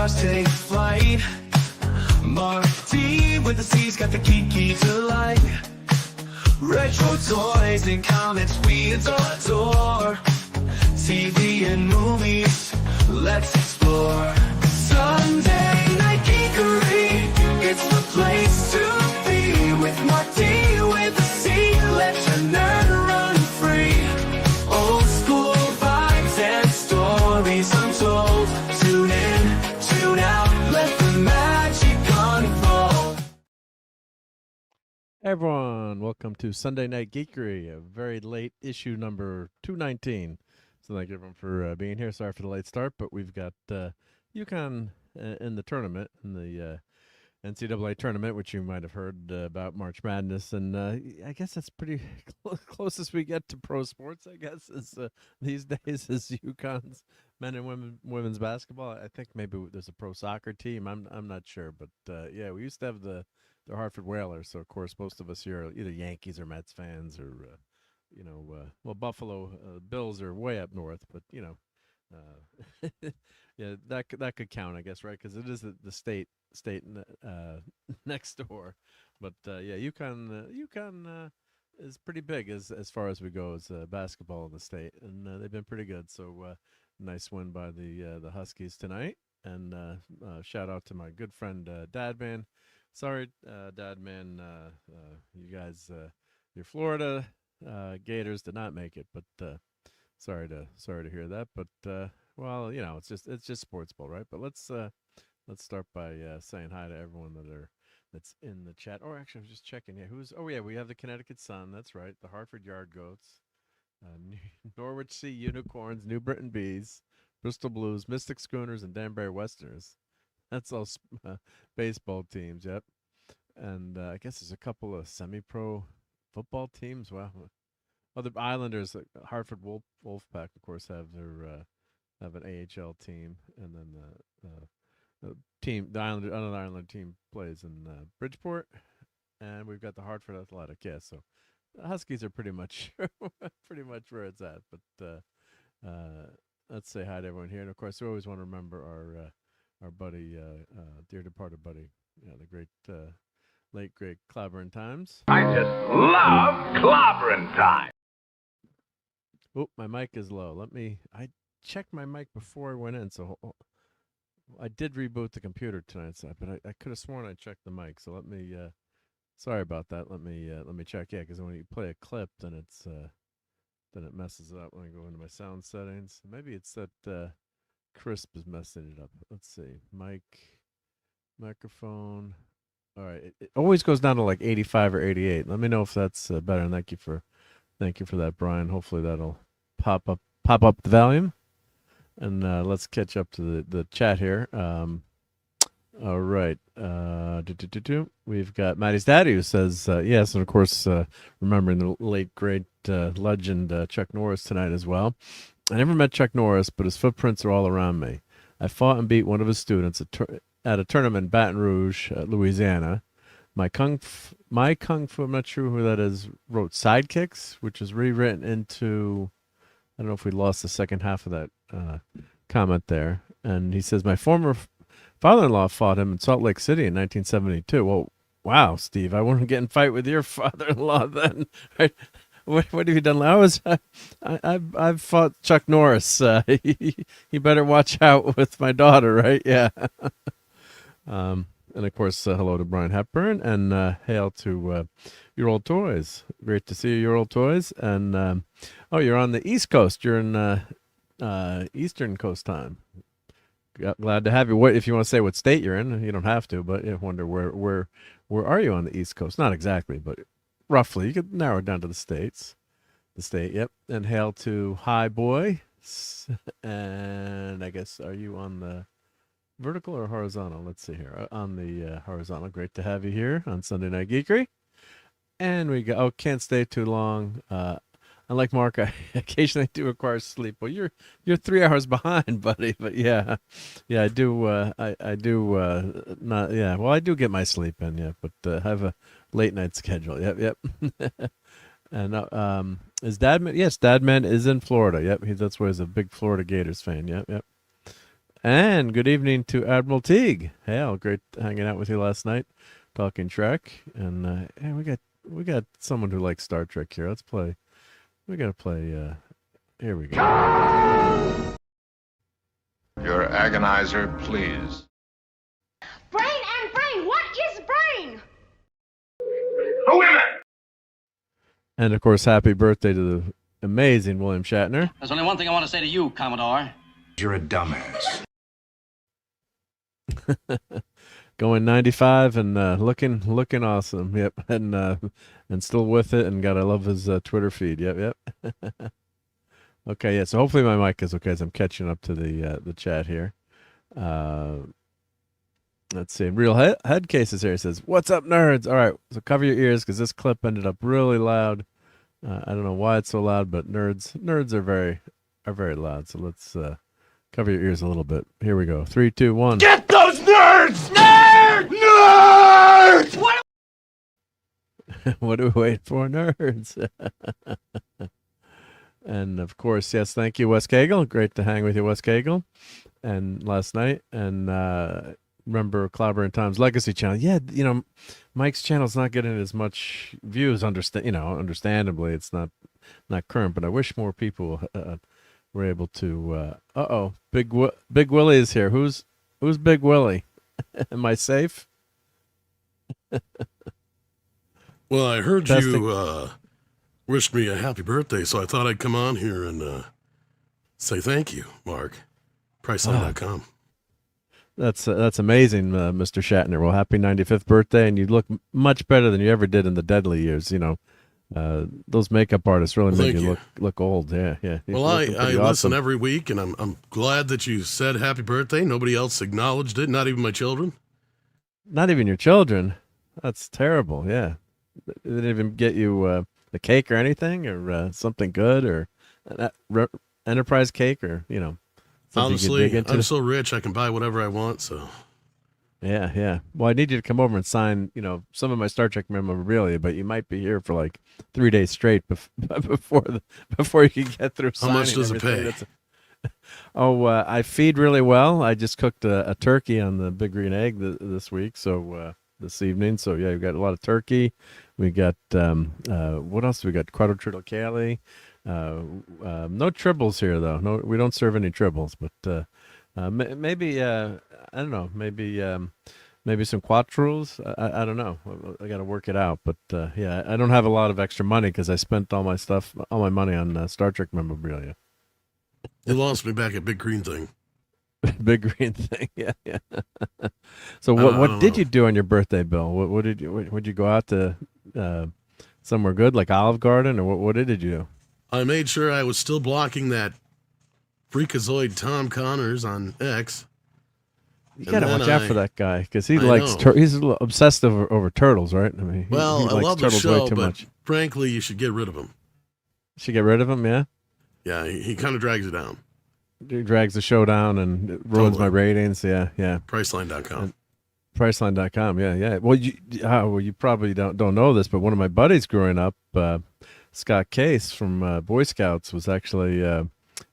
stars take flight. Marc D with the C's got the key to life. Retro toys and comics we adore. TV and movies, let's explore. Sunday Night Geekery, it's the place to be. With Marc D with the C, let your nerd run free. Old school vibes and stories untold. Tune in, tune out, let the magic unfold. Hey everyone, welcome to Sunday Night Geekery, a very late issue number 219. So thank you everyone for being here. Sorry for the late start, but we've got UConn in the tournament, in the NCAA tournament, which you might have heard about March Madness, and I guess that's pretty closest we get to pro sports. I guess is these days is UConn's men and women's basketball. I think maybe there's a pro soccer team. I'm not sure, but yeah, we used to have the Hartford Whalers. So of course, most of us here are either Yankees or Mets fans, or well, Buffalo Bills are way up north, but yeah, that could count, I guess, right? Because it is the state next door. But yeah, UConn is pretty big as far as we go as basketball in the state, and they've been pretty good. So nice win by the Huskies tonight, and shout out to my good friend Dadman. Sorry, Dadman, you guys, your Florida Gators did not make it, but sorry to hear that. But well, it's just sports ball, right? But let's start by saying hi to everyone that's in the chat. Or actually, I was just checking. Yeah, we have the Connecticut Sun. That's right. The Hartford Yard Goats, Norwich Sea Unicorns, New Britain Bees, Bristol Blues, Mystic Schooners, and Danbury Westerners. That's all baseball teams. Yep. And I guess there's a couple of semi-pro football teams. Wow. Other Islanders, Hartford Wolfpack, of course, have an AHL team, and then another Islander team plays in Bridgeport, and we've got the Hartford Athletic. Yeah, so the Huskies are pretty much where it's at. But let's say hi to everyone here, and of course, we always want to remember our buddy, dear departed buddy, the great late great Clobbering Times. I just love Clobbering Time. Oh, my mic is low. I checked my mic before I went in, so I did reboot the computer tonight, but I could have sworn I checked the mic. So let me, sorry about that. Let me check. Yeah, because when you play a clip, then it messes it up when I go into my sound settings. Maybe it's that Crisp is messing it up. Let's see, microphone. All right, it always goes down to like 85 or 88. Let me know if that's better. And thank you for that, Brian. Hopefully that'll pop up the volume. And let's catch up to the chat here. All right. We've got Maddie's Daddy, who says, yes, and of course, remembering the late, great legend Chuck Norris tonight as well. I never met Chuck Norris, but his footprints are all around me. I fought and beat one of his students at a tournament in Baton Rouge, Louisiana. My Kung Fu, I'm not sure who that is, wrote Sidekicks, which was rewritten into, I don't know if we lost the second half of that comment there. And he says, my former father-in-law fought him in Salt Lake City in 1972. Well, wow, Steve, I want to get in a fight with your father-in-law then. Right? What have you done? I've fought Chuck Norris. You better watch out with my daughter, right? Yeah. And of course, hello to Brian Hepburn, and hail to Your Old Toys. Great to see you, Your Old Toys. And you're on the East Coast. You're in Eastern Coast time. Glad to have you. What if you want to say what state you're in? You don't have to, but I wonder where are you on the East Coast? Not exactly, but roughly. You could narrow it down to the states. The state, yep. And hail to Hi Boy. And I guess, are you on the vertical or horizontal? Let's see here. On the horizontal. Great to have you here on Sunday Night Geekery. And we go, can't stay too long. Unlike Mark, I occasionally do require sleep. Well, you're 3 hours behind, buddy. But yeah, I do. I do not. Yeah, well, I do get my sleep in. Yeah, but have a late night schedule. Yep. And is Dadman? Yes, Dadman is in Florida. Yep, that's why he's a big Florida Gators fan. Yep. And good evening to Admiral Teague. Hal, great hanging out with you last night, talking Trek. And hey, we got someone who likes Star Trek here. Let's play. We got to play. Here we go. Your agonizer, please. Brain and brain. What is brain? Women! And of course, happy birthday to the amazing William Shatner. There's only one thing I want to say to you, Commodore. You're a dumbass. Going 95 and looking awesome. Yep, and still with it. And God, I love his Twitter feed. Yep. Okay, yeah. So hopefully my mic is okay as I'm catching up to the chat here. Let's see. Real head cases here. It says, "What's up, nerds?" All right, so cover your ears because this clip ended up really loud. I don't know why it's so loud, but nerds are very loud. So let's cover your ears a little bit. Here we go. 3, 2, 1. Get those nerds! Nerds! Nerds! What? What do we wait for, nerds? And of course, yes, thank you, Wes Cagle. Great to hang with you, Wes Cagle. And last night, and remember Clobber and Tom's Legacy channel. Yeah, Mike's channel's not getting as much views. Understandably, it's not current. But I wish more people were able to. Big Willie is here. Who's Big Willie? Am I safe? Well, I heard Testing. you wished me a happy birthday, so I thought I'd come on here and say thank you, Mark. Priceline.com. That's amazing, Mr. Shatner. Well, happy 95th birthday, and you look much better than you ever did in the deadly years. Those makeup artists really make you look old. Yeah. Well, I listen every week, and I'm glad that you said happy birthday. Nobody else acknowledged it, not even my children. Not even your children. That's terrible. Yeah, they didn't even get you the cake or anything, or something good, or Enterprise cake, or Honestly, I'm so rich I can buy whatever I want. So. Yeah. Well, I need you to come over and sign, some of my Star Trek memorabilia, but you might be here for like 3 days straight before you can get through signing. How much does it pay? I feed really well. I just cooked a turkey on the Big Green Egg this week, so this evening. So yeah, we've got a lot of turkey. We got what else? We got quadrilaterale. No tribbles here though. No, we don't serve any tribbles, but maybe I don't know. Maybe some quattros. I don't know. I got to work it out. But yeah, I don't have a lot of extra money because I spent all my money on Star Trek memorabilia. You lost me back at Big Green Thing. Big Green Thing. Yeah. So what did you do on your birthday, Bill? What did you? Would you go out to somewhere good like Olive Garden, or what did you do? I made sure I was still blocking that freakazoid Tom Connors on X. You gotta watch out for that guy because he's a little obsessed over turtles, right? I mean, well, he I likes love the turtles show, way too but much. frankly, you should get rid of him. Should get rid of him, yeah. Yeah, he kind of drags it down. He drags the show down and it ruins my ratings. Yeah. Priceline.com. Priceline.com. Yeah. Well, you probably don't know this, but one of my buddies growing up, Scott Case from Boy Scouts, was actually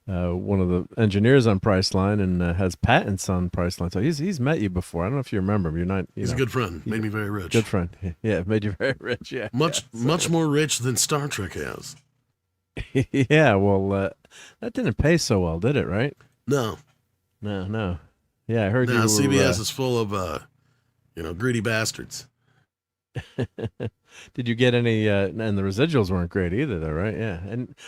one of the engineers on Priceline and has patents on Priceline. So he's met you before. I don't know if you remember him. You're not. He's a good friend. Made me very rich. Good friend. Yeah, made you very rich. Yeah. Much more rich than Star Trek has. Yeah. Well, that didn't pay so well, did it? Right? No. Yeah, I heard you. CBS is full of greedy bastards. Did you get any? And the residuals weren't great either, though, right? Yeah.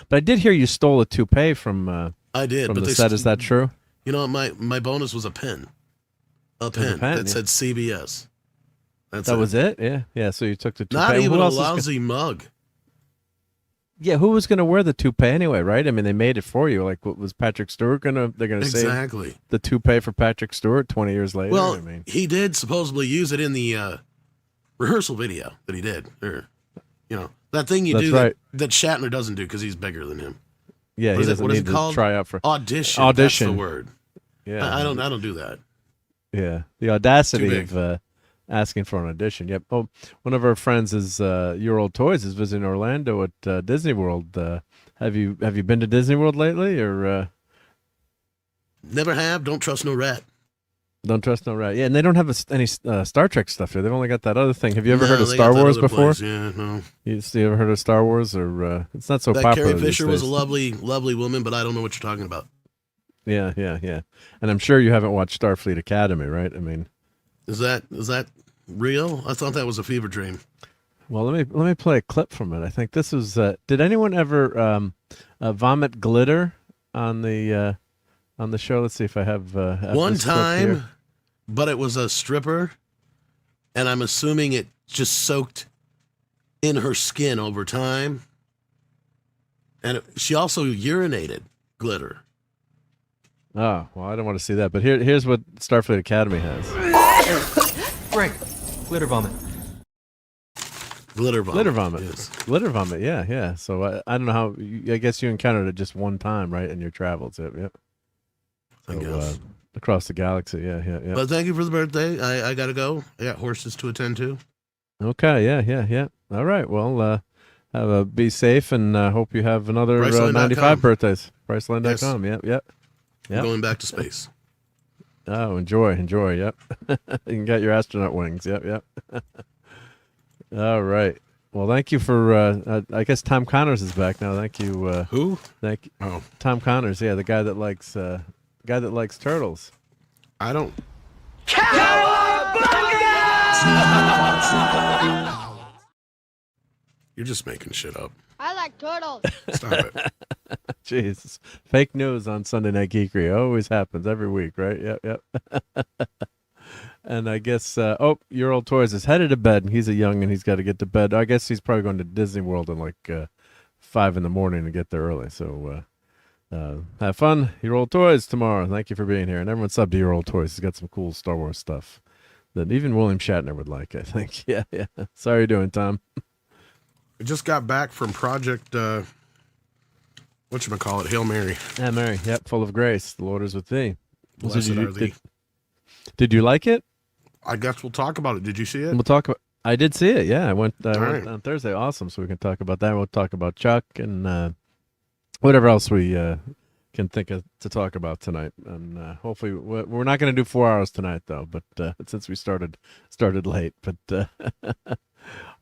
But I did hear you stole a toupee from. I did, from but the set. Is that true? My bonus was a pen. A pen that said CBS. That was it. Yeah. So you took the toupee. Not even a lousy mug. Yeah, who was going to wear the toupee anyway, right? I mean, they made it for you. Like, what was Patrick Stewart going to? They're going to save the toupee for Patrick Stewart 20 years later. Well, he did supposedly use it in the rehearsal video that he did. Or, that thing you do that Shatner doesn't do because he's bigger than him. Yeah, he doesn't need to try out for audition. That's the word. Yeah, I don't do that. Yeah, the audacity of asking for an audition. Yep. Oh, one of our friends is Your Old Toys is visiting Orlando at Disney World. Have you been to Disney World lately, or? Never have. Don't trust no rat. Don't trust no rat. Yeah, and they don't have any Star Trek stuff here. They've only got that other thing. Have you ever heard of they Star got that Wars other before? place. Yeah, no. You ever heard of Star Wars? Or it's not so That popular. Carrie Fisher these was a days. lovely, lovely woman, but I don't know what you're talking about. Yeah. And I'm sure you haven't watched Starfleet Academy, right? I mean, Is that real? I thought that was a fever dream. well, let me play a clip from it. I think this was. Did anyone ever vomit glitter on the show? Let's see if I have One this clip time, here. but it was a stripper, and I'm assuming it just soaked in her skin over time. And she also urinated glitter. Oh, well, I don't want to see that. But here's what Starfleet Academy has. Frank, glitter vomit. Glitter vomit. Glitter vomit. Yes. Glitter vomit. Yeah. So I don't know how. I guess you encountered it just one time, right, in your travels. Yep. I So, guess. across the galaxy. Yeah. But thank you for the birthday. I got to go. I got horses to attend to. Okay. Yeah. All right. Well, be safe and hope you have another Priceline.com. 95 birthdays. Priceline.com. Yep. I'm going back to space. Oh, enjoy. Yep. You can get your astronaut wings. Yep. All right. Well, thank you for. I guess Tom Connors is back now. Thank you. Who? Thank you. Oh, Tom Connors. Yeah, the guy that likes turtles. I don't. You're just making shit up. I like turtles. Stop it. Jeez, fake news on Sunday Night Geekery always happens every week, right? Yep. And I guess, your old toys is headed to bed. He's a young and he's got to get to bed. I guess he's probably going to Disney World at like 5 in the morning to get there early. So have fun, your old toys tomorrow. Thank you for being here, and everyone sub to your old toys. He's got some cool Star Wars stuff that even William Shatner would like, I think. Yeah. Sorry you're doing, Tom. I just got back from Project, whatchamacallit, Hail Mary. Yeah, Mary. Yep, full of grace. The Lord is with thee. Blessed are thee. Did you like it? I guess we'll talk about it. Did you see it? We'll talk about. I did see it. Yeah, I went right. on Thursday. Awesome. So we can talk about that. We'll talk about Chuck and whatever else we can think of to talk about tonight. And hopefully we're not going to do 4 hours tonight though. But since we started late. But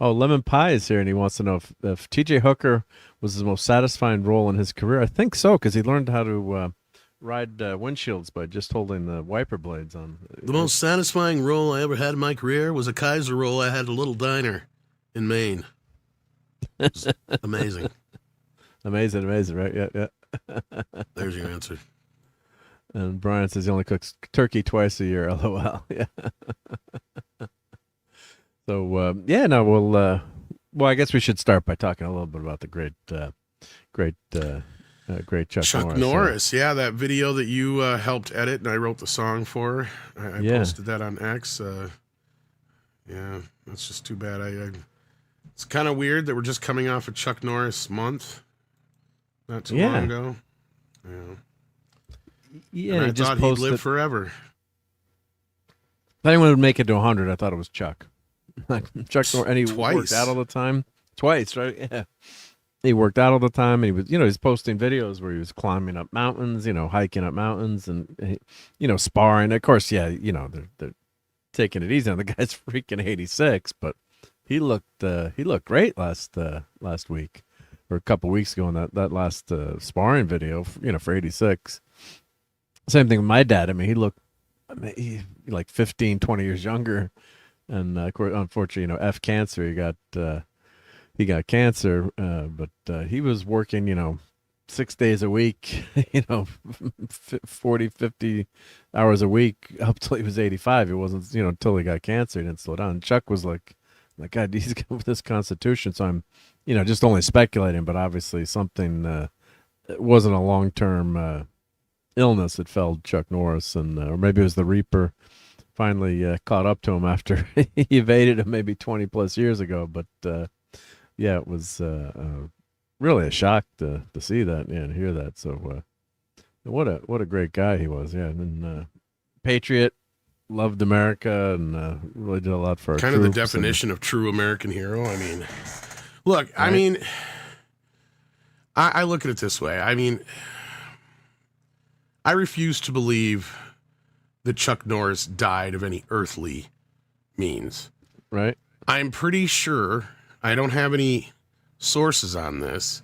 oh, Lemon Pie is here and he wants to know if T.J. Hooker was the most satisfying role in his career. I think so because he learned how to ride windshields by just holding the wiper blades on. The most satisfying role I ever had in my career was a Kaiser role. I had a little diner in Maine. It was amazing. Amazing, right? Yeah. There's your answer. And Brian says he only cooks turkey twice a year. LOL. Yeah. So well, I guess we should start by talking a little bit about the great Chuck Norris. Yeah, that video that you helped edit and I wrote the song for. I posted that on X. Yeah, that's just too bad. It's kind of weird that we're just coming off a Chuck Norris month, not too long ago. Yeah, and I thought he'd live forever. If anyone would make it to 100, I thought it was Chuck. Chuck Norris, and he worked out all the time. Twice, right? Yeah. He worked out all the time, and he was, he's posting videos where he was climbing up mountains, hiking up mountains, and sparring. Of course, yeah, they're taking it easy on the guy's freaking 86, but he looked great last week or a couple weeks ago in that last sparring video, for 86. Same thing with my dad. I mean, he looked like 15, 20 years younger, and unfortunately, F cancer. He got cancer, but he was working, 6 days a week, 40, 50 hours a week up till he was 85. It wasn't, until he got cancer, he didn't slow down. And Chuck was like, God, he's got this constitution. So I'm, just only speculating, but obviously something, it wasn't a long-term illness that felled Chuck Norris, and or maybe it was the Reaper finally caught up to him after he evaded him maybe 20 plus years ago. But yeah, it was really a shock to see that and hear that. So what a great guy he was. Yeah, and patriot, loved America, and really did a lot for our kind of troops. The definition of true American hero. I mean, look, right? I mean, I look at it this way. I mean, I refuse to believe that Chuck Norris died of any earthly means. Right. I'm pretty sure, I don't have any sources on this,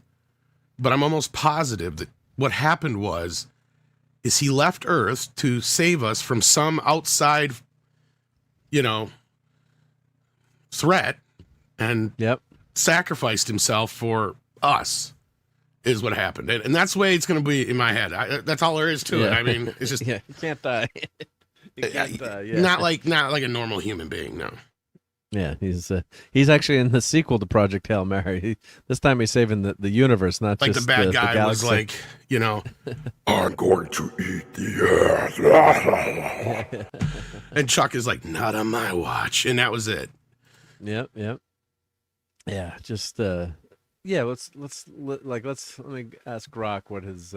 but I'm almost positive that what happened is he left Earth to save us from some outside, threat, and sacrificed himself for us, is what happened. And that's the way it's going to be in my head. That's all there is to it. I mean, it's just... you can't die. You can't die, Not like a normal human being, no. Yeah, he's actually in the sequel to Project Hail Mary. This time he's saving the universe, not like just the bad guy the was like, I'm going to eat the earth. And Chuck is like, not on my watch. And that was it. Yep. Yeah, just let me ask Rock what his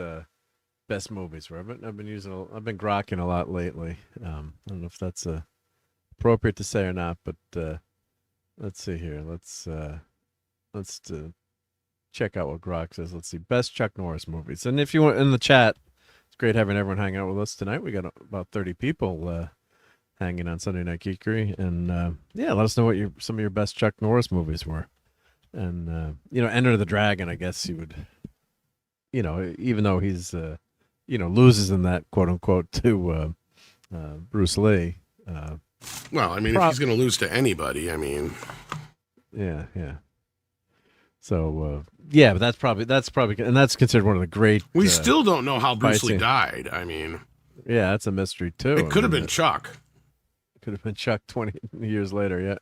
best movies were. I've been grokking a lot lately. I don't know if that's appropriate to say or not, but let's see here. Let's check out what Grok says. Let's see, best Chuck Norris movies. And if you want in the chat, it's great having everyone hang out with us tonight. We got about 30 people hanging on Sunday Night Geekery, and let us know what some of your best Chuck Norris movies were. And Enter the Dragon, I guess you would, even though he's loses in that quote unquote to Bruce Lee. Well, I mean, if he's going to lose to anybody, I mean, yeah. So but that's probably, and that's considered one of the great. We still don't know how Bruce Lee died. I mean, yeah, that's a mystery too. It could have been Chuck. Could have been Chuck 20 years later. Yeah.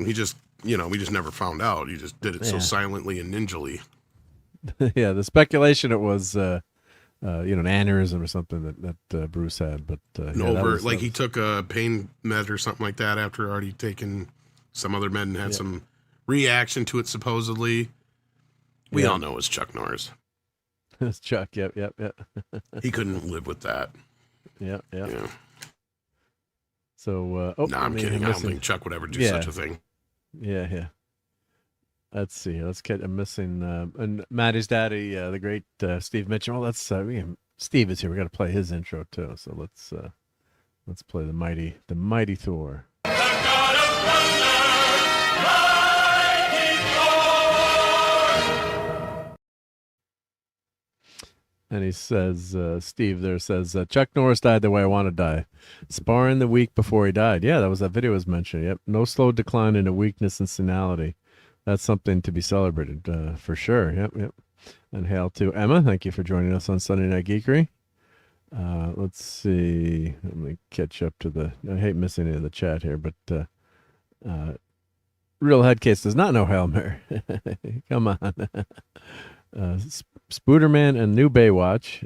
He just, we just never found out. He just did it so silently and ninjally. Yeah, the speculation it was. An aneurysm or something that Bruce had, but he took a pain med or something like that after already taken some other med and had some reaction to it. Supposedly, we all know it was Chuck Norris. It's Chuck. Yep. He couldn't live with that. Yeah. So, no, I'm kidding. I don't think Chuck would ever do such a thing. Yeah. Let's see. Let's get. I'm missing. And Maddie's daddy, the great Steve Mitchell. Well, that's Steve is here. We got to play his intro too. So let's play the mighty Thor. And he says, Steve there says, Chuck Norris died the way I want to die. Sparring the week before he died. Yeah, that video was mentioned. Yep. No slow decline into weakness and senility. That's something to be celebrated for sure. Yep. And hail to Emma. Thank you for joining us on Sunday Night Geekery. Let's see. Let me catch up to I hate missing any of the chat here, but Real Headcase does not know Hail Mary. Come on. Spooderman and New Baywatch.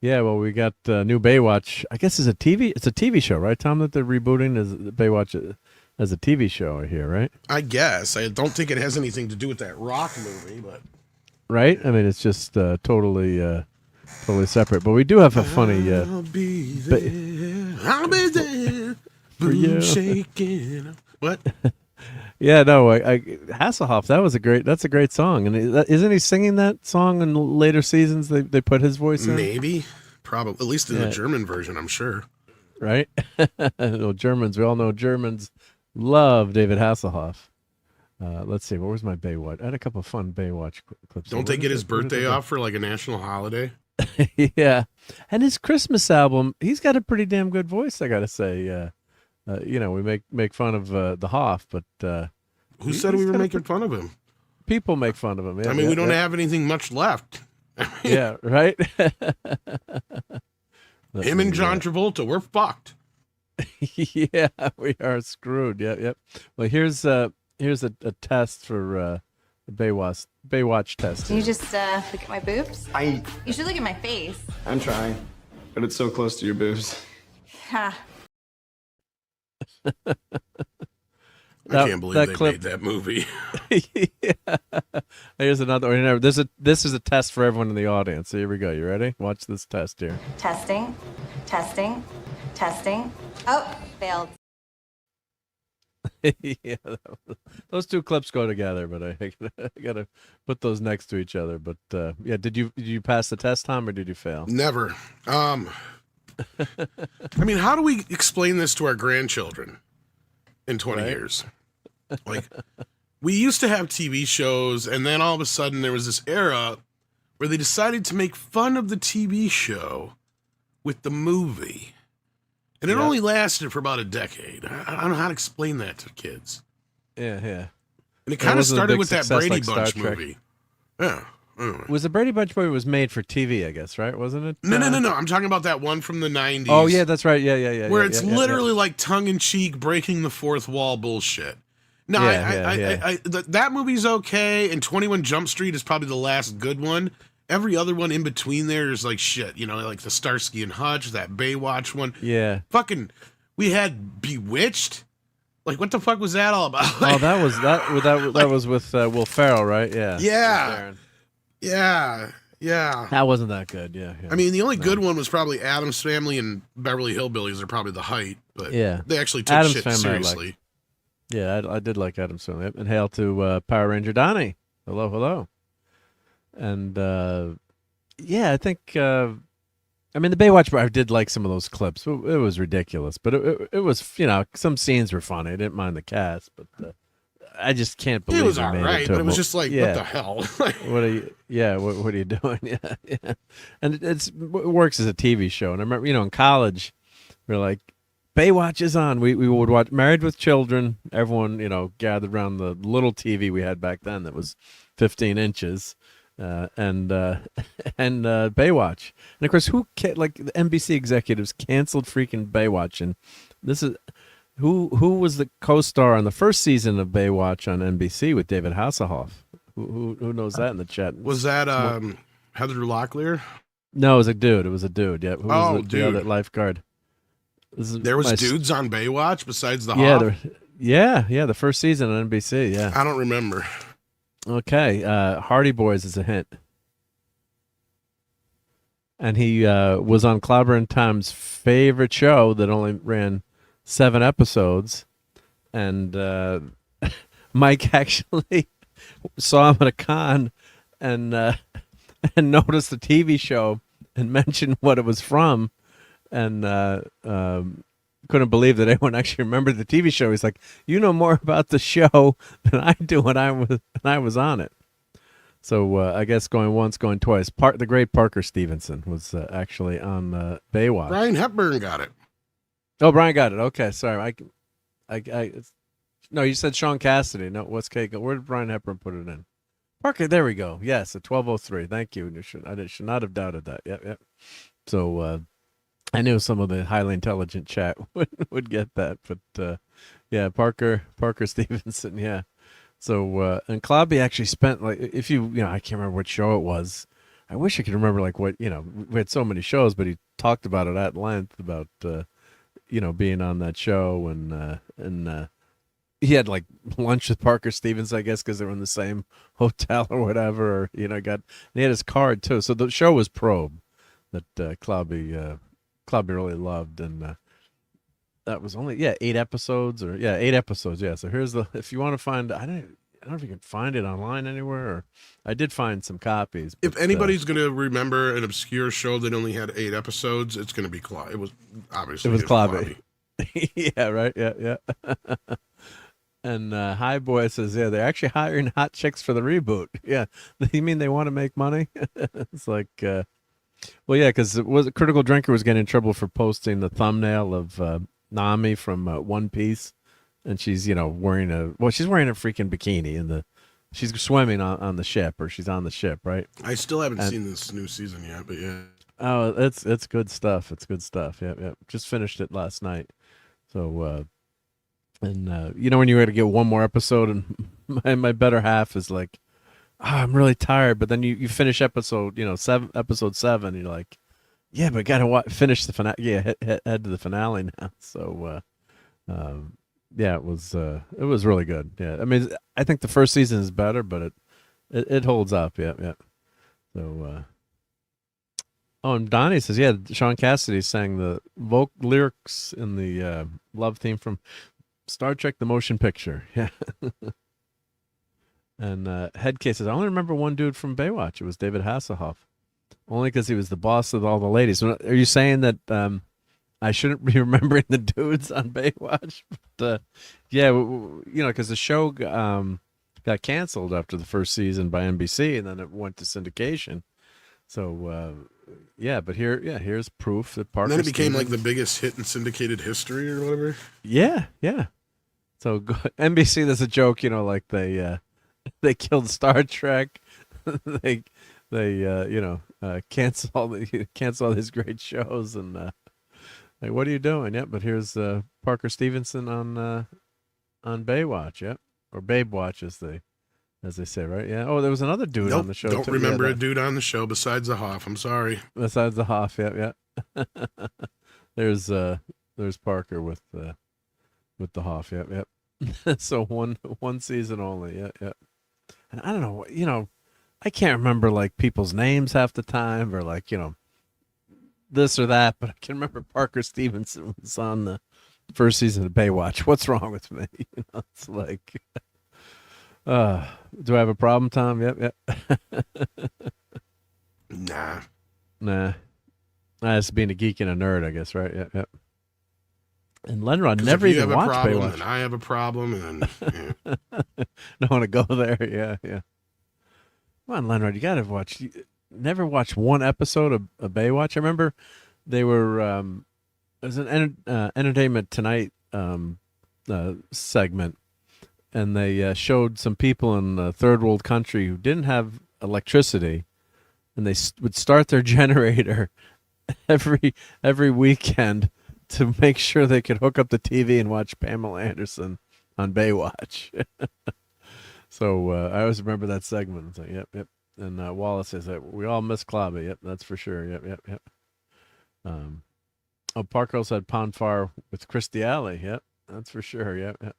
We got New Baywatch. I guess it's a TV show, right, Tom, that they're rebooting as Baywatch as a TV show here, right? I guess. I don't think it has anything to do with that Rock movie, but... Right? I mean, it's just totally separate. But we do have a funny... I'll be there for you. Shaking. What? Yeah, no, Hasselhoff, that's a great song. And isn't he singing that song in later seasons? They put his voice in? Maybe. Probably. At least in the German version, I'm sure. Right? No, Germans, we all know Germans love David Hasselhoff. Let's see, what was my Baywatch? I had a couple of fun Baywatch clips. Don't they get his birthday off for like a national holiday? Yeah. And his Christmas album, he's got a pretty damn good voice, I got to say. We make fun of the Hoff, but... Who said we were making fun of him? People make fun of him. Yeah, I mean, we don't have anything much left. Yeah, right? Him and John Travolta, we're fucked. Yeah, we are screwed. Yep. Well, here's a test for Baywatch test. Can you just look at my boobs? You should look at my face. I'm trying, but it's so close to your boobs. Ha. I can't believe they made that movie. Yeah. Here's another one. This is a test for everyone in the audience. So here we go. You ready? Watch this test here. Testing. Oh, failed. Yeah, those two clips go together, but I gotta put those next to each other. But yeah, did you pass the test, Tom, or did you fail? Never. I mean, how do we explain this to our grandchildren in 20 years? Like, we used to have TV shows, and then all of a sudden there was this era where they decided to make fun of the TV show with the movie. And it only lasted for about a decade. I don't know how to explain that to kids. Yeah, yeah. And it kind of started with that Brady like Bunch Star Trek. movie. Yeah. Anyway. Was the Brady Bunch movie was made for TV, I guess, right? Wasn't it? No. I'm talking about that one from the 90s. Oh, yeah, that's right. Yeah. Where it's literally like tongue-in-cheek, breaking the fourth wall bullshit. No, that movie's okay, and 21 Jump Street is probably the last good one. Every other one in between there is like shit, you know, like the Starsky and Hutch, that Baywatch one. Yeah. Fucking, we had Bewitched. Like, what the fuck was that all about? Oh, that was with Will Ferrell, right? Yeah. Yeah. That wasn't that good. Yeah. I mean, the only good one was probably Addams Family and Beverly Hillbillies are probably the height, but yeah, they actually took Addams shit Family seriously. Yeah, I did like Addams Family. And hail to Power Ranger Donnie. Hello. And yeah, I think I mean the Baywatch. I did like some of those clips. It was ridiculous, but it was, you know, some scenes were funny. I didn't mind the cast, but I just can't believe it was they all made right. it to But it was just like, what the hell? What are you? Yeah, what are you doing? Yeah. And it works as a TV show. And I remember, you know, in college, we were like, Baywatch is on. We would watch Married with Children. Everyone, you know, gathered around the little TV we had back then that was 15 inches. And Baywatch, and of course, like the NBC executives canceled freaking Baywatch, and this is who was the co-star on the first season of Baywatch on NBC with David Hasselhoff. Who knows that in the chat? Was that Heather Locklear? No, it was a dude. Yeah, who was the dude. other lifeguard? There was dudes on Baywatch besides the Hoff? Hoff? Yeah, the first season on NBC. Yeah, I don't remember. Okay, Hardy Boys is a hint. And he was on Clobber and Tom's favorite show that only ran 7 episodes. And Mike actually saw him at a con and noticed the TV show and mentioned what it was from. And couldn't believe that anyone actually remembered the TV show. He's like, you know more about the show than I do when I was on it. So I guess going once, going twice. The great Parker Stevenson was actually on Baywatch. Brian Hepburn got it. Oh, Brian got it. Okay, sorry. No, you said Sean Cassidy. No, what's Kate? Where did Brian Hepburn put it in? Parker, there we go. Yes, at 12:03. Thank you. I should not have doubted that. Yep. So I knew some of the highly intelligent chat would get that, but yeah, Parker Stevenson, yeah. So and Clobby actually spent, like, if you know, I can't remember what show it was. I wish I could remember, like, what, you know, we had so many shows, but he talked about it at length about you know, being on that show, and he had like lunch with Parker Stevens, I guess, because they were in the same hotel or whatever, or, you know, and he had his card too. So the show was Probe that Clobby really loved, and that was only 8 episodes, or 8 episodes. Yeah. So here's if you want to find, I don't know if you can find it online anywhere, or I did find some copies. But, if anybody's gonna remember an obscure show that only had 8 episodes, it's gonna be Clobby. It was obviously Clobby. Yeah. Right. Yeah. And High Boy says, yeah, they're actually hiring hot chicks for the reboot. Yeah. You mean they want to make money? It's like, well, yeah, because Critical Drinker was getting in trouble for posting the thumbnail of Nami from One Piece, and she's, you know, wearing a freaking bikini she's swimming on the ship, or she's on the ship, right? I still haven't seen this new season yet, but yeah. Oh, it's good stuff. It's good stuff. Yeah. Just finished it last night. So, and you know, when you're going to get one more episode, and my better half is like, I'm really tired, but then you finish episode 7, and you're like, yeah, but gotta finish the finale. Yeah, head to the finale now. So, yeah, it was really good. Yeah, I mean, I think the first season is better, but it holds up. Yeah. So, oh, and Donnie says, yeah, Sean Cassidy sang the lyrics in the love theme from Star Trek: The Motion Picture. Yeah. And Head Case says, I only remember one dude from Baywatch. It was David Hasselhoff. Only because he was the boss of all the ladies. Are you saying that I shouldn't be remembering the dudes on Baywatch? But, yeah, because the show got canceled after the first season by NBC, and then it went to syndication. So, but here's proof that Parker. And then it became like the biggest hit in syndicated history or whatever. Yeah. So NBC, there's a joke, like they killed Star Trek. they cancel all these great shows, and like, what are you doing? Yep. But here's Parker Stevenson on Baywatch. Yep. Or Babe Watch, as they say, right? Yeah. Oh, there was another dude on the show. Don't remember a dude on the show besides the Hoff. I'm sorry. Besides the Hoff, yeah. There's Parker with the Hoff, yep. So one season only, yeah. And I don't know, I can't remember like people's names half the time, or like this or that, but I can remember Parker Stevenson was on the first season of Baywatch. What's wrong with me? It's like, do I have a problem, Tom? Yep. Nah. That's being a geek and a nerd, I guess, right? Yep. And Lenrod never even watched Baywatch. And I have a problem, and don't want to go there. Yeah. Come on, Lenrod, you gotta watch. You never watched one episode of Baywatch. I remember they were. It was an Entertainment Tonight segment, and they showed some people in a third world country who didn't have electricity, and they would start their generator every weekend to make sure they could hook up the TV and watch Pamela Anderson on Baywatch. So I always remember that segment. It's like, yep. And Wallace says that we all miss Clobby. Yep, that's for sure. Yep. Parker also had Pond Far with Christy Alley. Yep, that's for sure. Yep.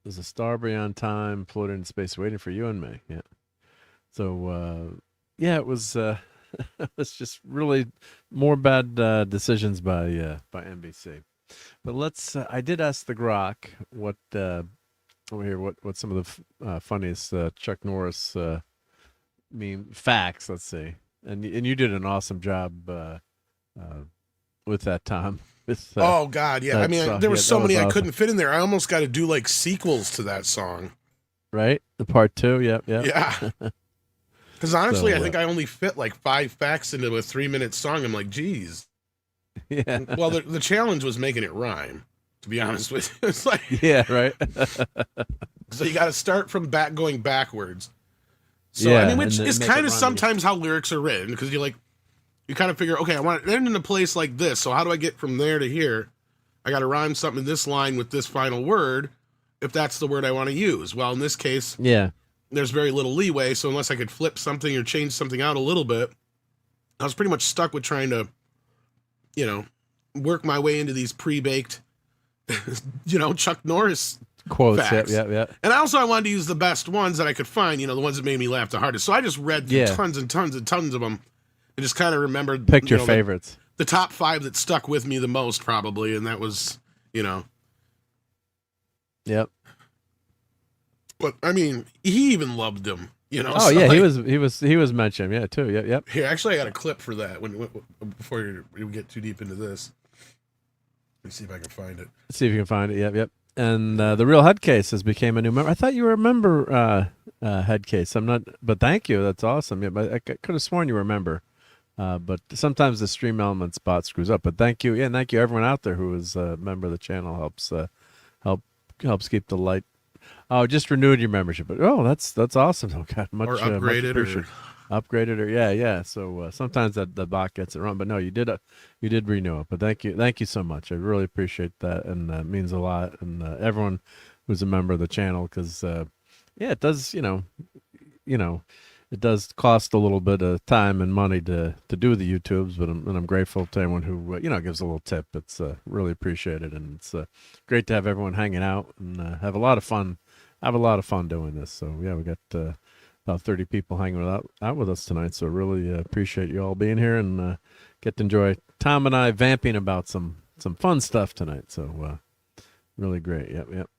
There's a star beyond time, floating in space, waiting for you and me. Yeah. So it was. It was just really more bad decisions by NBC. But let's. I did ask the Grok what some of the funniest Chuck Norris facts. Let's see, and you did an awesome job with that, Tom. Oh God, yeah. I mean, there were so many I couldn't fit in there. I almost got to do like sequels to that song. Right, the part 2. Yep. Yeah. Because honestly, I think I only fit like 5 facts into a 3-minute song. I'm like, geez. Yeah. Well, the challenge was making it rhyme, to be honest with you. It's like, yeah, right. So you got to start from going backwards. So, I mean, which is kind of sometimes how lyrics are written, because you kind of figure, okay, I want to end in a place like this. So how do I get from there to here? I got to rhyme something in this line with this final word, if that's the word I want to use. Well, in this case, there's very little leeway, so unless I could flip something or change something out a little bit, I was pretty much stuck with trying to, work my way into these pre-baked, Chuck Norris quotes. Facts. Yeah. And also I wanted to use the best ones that I could find, the ones that made me laugh the hardest. So I just read through tons and tons and tons of them and just kind of remembered. Picked your favorites. The top 5 that stuck with me the most, probably, and that was, Yep. But I mean, he even loved him, Oh so yeah, he was mentioned, too. Yep. Here, actually, I got a clip for that before you get too deep into this. Let me see if I can find it. See if you can find it. Yep. And the real Head Case has became a new member. I thought you were a member, Head Case. I'm not, but thank you. That's awesome. Yeah, but I could have sworn you were a member. But sometimes the Stream Element spot screws up. But thank you, and thank you everyone out there who is a member of the channel. Helps keep the light. Oh, just renewed your membership. Oh, that's awesome. Oh God, much or upgraded much upgraded or yeah. So sometimes the bot gets it wrong, but no, you did renew it. But thank you so much. I really appreciate that, and it means a lot. And everyone who's a member of the channel, because it does it does cost a little bit of time and money to do the YouTubes, but I'm grateful to everyone who gives a little tip. It's really appreciated, and it's great to have everyone hanging out and have a lot of fun. Doing this. So yeah, we got about 30 people hanging out with us tonight. So really appreciate you all being here and get to enjoy Tom and I vamping about some some fun stuff tonight. So really great. Yep.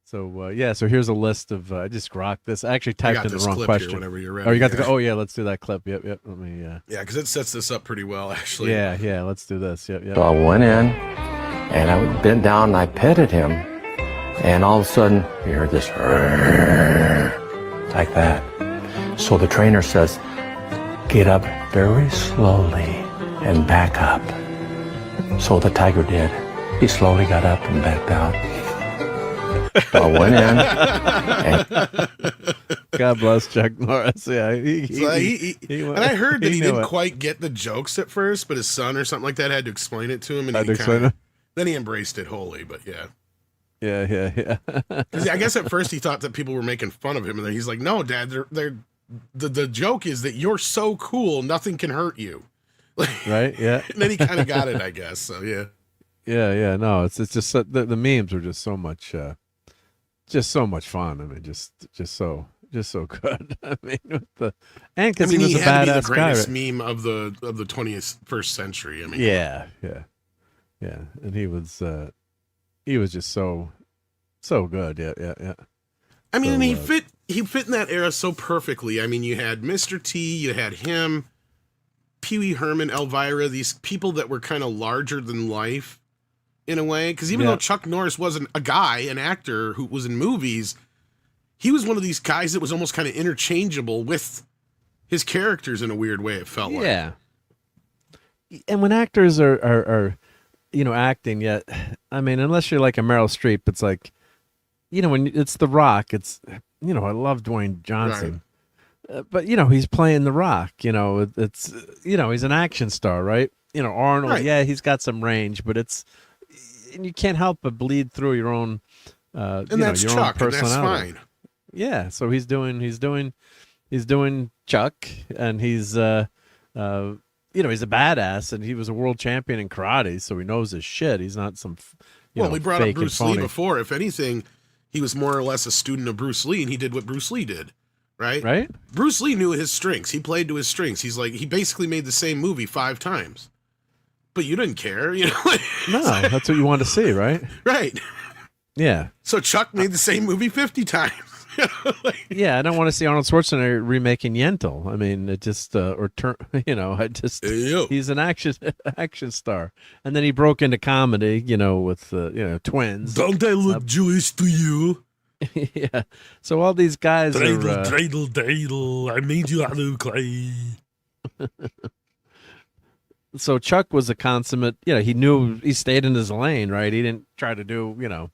So so here's a list of I just rocked this. I actually typed in the wrong question. Here whenever you're ready. Oh, you got to go. Oh yeah, let's do that clip. Yep. Let me. Yeah, because it sets this up pretty well, actually. Yeah. Let's do this. Yep. So I went in, and I bent down and I petted him, and all of a sudden you heard this like that. So the trainer says, "Get up very slowly and back up." So the tiger did. He slowly got up and backed out. So I went in. God bless Chuck Norris. Yeah, and I heard that he didn't quite get the jokes at first, but his son or something like that had to explain it to him, and then he embraced it wholly. But yeah. Because I guess at first he thought that people were making fun of him, and then he's like, "No, Dad, the joke is that you're so cool, nothing can hurt you." Right? Yeah. And then he kind of got it, I guess. So yeah. Yeah. No, it's just the memes are just so much fun. I mean, just so good. I mean, because he was a badass guy. Greatest meme of the 21st century. I mean, yeah. And he was just so good. Yeah. I mean, he fit in that era so perfectly. I mean, you had Mr. T, you had him, Pee Wee Herman, Elvira, these people that were kind of larger than life in a way. Because even though Chuck Norris wasn't a guy, an actor who was in movies, he was one of these guys that was almost kind of interchangeable with his characters in a weird way, it felt like. Yeah. And when actors are acting, yet, I mean, unless you're like a Meryl Streep, it's like, when it's The Rock, it's, I love Dwayne Johnson. Right. But he's playing The Rock. It's he's an action star, right? Arnold. Right. Yeah, he's got some range, but and you can't help but bleed through your own. And that's your Chuck, own personality. And that's fine. Yeah, so he's doing Chuck, and he's he's a badass, and he was a world champion in karate, so he knows his shit. He's not some. We brought up Bruce Lee before. If anything, he was more or less a student of Bruce Lee, and he did what Bruce Lee did. Right? Bruce Lee knew his strengths. He played to his strengths. He basically made the same movie 5 times. But you didn't care, No, that's what you want to see, right? Right. Yeah. So Chuck made the same movie 50 times. Yeah, I don't want to see Arnold Schwarzenegger remaking Yentl. I mean, it just he's an action star. And then he broke into comedy, with twins. Don't I look Jewish to you? Yeah. So all these guys dreidel, I made you out of clay. So Chuck was a consummate, he stayed in his lane, right? He didn't try to do,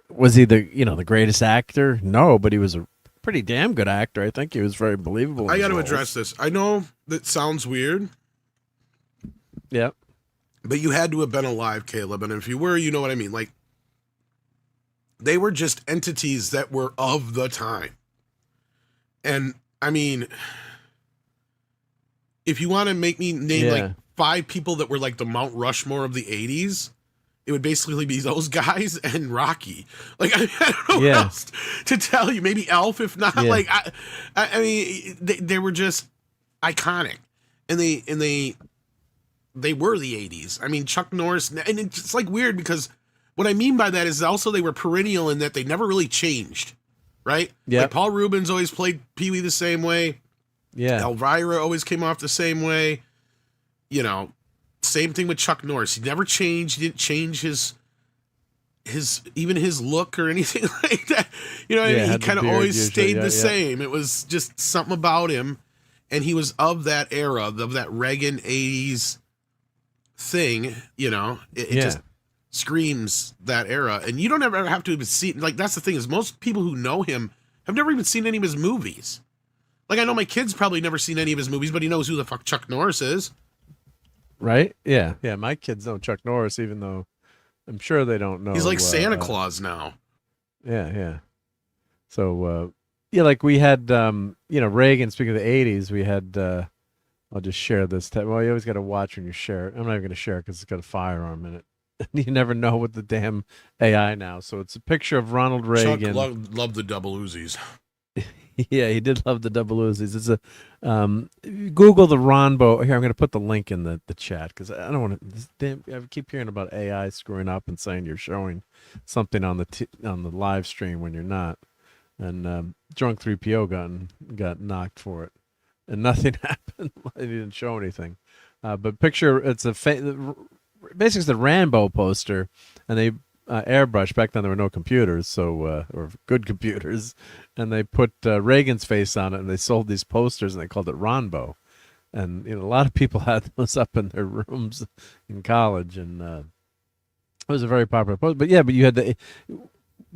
was he the greatest actor? No, but he was a pretty damn good actor. I think he was very believable. I got to address this. I know that sounds weird. Yeah. But you had to have been alive, Caleb. And if you were, you know what I mean. Like, they were just entities that were of the time. And, I mean, if you want to make me name, like, 5 people that were, like, the Mount Rushmore of the 80s, it would basically be those guys and Rocky. Like, I don't know what else to tell you. Maybe Elf, if not. Yeah. Like, I mean, they were just iconic. And they were the 80s. I mean, Chuck Norris, and it's, like, weird because what I mean by that is also they were perennial in that they never really changed, right? Yeah. Like Paul Rubens always played Pee-wee the same way. Yeah. Elvira always came off the same way. Same thing with Chuck Norris. He never changed. He didn't change his look or anything like that. You know what I mean? He kind of always stayed the same. It was just something about him. And he was of that era, of that Reagan 80s thing, It just screams that era. And you don't ever have to even see, like, that's the thing is most people who know him have never even seen any of his movies. Like, I know my kid's probably never seen any of his movies, but he knows who the fuck Chuck Norris is. Right? Yeah. Yeah. My kids know Chuck Norris, even though I'm sure they don't know. He's like Santa Claus now. Yeah. Yeah. So, like we had, Reagan, speaking of the 80s, we had, I'll just share this. Well, you always got to watch when you share it. I'm not even going to share it because it's got a firearm in it. You never know with the damn AI now. So it's a picture of Ronald Reagan. Chuck loved the double Uzis. Yeah, he did love the double Uzis. It's a Google the Ronbo. Here, I'm going to put the link in the chat because I don't want to. I keep hearing about AI screwing up and saying you're showing something on the live stream when you're not. And Drunk 3PO got knocked for it, and nothing happened. He didn't show anything. But picture it's basically it's the Rambo poster, and they airbrush. Back then there were no computers, so or good computers, and they put Reagan's face on it, and they sold these posters, and they called it Ronbo. And a lot of people had those up in their rooms in college, and it was a very popular poster. But you had the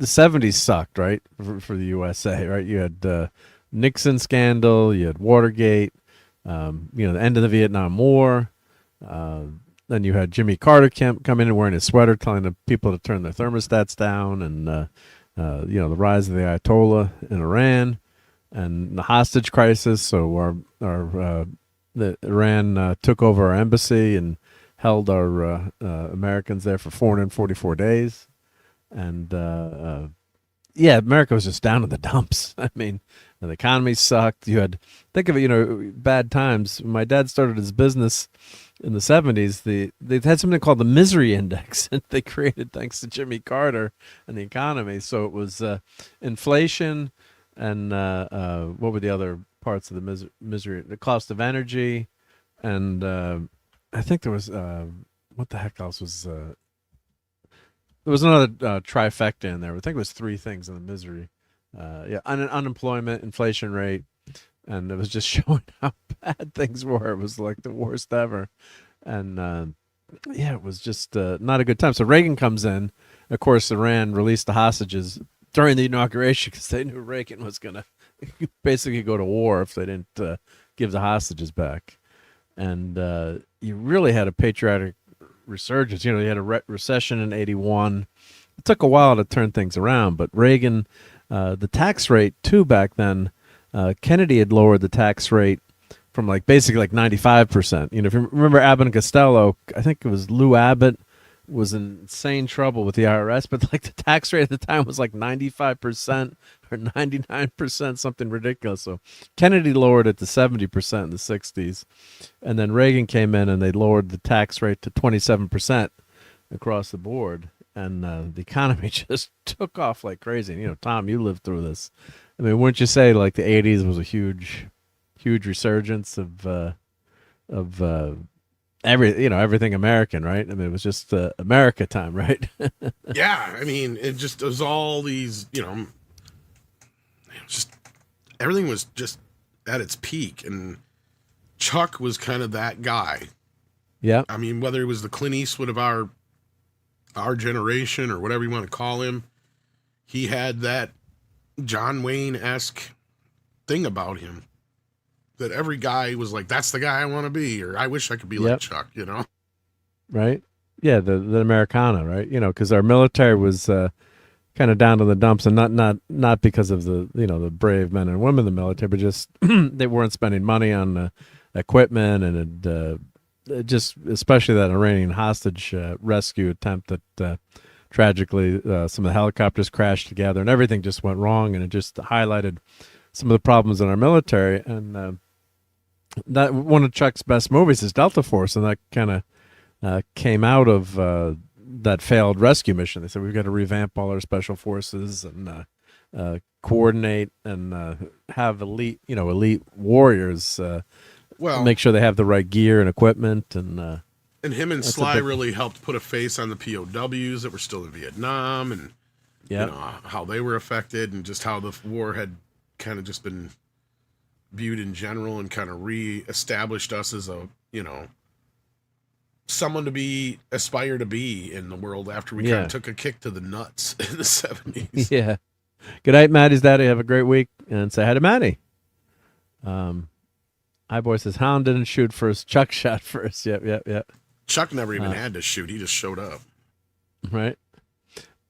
70s sucked, right, for the USA, right? You had Nixon scandal, you had Watergate, the end of the Vietnam War. Then you had Jimmy Carter come in and wearing his sweater, telling the people to turn their thermostats down, and the rise of the Ayatollah in Iran, and the hostage crisis. So Iran took over our embassy and held our Americans there for 444 days, and America was just down in the dumps. I mean, the economy sucked. You had think of it, bad times. When my dad started his business in the 70s, they had something called the misery index that they created thanks to Jimmy Carter and the economy. So it was inflation and what were the other parts of the misery? The cost of energy, and I think there was what the heck else was there was another trifecta in there. I think it was three things in the misery. Unemployment, inflation rate, and it was just showing how bad things were. It was like the worst ever. And it was just not a good time. So Reagan comes in. Of course, Iran released the hostages during the inauguration because they knew Reagan was going to basically go to war if they didn't give the hostages back. And you really had a patriotic resurgence. You had a recession in 1981. It took a while to turn things around, but Reagan, the tax rate too back then, Kennedy had lowered the tax rate from basically 95%. If you remember Abbott and Costello, I think it was Lou Abbott was in insane trouble with the IRS, but the tax rate at the time was 95% or 99%, something ridiculous. So Kennedy lowered it to 70% in the 60s, and then Reagan came in and they lowered the tax rate to 27% across the board, and the economy just took off like crazy. And, Tom, you lived through this. I mean, wouldn't you say the 80s was a huge resurgence of everything American, right? I mean, it was just America time, right? Yeah, I mean, it just was all these, just everything was just at its peak, and Chuck was kind of that guy. Yeah. I mean, whether it was the Clint Eastwood of our generation or whatever you want to call him, he had that John Wayne-esque thing about him that every guy was like, that's the guy I want to be, or I wish I could be like Chuck, Right? Yeah, the Americana, right? Because our military was kind of down to the dumps, and not because of the the brave men and women in the military, but just they weren't spending money on equipment, and just especially that Iranian hostage rescue attempt that tragically some of the helicopters crashed together, and everything just went wrong, and it just highlighted some of the problems in our military. And that one of Chuck's best movies is Delta Force, and that kind of came out of that failed rescue mission. They said we've got to revamp all our special forces and coordinate and have elite warriors. Make sure they have the right gear and equipment, and him and Sly really helped put a face on the POWs that were still in Vietnam, and how they were affected, and just how the war had kind of just been viewed in general, and kind of re-established us as a someone to aspire to be in the world after we kind of took a kick to the nuts in the 70s. Yeah. Good night, Maddie's daddy. Have a great week, and say hi to Maddie. Hi, boy says Hound didn't shoot first. Chuck shot first. Yep. Chuck never even had to shoot. He just showed up. Right.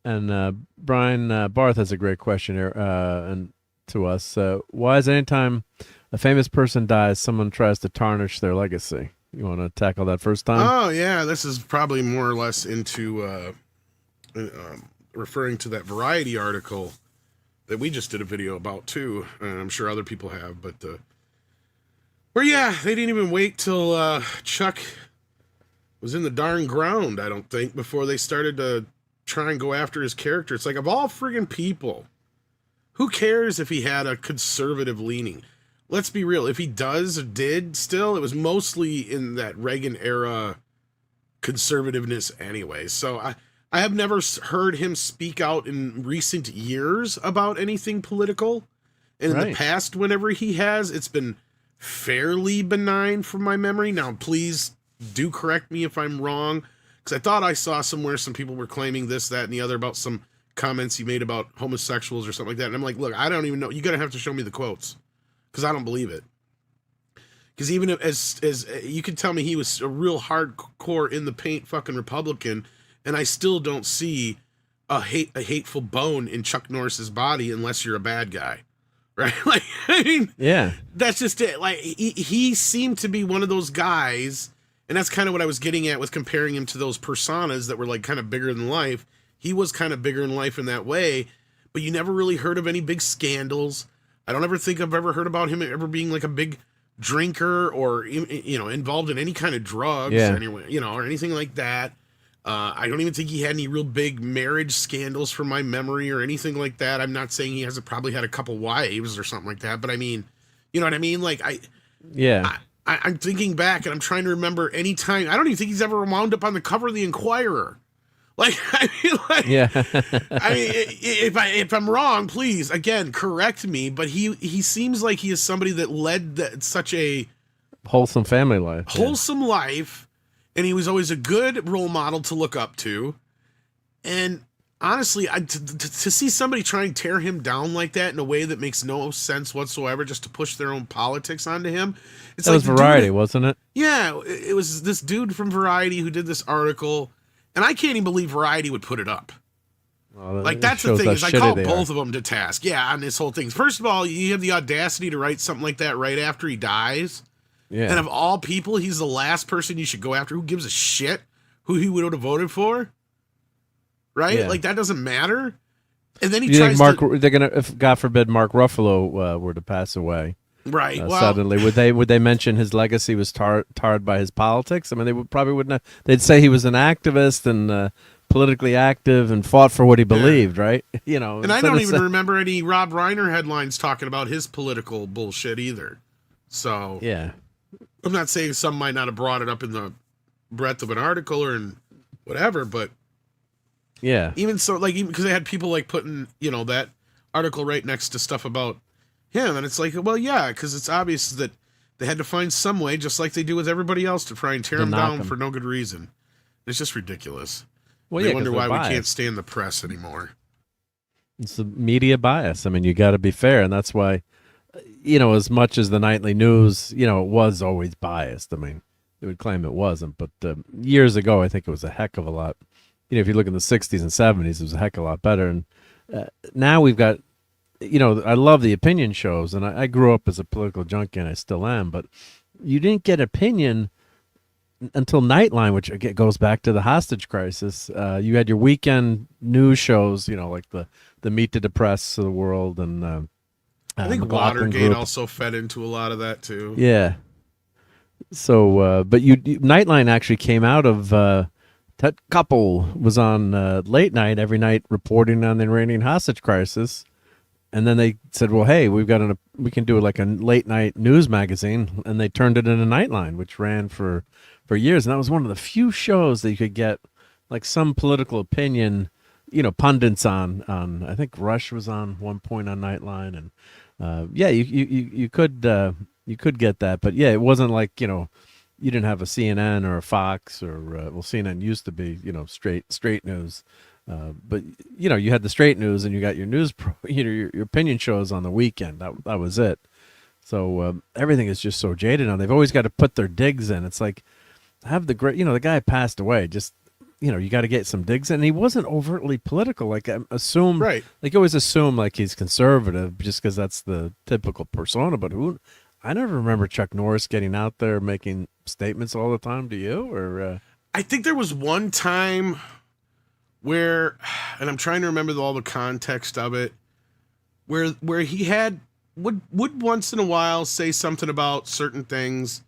And Brian Barth has a great question here and to us. Why is anytime a famous person dies, someone tries to tarnish their legacy? You want to tackle that first time? Oh, yeah. This is probably more or less into referring to that Variety article that we just did a video about too, and I'm sure other people have, but where yeah, they didn't even wait till Chuck was in the darn ground, I don't think, before they started to try and go after his character. It's like, of all friggin' people, who cares if he had a conservative leaning? Let's be real. If he does or did still, it was mostly in that Reagan era conservativeness anyway. So I have never heard him speak out in recent years about anything political. And in the past, whenever he has, it's been fairly benign from my memory. Now, please do correct me if I'm wrong, because I thought I saw somewhere some people were claiming this, that, and the other about some comments he made about homosexuals or something like that. And I'm like, look, I don't even know. You're going to have to show me the quotes, because I don't believe it. Because even as you could tell me he was a real hardcore in the paint fucking Republican, and I still don't see a hateful bone in Chuck Norris's body unless you're a bad guy, right? Like, I mean, yeah, that's just it. Like, he seemed to be one of those guys, and that's kind of what I was getting at with comparing him to those personas that were like kind of bigger than life. He was kind of bigger than life in that way, but you never really heard of any big scandals. I don't ever think I've ever heard about him ever being like a big drinker or, you know, involved in any kind of drugs anyway, you know, or anything like that. I don't even think he had any real big marriage scandals from my memory or anything like that. I'm not saying he hasn't probably had a couple wives or something like that, but I mean, you know what I mean? Like I'm thinking back and I'm trying to remember any time. I don't even think he's ever wound up on the cover of the Inquirer. Like, I mean, like, I mean, if I'm wrong, please, again, correct me. But he seems like he is somebody that led such a wholesome family life, life, and he was always a good role model to look up to. And honestly, to see somebody try and tear him down like that in a way that makes no sense whatsoever, just to push their own politics onto him, it's that like was Variety, wasn't it? Yeah, it was this dude from Variety who did this article. And I can't even believe Variety would put it up. Well, like, that's the thing, is I call both of them to task. Yeah, on this whole thing. First of all, you have the audacity to write something like that right after he dies. Yeah. And of all people, he's the last person you should go after. Who gives a shit who he would have voted for? Right? Yeah. Like, that doesn't matter. And then he tries to... They're going to, if God forbid Mark Ruffalo were to pass away. Right. Suddenly, would they mention his legacy was tarred by his politics? I mean, they probably wouldn't. They'd say he was an activist and politically active and fought for what he believed, right? You know. And I don't even remember any Rob Reiner headlines talking about his political bullshit either. So yeah, I'm not saying some might not have brought it up in the breadth of an article or in whatever, but yeah, even so, like, even because they had people like putting, you know, that article right next to stuff about him, and it's like, well, yeah, because it's obvious that they had to find some way, just like they do with everybody else, to try and tear him down for no good reason. It's just ridiculous. Well, I wonder why we can't stand the press anymore. It's the media bias. I mean, you got to be fair, and that's why, you know, as much as the nightly news, you know, it was always biased. I mean, they would claim it wasn't, but years ago, I think it was a heck of a lot. You know, if you look in the 60s and 70s, it was a heck of a lot better. And now we've got, you know, I love the opinion shows, and I grew up as a political junkie, and I still am, but you didn't get opinion until Nightline, which again goes back to the hostage crisis. You had your weekend news shows, you know, like the Meet the Depressed of the world, and I think Watergate also fed into a lot of that too. Yeah. So, but Nightline actually came out of that couple was on late night every night reporting on the Iranian hostage crisis. And then they said, well, hey, we can do like a late night news magazine. And they turned it into Nightline, which ran for years. And that was one of the few shows that you could get like some political opinion, you know, pundits on. I think Rush was on one point on Nightline. And yeah, you could get that. But yeah, it wasn't like, you know, you didn't have a CNN or a Fox or, well, CNN used to be, you know, straight news. But you know, you had the straight news, and you got your news, you know, your opinion shows on the weekend. That was it. So everything is just so jaded now. They've always got to put their digs in. It's like have the great, you know, the guy passed away. Just, you know, you got to get some digs in. And he wasn't overtly political. Like assume, right? Like you always assume like he's conservative just because that's the typical persona. But I never remember Chuck Norris getting out there making statements all the time. Do you? Or I think there was one time where, and I'm trying to remember all the context of it, where he would once in a while say something about certain things.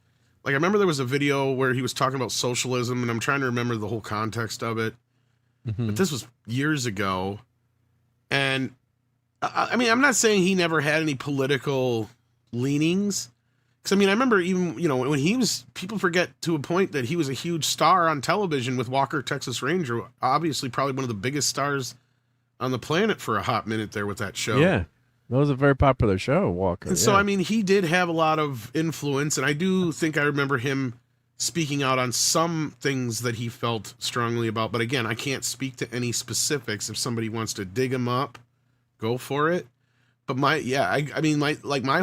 Like I remember there was a video where he was talking about socialism, and I'm trying to remember the whole context of it. But this was years ago, and I mean, I'm not saying he never had any political leanings. Because, I mean, I remember even, when people forget to a point that he was a huge star on television with Walker, Texas Ranger, obviously probably one of the biggest stars on the planet for a hot minute there with that show. Yeah, that was a very popular show, Walker. And so, I mean, he did have a lot of influence, and I do think I remember him speaking out on some things that he felt strongly about. But again, I can't speak to any specifics. If somebody wants to dig him up, go for it. But my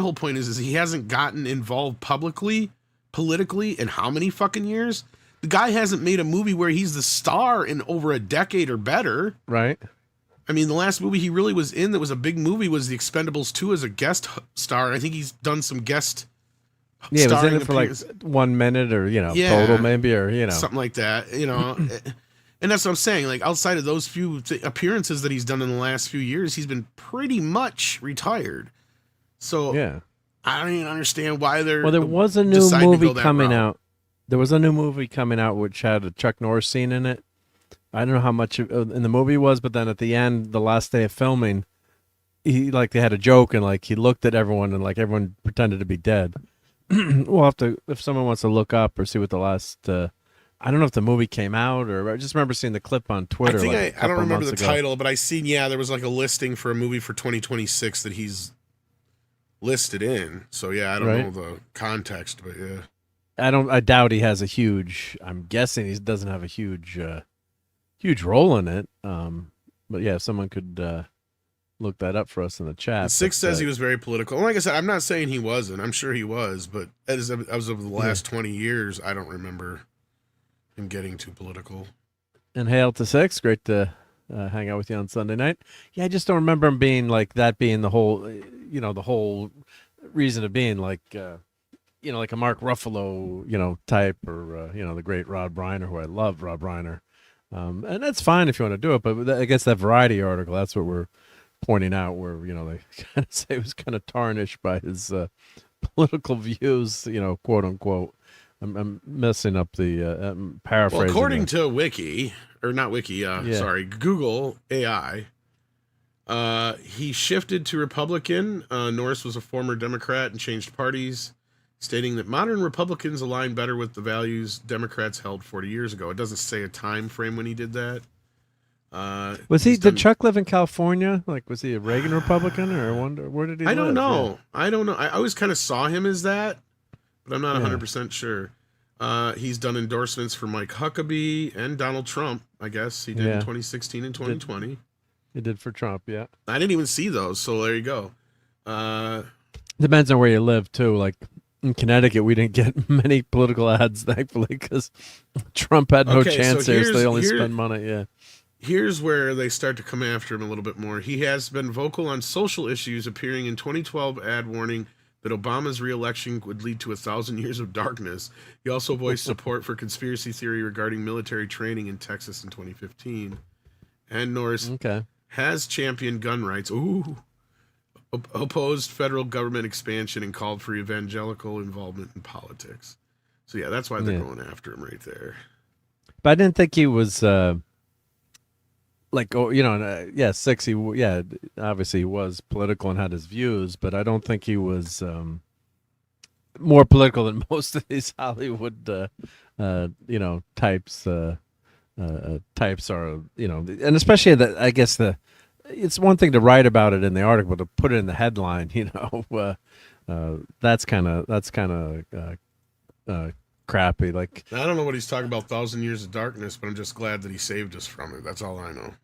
whole point is he hasn't gotten involved politically in how many fucking years? The guy hasn't made a movie where he's the star in over a decade or better. Right. I mean, the last movie he really was in that was a big movie was The Expendables 2 as a guest star. I think he's done some guest he was in it for like 1 minute or, total maybe, or, something like that, And that's what I'm saying. Like, outside of those few appearances that he's done in the last few years, he's been pretty much retired. So yeah, I don't even understand why they're. Well, there was a new movie coming out. There was a new movie coming out which had a Chuck Norris scene in it. I don't know how much in the movie was, but then at the end, the last day of filming, they had a joke and he looked at everyone and everyone pretended to be dead. We'll have to, if someone wants to look up or see what the last. I don't know if the movie came out or I just remember seeing the clip on Twitter. I don't remember the title, but I seen, there was a listing for a movie for 2026 that he's listed in. So yeah, I don't know the context, but yeah. I doubt he has I'm guessing he doesn't have a huge role in it. But yeah, if someone could look that up for us in the chat. Six says he was very political. And like I said, I'm not saying he wasn't. I'm sure he was, but as of the last 20 years, I don't remember him getting too political. And hail to Six. Great to hang out with you on Sunday night. Yeah, I just don't remember him being that being the whole, the whole reason of being like a Mark Ruffalo, type or, the great Rob Reiner, who I love, Rob Reiner. And that's fine if you want to do it, but I guess that Variety article, that's what we're pointing out where, they kind of say it was kind of tarnished by his political views, quote unquote. I'm messing up the paraphrasing. Well, according to Google AI, he shifted to Republican. Norris was a former Democrat and changed parties, stating that modern Republicans align better with the values Democrats held 40 years ago. It doesn't say a time frame when he did that. Did Chuck live in California? Was he a Reagan Republican or where did he live? I don't know. Yeah. I don't know. I always kind of saw him as that, but I'm not 100% sure. He's done endorsements for Mike Huckabee and Donald Trump, I guess. He did in 2016 and 2020. He did for Trump, yeah. I didn't even see those, so there you go. Depends on where you live, too. In Connecticut, we didn't get many political ads, thankfully, because Trump had no chance there, so they only spend money, yeah. Here's where they start to come after him a little bit more. He has been vocal on social issues, appearing in 2012 ad warning that Obama's re-election would lead to 1,000 years of darkness. He also voiced support for conspiracy theory regarding military training in Texas in 2015. And Norris has championed gun rights. Opposed federal government expansion and called for evangelical involvement in politics. So yeah, that's why they're going after him right there. But I didn't think he was Six. Obviously he was political and had his views, but I don't think he was more political than most of these Hollywood, types. Types are, and especially that. I guess it's one thing to write about it in the article, but to put it in the headline, that's kind of crappy. I don't know what he's talking about, 1,000 years of darkness, but I'm just glad that he saved us from it. That's all I know.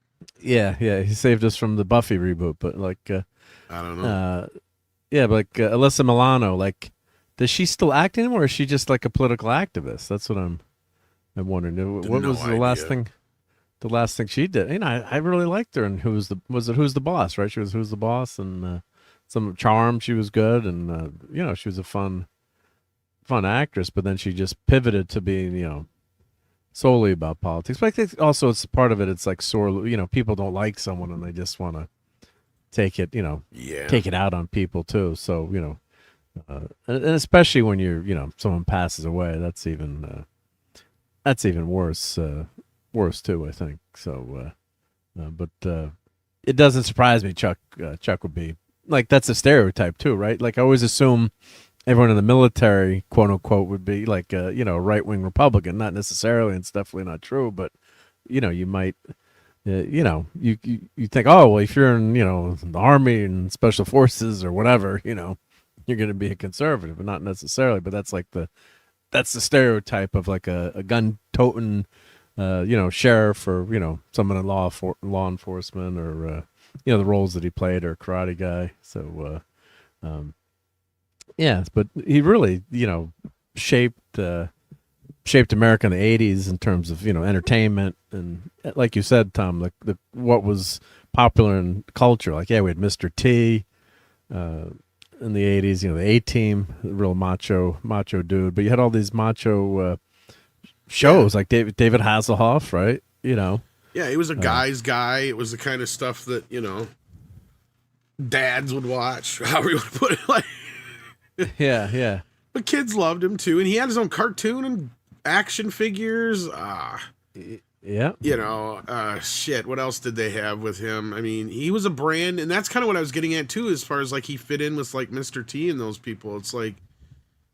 Yeah, he saved us from the Buffy reboot, but I don't know. Alyssa Milano, does she still act anymore, or is she just a political activist? That's what I'm wondering. What was the last thing? The last thing she did, I really liked her. And Who's the Boss? Right? She was Who's the Boss, and some Charm. She was good, and she was a fun actress. But then she just pivoted to being, solely about politics. But I think also it's part of it. It's sore. People don't like someone, and they just want take it, Yeah. take it out on people too. So, and especially when someone passes away, that's even worse, worse too, I think. So, but it doesn't surprise me. Chuck would be like, that's a stereotype too, right? Like I always assume everyone in the military, quote unquote, would be like a right-wing Republican. Not necessarily, and it's definitely not true, but you might, you think, oh, well, if you're in, the Army and Special Forces or whatever, you're going to be a conservative, but not necessarily. But that's like that's the stereotype of like a gun-toting, sheriff or someone in law enforcement or the roles that he played, or a karate guy. So, yeah, but he really, shaped America in the 80s in terms of, entertainment. And like you said, Tom, like what was popular in culture. Like, yeah, we had Mr. T in the 80s, the A-Team, the real macho dude. But you had all these macho shows like David Hasselhoff, right? Yeah, he was a guy's guy. It was the kind of stuff that, dads would watch, however you want to put it. Like, yeah. But kids loved him too. And he had his own cartoon and action figures. Yeah. Shit, what else did they have with him? I mean, he was a brand, and that's kind of what I was getting at too, as far as like he fit in with like Mr. T and those people. It's like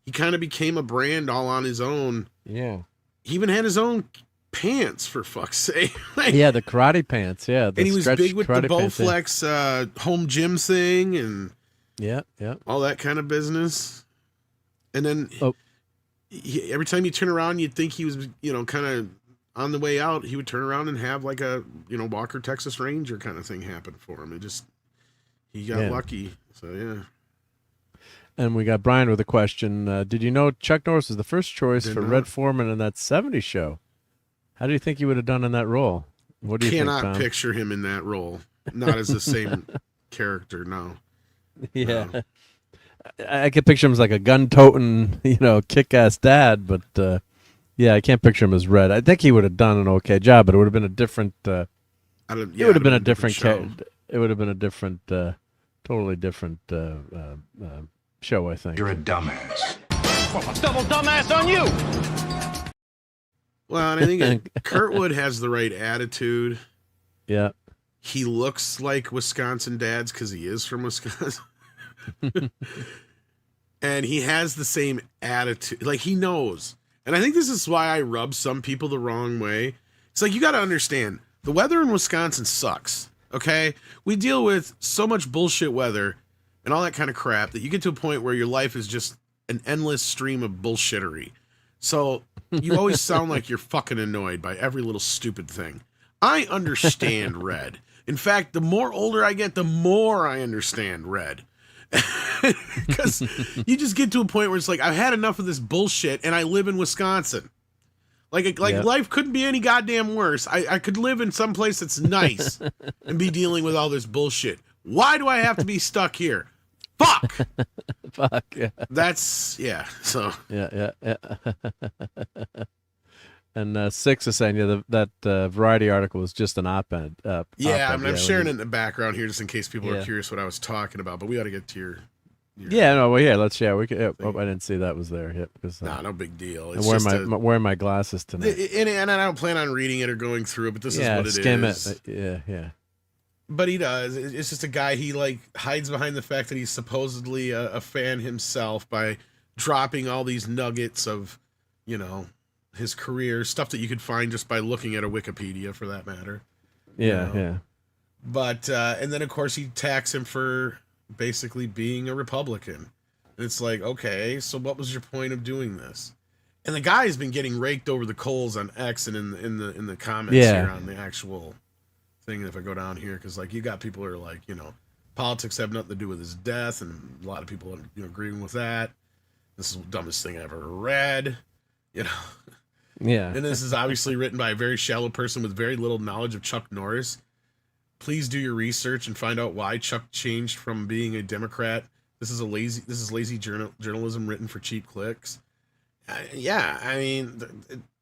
he kind of became a brand all on his own. Yeah. He even had his own pants, for fuck's sake. Like, yeah, the karate pants. Yeah. And he was big with the Bowflex home gym thing and yeah, all that kind of business. And then every time you turn around, you'd think he was, kind of on the way out. He would turn around and have like a, Walker Texas Ranger kind of thing happen for him. He got lucky. So, yeah. And we got Brian with a question. Did you know Chuck Norris was the first choice for Red Foreman in that 70s show? How do you think he would have done in that role? What do you think, Tom? Cannot picture him in that role. Not as the same character, no. Yeah. No. I can picture him as like a gun-toting, kick-ass dad, but yeah, I can't picture him as Red. I think he would have done an okay job, but it would have been a different. It would have been a different show. It would have been a different, totally different show. I think. You're a dumbass. Well, double dumbass on you. Well, and I think Kurtwood has the right attitude. Yeah. He looks like Wisconsin dads because he is from Wisconsin. And he has the same attitude. Like, he knows. And I think this is why I rub some people the wrong way. It's like, you got to understand, the weather in Wisconsin sucks, okay? We deal with so much bullshit weather and all that kind of crap that you get to a point where your life is just an endless stream of bullshittery. So you always sound like you're fucking annoyed by every little stupid thing. I understand Red. In fact, the more older I get, the more I understand Red. Because you just get to a point where it's like, I've had enough of this bullshit and I live in Wisconsin. Like life couldn't be any goddamn worse. I could live in some place that's nice and be dealing with all this bullshit. Why do I have to be stuck here? Fuck. Fuck. Yeah. That's So yeah. And Six is saying, that Variety article was just an op-ed. I'm sharing it in the background here just in case people are curious what I was talking about. But we got to get to your let's we could. I didn't see that was there yet because no big deal. I'm wearing my glasses tonight, and I don't plan on reading it or going through it. But this is what it skim is. It. Yeah. But he does. It's just a guy. He like hides behind the fact that he's supposedly a fan himself by dropping all these nuggets of, his career, stuff that you could find just by looking at a Wikipedia, for that matter. Yeah. But and then of course he attacks him for basically being a Republican. And it's like, okay, so what was your point of doing this? And the guy has been getting raked over the coals on X and in the comments here on the actual thing. If I go down here, because like you got people who are like, politics have nothing to do with his death, and a lot of people are agreeing with that. This is the dumbest thing I ever read. Yeah. And this is obviously written by a very shallow person with very little knowledge of Chuck Norris. Please do your research and find out why Chuck changed from being a Democrat. This is lazy journalism written for cheap clicks. I mean,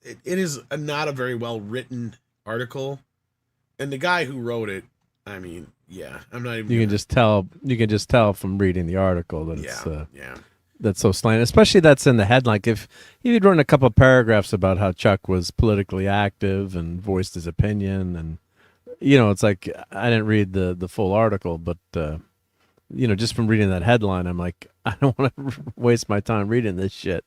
it is not a very well written article. And the guy who wrote it, I mean, yeah, I'm not even. You can just tell. You can just tell from reading the article that yeah. that's so slanted. Especially that's in the headline. If he'd written a couple of paragraphs about how Chuck was politically active and voiced his opinion, and it's like I didn't read the full article, but just from reading that headline, I'm like, I don't want to waste my time reading this shit.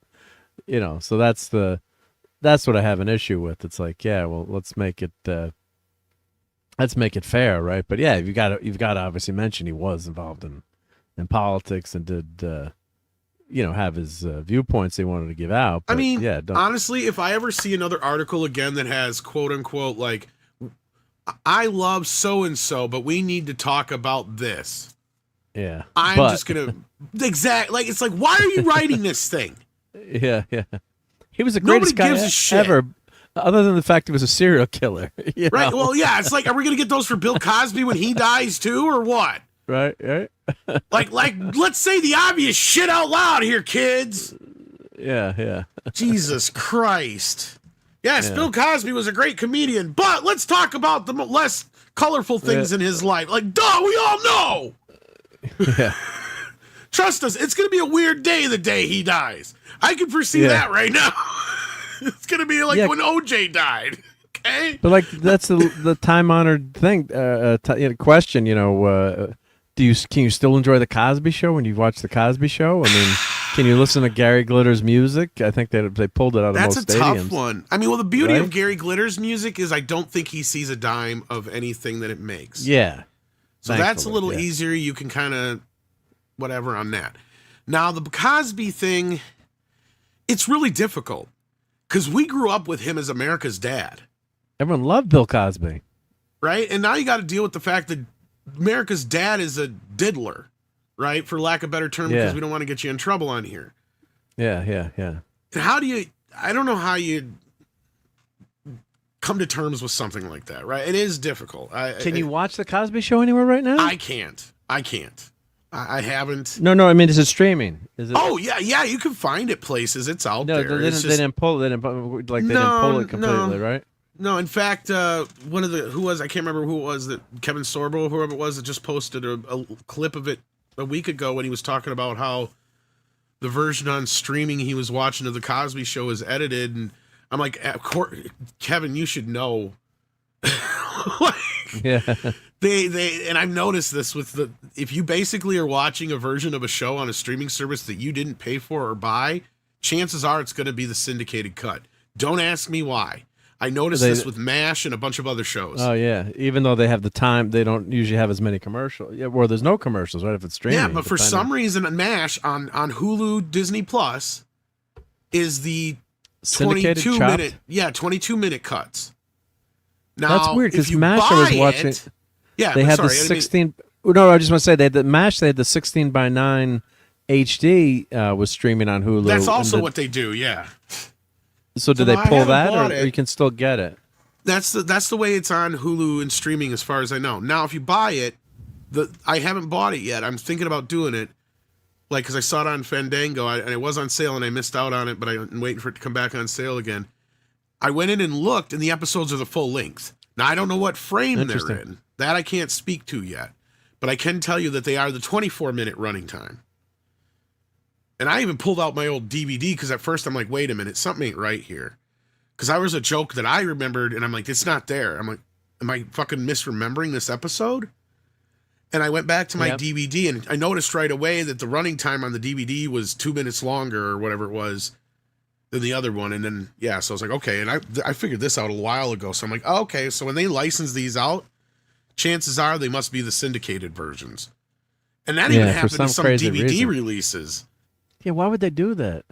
So that's what I have an issue with. It's like, yeah, well, let's make it fair, right? But yeah, you've got to obviously mention he was involved in politics and did have his viewpoints he wanted to give out. But, I mean, yeah, honestly, if I ever see another article again that has quote unquote like, I love so and so, but we need to talk about this. Yeah, I'm just gonna it's like, why are you writing this thing? Yeah. He was the greatest Nobody guy gives a shit. ever, other than the fact he was a serial killer. Right? Well, yeah. It's like, are we gonna get those for Bill Cosby when he dies too, or what? Right. like, let's say the obvious shit out loud here, kids. Yeah. Jesus Christ. Yes, yeah. Bill Cosby was a great comedian, but let's talk about the less colorful things in his life. Like, duh, we all know. Yeah. Trust us, it's going to be a weird day the day he dies. I can foresee that right now. It's going to be like when OJ died. Okay? But like that's the time-honored thing question, can you still enjoy the Cosby Show when you watch the Cosby Show? I mean, can you listen to Gary Glitter's music? I think they pulled it out of most stadiums. That's a tough one. I mean, well, the beauty of Gary Glitter's music is I don't think he sees a dime of anything that it makes. Yeah. So that's a little easier. You can kind of whatever on that. Now, the Cosby thing, it's really difficult because we grew up with him as America's dad. Everyone loved Bill Cosby. Right? And now you got to deal with the fact that America's dad is a diddler, right? For lack of a better term, because we don't want to get you in trouble on here. Yeah. And I don't know how you come to terms with something like that, right? It is difficult. Can you watch the Cosby Show anywhere right now? I can't. I haven't. No. I mean, is it streaming? Is it? Oh yeah. You can find it places. It's out there. They didn't pull it completely, right? No, in fact, one of the I can't remember who it was, that Kevin Sorbo, whoever it was, that just posted a clip of it a week ago when he was talking about how the version on streaming he was watching of the Cosby Show is edited, and I'm like, Kevin, you should know. Yeah. They and I've noticed this with if you basically are watching a version of a show on a streaming service that you didn't pay for or buy, chances are it's going to be the syndicated cut. Don't ask me why. I noticed this with MASH and a bunch of other shows. Oh yeah, even though they have the time, they don't usually have as many commercials. Yeah, well, there's no commercials, right? If it's streaming. Yeah, but for some reason, MASH on Hulu, Disney Plus is the 22-minute cuts. Now, that's weird because MASH I was watching. Yeah, they had the 16. No, I just want to say they had the MASH. They had the 16:9 HD was streaming on Hulu. That's also what they do. Yeah. So did they pull that, or you can still get it? That's the way it's on Hulu and streaming, as far as I know. Now, if you buy it, I haven't bought it yet. I'm thinking about doing it, like because I saw it on Fandango and it was on sale and I missed out on it, but I'm waiting for it to come back on sale again. I went in and looked, and the episodes are the full length. Now I don't know what frame they're in. That I can't speak to yet, but I can tell you that they are the 24-minute running time. And I even pulled out my old DVD because at first I'm like, wait a minute, something ain't right here. Because I was a joke that I remembered, and I'm like, it's not there. I'm like, am I fucking misremembering this episode? And I went back to my DVD, and I noticed right away that the running time on the DVD was 2 minutes longer or whatever it was than the other one. And then, so I was like, okay. And I figured this out a while ago. So I'm like, oh, okay. So when they license these out, chances are they must be the syndicated versions. And that even happened to some DVD releases. Yeah, why would they do that?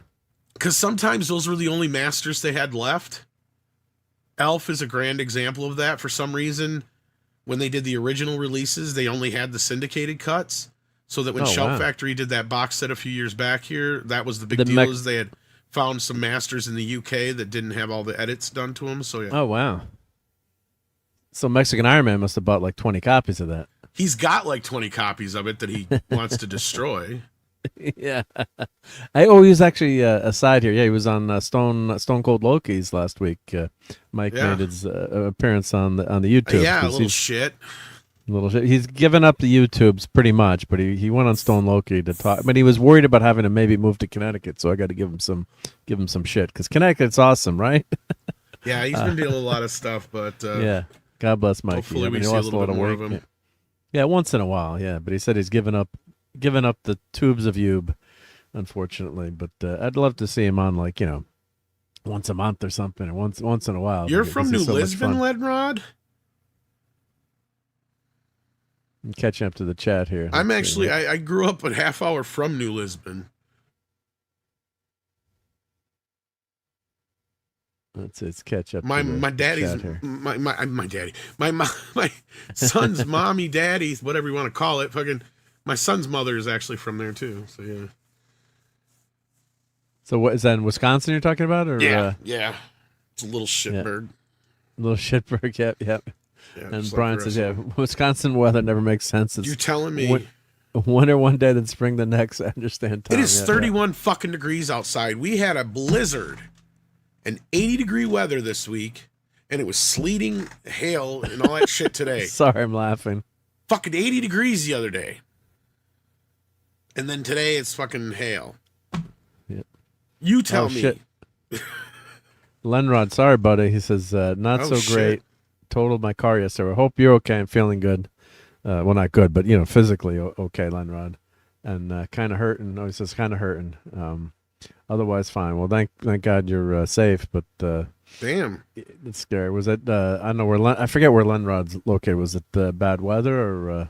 Because sometimes those were the only masters they had left. Elf is a grand example of that. For some reason, when they did the original releases, they only had the syndicated cuts. So that when Shout Factory did that box set a few years back here, that was the big deal, is they had found some masters in the UK that didn't have all the edits done to them. So Oh, wow. So Mexican Iron Man must have bought like 20 copies of that. He's got like 20 copies of it that he wants to destroy. Yeah. He was actually aside here. Yeah, he was on Stone Cold Loki's last week. Mike made his appearance on the YouTube. Yeah, a little shit. Little shit. He's given up the YouTubes pretty much, but he went on Stone Loki to talk. But he was worried about having to maybe move to Connecticut, so I got to give him some shit because Connecticut's awesome, right? Yeah, he's been dealing with a lot of stuff, but yeah. God bless Mikey. hopefully we see a little bit more of him. Yeah, once in a while. Yeah, but he said he's given up the tubes of Ube, unfortunately. But I'd love to see him on once a month or something, or once in a while. You're from New Lisbon, Ledrod? I'm catching up to the chat here. I'm actually, I grew up a half hour from New Lisbon. Let's catch up. My daddy's my daddy. My son's mommy, daddy, whatever you want to call it. Fucking my son's mother is actually from there too. So yeah. So what is that in Wisconsin you're talking about? Or yeah. It's a little shitbird. Yeah. Little shitbird. Yep. Yeah, and Brian says, "Yeah, Wisconsin weather never makes sense. It's You're telling me winter one day, then spring the next." I understand. Tom. It is 31 fucking degrees outside. We had a blizzard and 80-degree weather this week, and it was sleeting, hail, and all that shit today. Sorry, I'm laughing. Fucking 80 degrees the other day, and then today it's fucking hail. Yep. You tell me. Shit. Lenrod, sorry, buddy. He says, not so great. Shit. Totaled my car yesterday. I hope you're okay and feeling good. Well, not good, but, physically okay, Lenrod. And kind of hurting. No, he says kind of hurting. Otherwise, fine. Well, thank God you're safe, but... Damn. It's scary. Was it, I don't know where, I forget where Lenrod's located. Was it bad weather or...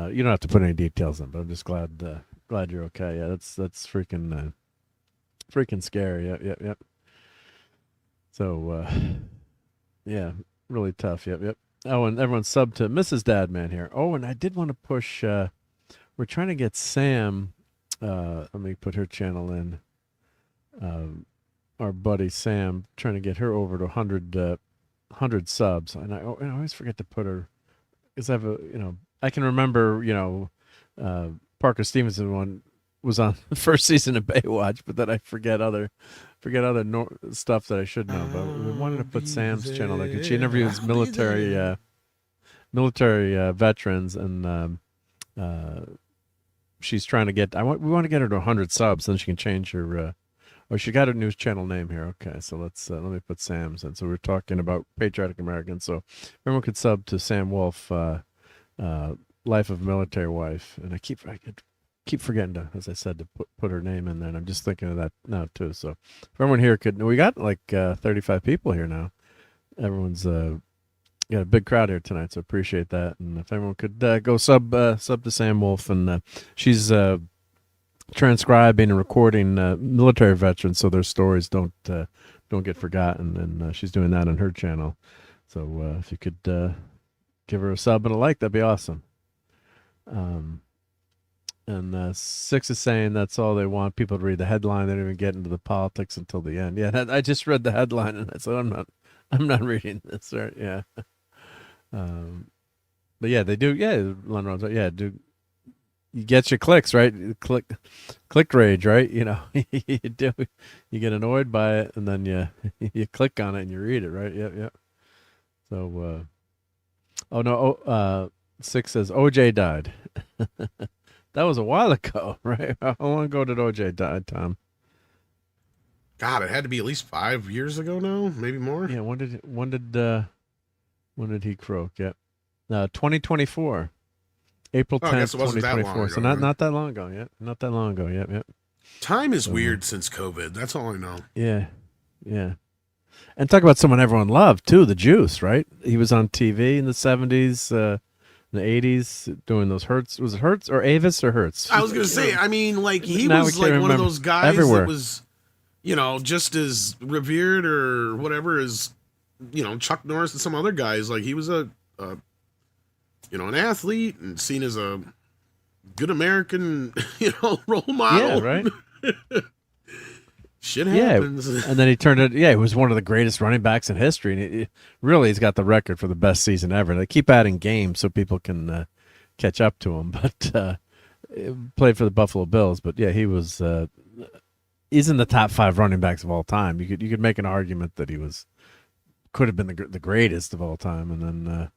you don't have to put any details in, but I'm just glad you're okay. Yeah, that's freaking scary. Yep. So, yeah, really tough. Yep. Oh, and everyone's subbed to Mrs. Dadman here. Oh, and I did want to push, we're trying to get Sam, let me put her channel in, our buddy Sam, trying to get her over to 100 subs. And I always forget to put her, because I have I can remember, Parker Stevenson one was on the first season of Baywatch, but then I forget other stuff that I should know. But we wanted to put Sam's channel there because she interviews military veterans, and she's trying to get. We want to get her to 100 subs, then she can change her. She got her new channel name here. Okay, so let me put Sam's in. So we're talking about patriotic Americans. So everyone could sub to Sam Wolf, Life of Military Wife, and I keep forgetting to, as I said, to put her name in there, and I'm just thinking of that now too. So if everyone here we got like 35 people here now. Everyone's got a big crowd here tonight, so appreciate that. And if everyone could go sub to Sam Wolf, and she's transcribing and recording military veterans so their stories don't get forgotten, and she's doing that on her channel. So if you could give her a sub and a like, that'd be awesome. And Six is saying that's all they want people to read the headline. They don't even get into the politics until the end. Yeah, I just read the headline and I said I'm not reading this. Right? Yeah. But yeah, they do. Yeah, Lenron's. Yeah, do. You get your clicks, right? Click rage, right? You do. You get annoyed by it, and then you click on it and you read it, right? Yep. So, oh no. Six says OJ died. That was a while ago, right? How long ago did OJ die, Tom? God, it had to be at least 5 years ago now, maybe more. Yeah, when did he croak? Yep. 2024. April 10th, 2024. So not that long ago yet. Not that long ago. Yep. Time is weird since COVID. That's all I know. Yeah. And talk about someone everyone loved too, the Juice, right? He was on TV in the 70s. In the 80s, doing those Hertz. Was it Hertz or Avis or Hertz? I was going to say, I mean, like, he was like one of those guys everywhere. That was, just as revered or whatever as, Chuck Norris and some other guys. Like, he was an athlete and seen as a good American, role model. Yeah, right? Shit happens. Yeah, and then he turned it. Yeah, he was one of the greatest running backs in history, and he's got the record for the best season ever. They keep adding games so people can catch up to him. But played for the Buffalo Bills. But yeah, he's in the top 5 running backs of all time. You could make an argument that he could have been the greatest of all time, and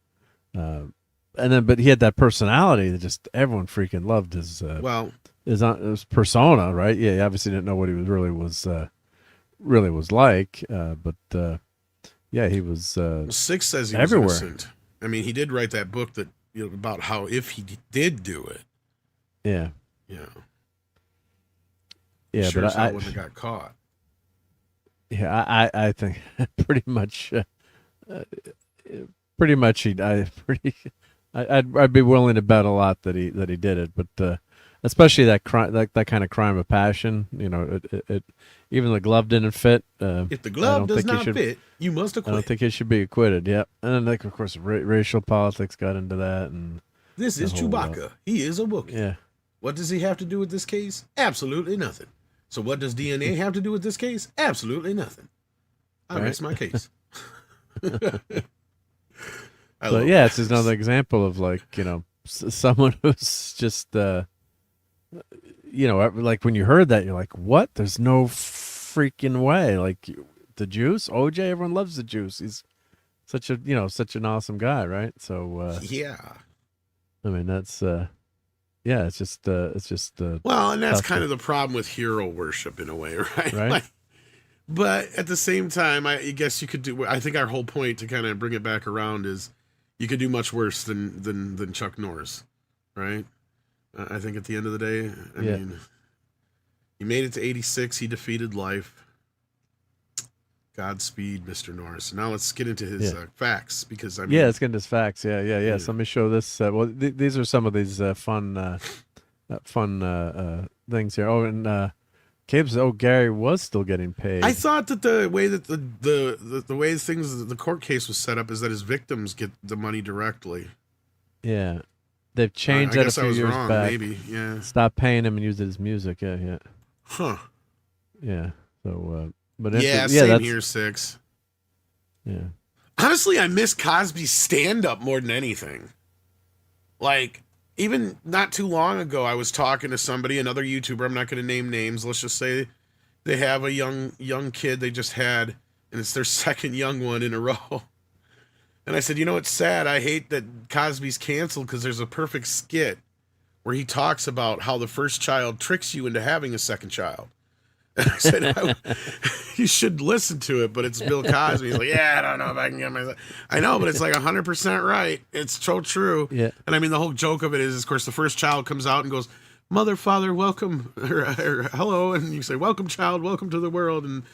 then but he had that personality that just everyone freaking loved his his persona, right? Yeah, he obviously didn't know what he was really was like, but yeah, he was. Six says he everywhere. was innocent. I mean, he did write that book that about how if he did do it. Yeah. Yeah. Yeah, sure but I wouldn't have got caught. Yeah, I think pretty much I'd be willing to bet a lot that he did it, but especially that crime, that kind of crime of passion. It even the glove didn't fit. If the glove does not fit, you must acquit. I don't think he should be acquitted. Yeah, and then of course racial politics got into that, and this is Chewbacca. He is a Wookiee. Yeah. What does he have to do with this case? Absolutely nothing. So what does DNA have to do with this case? Absolutely nothing. I rest my case. But yeah, it's just another example of someone who's just like when you heard that, you're like, what? There's no freaking way. Like the Juice, OJ, everyone loves the Juice. He's such an awesome guy, right? So yeah. I mean, that's it's just well, and that's kind of the problem with hero worship in a way, right? Right. But at the same time, I guess you could do. I think our whole point to kind of bring it back around is you could do much worse than Chuck Norris, right? I think at the end of the day, I mean, he made it to 86. He defeated life. Godspeed, Mr. Norris. Now let's get into his facts because I mean, let's get into his facts. Yeah. So let me show this. These are some of these fun things here. Oh, and Cabe says, Gary was still getting paid. I thought that the way that the way the court case was set up is that his victims get the money directly. Yeah, they've changed that a few years back. Maybe, yeah. Stop paying him and use it as music. Yeah. Huh. Yeah. So, but same here, 6. Yeah. Honestly, I miss Cosby's stand-up more than anything. Like, even not too long ago, I was talking to somebody, another YouTuber. I'm not going to name names. Let's just say they have a young kid they just had, and it's their second young one in a row. And I said, it's sad. I hate that Cosby's canceled because there's a perfect skit where he talks about how the first child tricks you into having a second child. And I said, you should listen to it, but it's Bill Cosby. He's like, I don't know if I can get myself. I know, but it's like 100% right. It's so true. Yeah. And I mean, the whole joke of it is, of course, the first child comes out and goes, mother, father, welcome, or hello. And you say, welcome, child, welcome to the world. And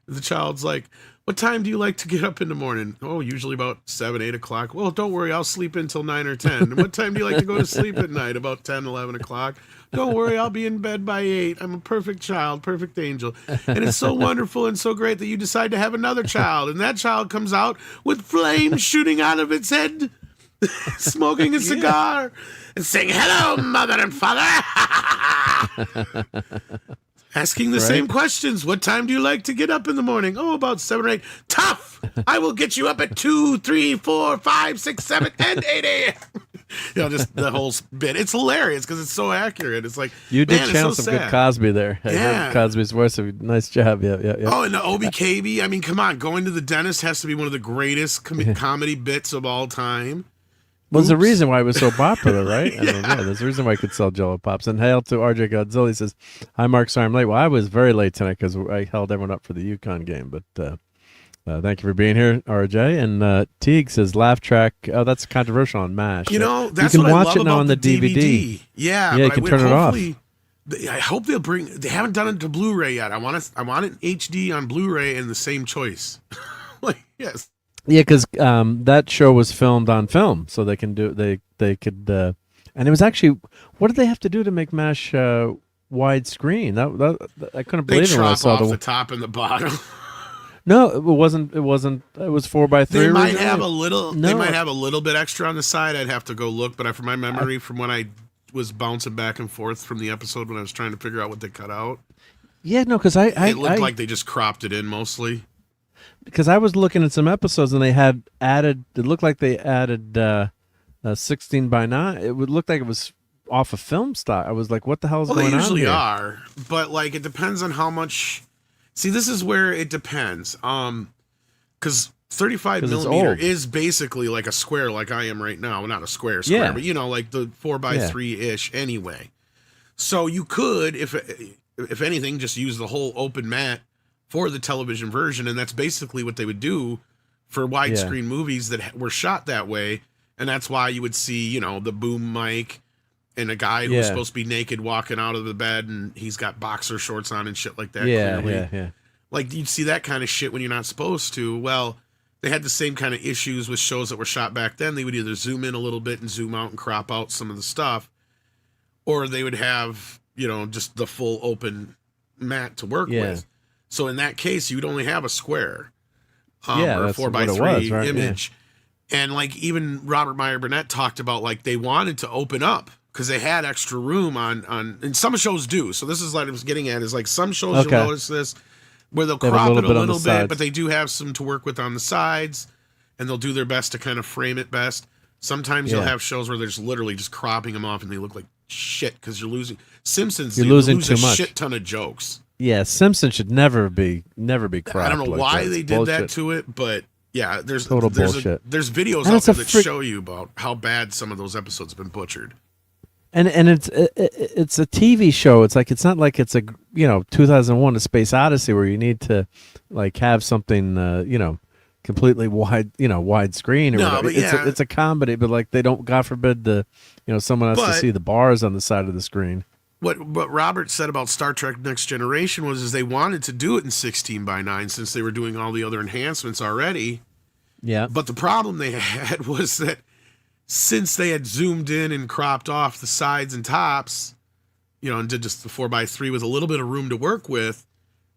the child's like, what time do you like to get up in the morning? Oh, usually about 7, 8 o'clock. Well, don't worry, I'll sleep until 9 or 10. And what time do you like to go to sleep at night? About 10, 11 o'clock. Don't worry, I'll be in bed by 8. I'm a perfect child, perfect angel. And it's so wonderful and so great that you decide to have another child. And that child comes out with flames shooting out of its head, smoking a cigar, and saying, hello, mother and father. Asking the same questions. What time do you like to get up in the morning? Oh, about 7 or 8. Tough! I will get you up at 2, 3, 4, 5, 6, 7, and 8 a.m. Just the whole bit. It's hilarious because it's so accurate. It's like, you did channel some good Cosby there. I heard Cosby's voice. Nice job. Yeah. Oh, and the OBKB. I mean, come on. Going to the dentist has to be one of the greatest comedy bits of all time. Well, there's a reason why it was so popular, right? I mean, there's a reason why I could sell Jello Pops. And hail to RJ Godzilla. He says, hi, Mark. Sorry I'm late. Well, I was very late tonight because I held everyone up for the UConn game. But thank you for being here, RJ. And Teague says, laugh track. Oh, that's controversial on MASH. That's you what can I watch love it now about on the DVD. Yeah, you can turn it off. I hope they'll bring. They haven't done it to Blu-ray yet. I want it in HD on Blu-ray and the same choice. Yes. Yeah, because that show was filmed on film, so they can do they could and it was actually, what did they have to do to make MASH widescreen? That I couldn't believe it when I saw the top and the bottom. No, it wasn't. It was 4:3. They might have a little. No. They might have a little bit extra on the side. I'd have to go look, but from my memory, from when I was bouncing back and forth from the episode when I was trying to figure out what they cut out. Yeah, no, because it looked like they just cropped it in mostly. Because I was looking at some episodes and they had added. It looked like they added 16:9. It would look like it was off of film stock. I was like, "What the hell is going on?" They usually are, but it depends on how much. See, this is where it depends. Because 35 'Cause it's millimeter old. is basically like a square, like I am right now. Well, not a square, Yeah. but like the 4x3 ish anyway. So you could, if anything, just use the whole open mat for the television version, and that's basically what they would do for widescreen movies that were shot that way. And that's why you would see, the boom mic and a guy who's supposed to be naked walking out of the bed, and he's got boxer shorts on and shit like that. Yeah. Like you'd see that kind of shit when you're not supposed to. Well, they had the same kind of issues with shows that were shot back then. They would either zoom in a little bit and zoom out and crop out some of the stuff, or they would have, just the full open mat to work with. So in that case, you would only have a square or a 4x3 image. Yeah. And like even Robert Meyer Burnett talked about, like they wanted to open up because they had extra room on, and some shows do. So this is like I was getting at, is like some shows you'll notice this, where they'll crop it a little bit, but they do have some to work with on the sides, and they'll do their best to kind of frame it best. Sometimes you'll have shows where they're just literally just cropping them off and they look like shit because you're losing. Simpsons, you're losing too much. Shit ton of jokes. Yeah, Simpsons should never be cropped. I don't know like why that. they did that to it, but yeah, there's bullshit. There's videos out there that show you about how bad some of those episodes have been butchered. And it's a TV show. It's not like it's a 2001: A Space Odyssey where you need to like have something completely widescreen or whatever. But it's a comedy, but like they don't, God forbid, someone has to see the bars on the side of the screen. What Robert said about Star Trek Next Generation is they wanted to do it in 16:9 since they were doing all the other enhancements already. Yeah. But the problem they had was that since they had zoomed in and cropped off the sides and tops, and did just the 4x3 with a little bit of room to work with,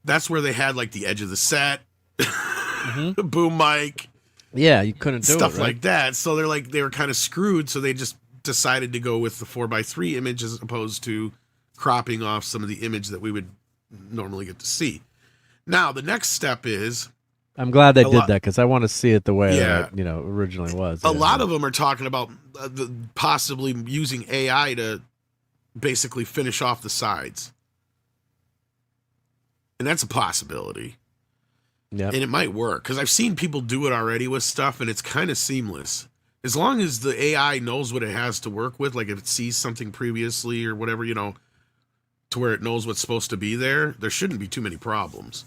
that's where they had like the edge of the set, the boom mic. Yeah, you couldn't do stuff it, right? like that. So they were kind of screwed. So they just decided to go with the 4x3 image as opposed to cropping off some of the image that we would normally get to see. Now, the next step is... I'm glad they did that because I want to see it the way Yeah. that originally was. A lot of them are talking about possibly using AI to basically finish off the sides. And that's a possibility. Yeah. And it might work because I've seen people do it already with stuff and it's kind of seamless. As long as the AI knows what it has to work with, like if it sees something previously or whatever, to where it knows what's supposed to be there shouldn't be too many problems.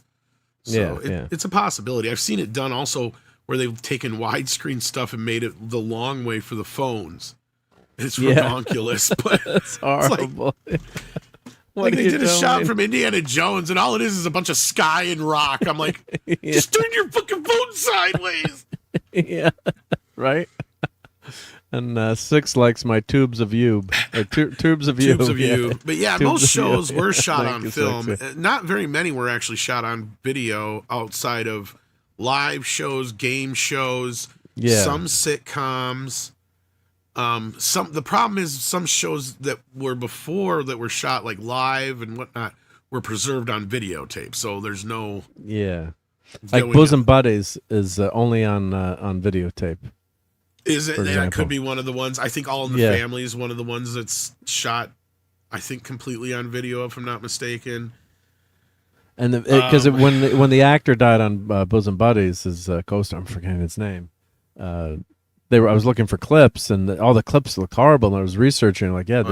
So it's a possibility. I've seen it done also where they've taken widescreen stuff and made it the long way for the phones. It's ridiculous, but it's horrible. Like they did a shot from Indiana Jones, and all it is a bunch of sky and rock. I'm like, just turn your fucking phone sideways. Yeah, right. And Six likes my tubes of you. Tubes of you. Tubes of you. But yeah, most shows were shot Thank on you, film. Six. Not very many were actually shot on video outside of live shows, game shows, some sitcoms. The problem is some shows that were before that were shot like live and whatnot were preserved on videotape. So there's no like Bosom Buddies is only on videotape. Is it? That could be one of the ones. I think All in the Family is one of the ones that's shot, I think, completely on video, if I'm not mistaken. And because when the actor died on Bosom Buddies, his co-star, I'm forgetting his name. I was looking for clips, and all the clips looked horrible. And I was researching, like, it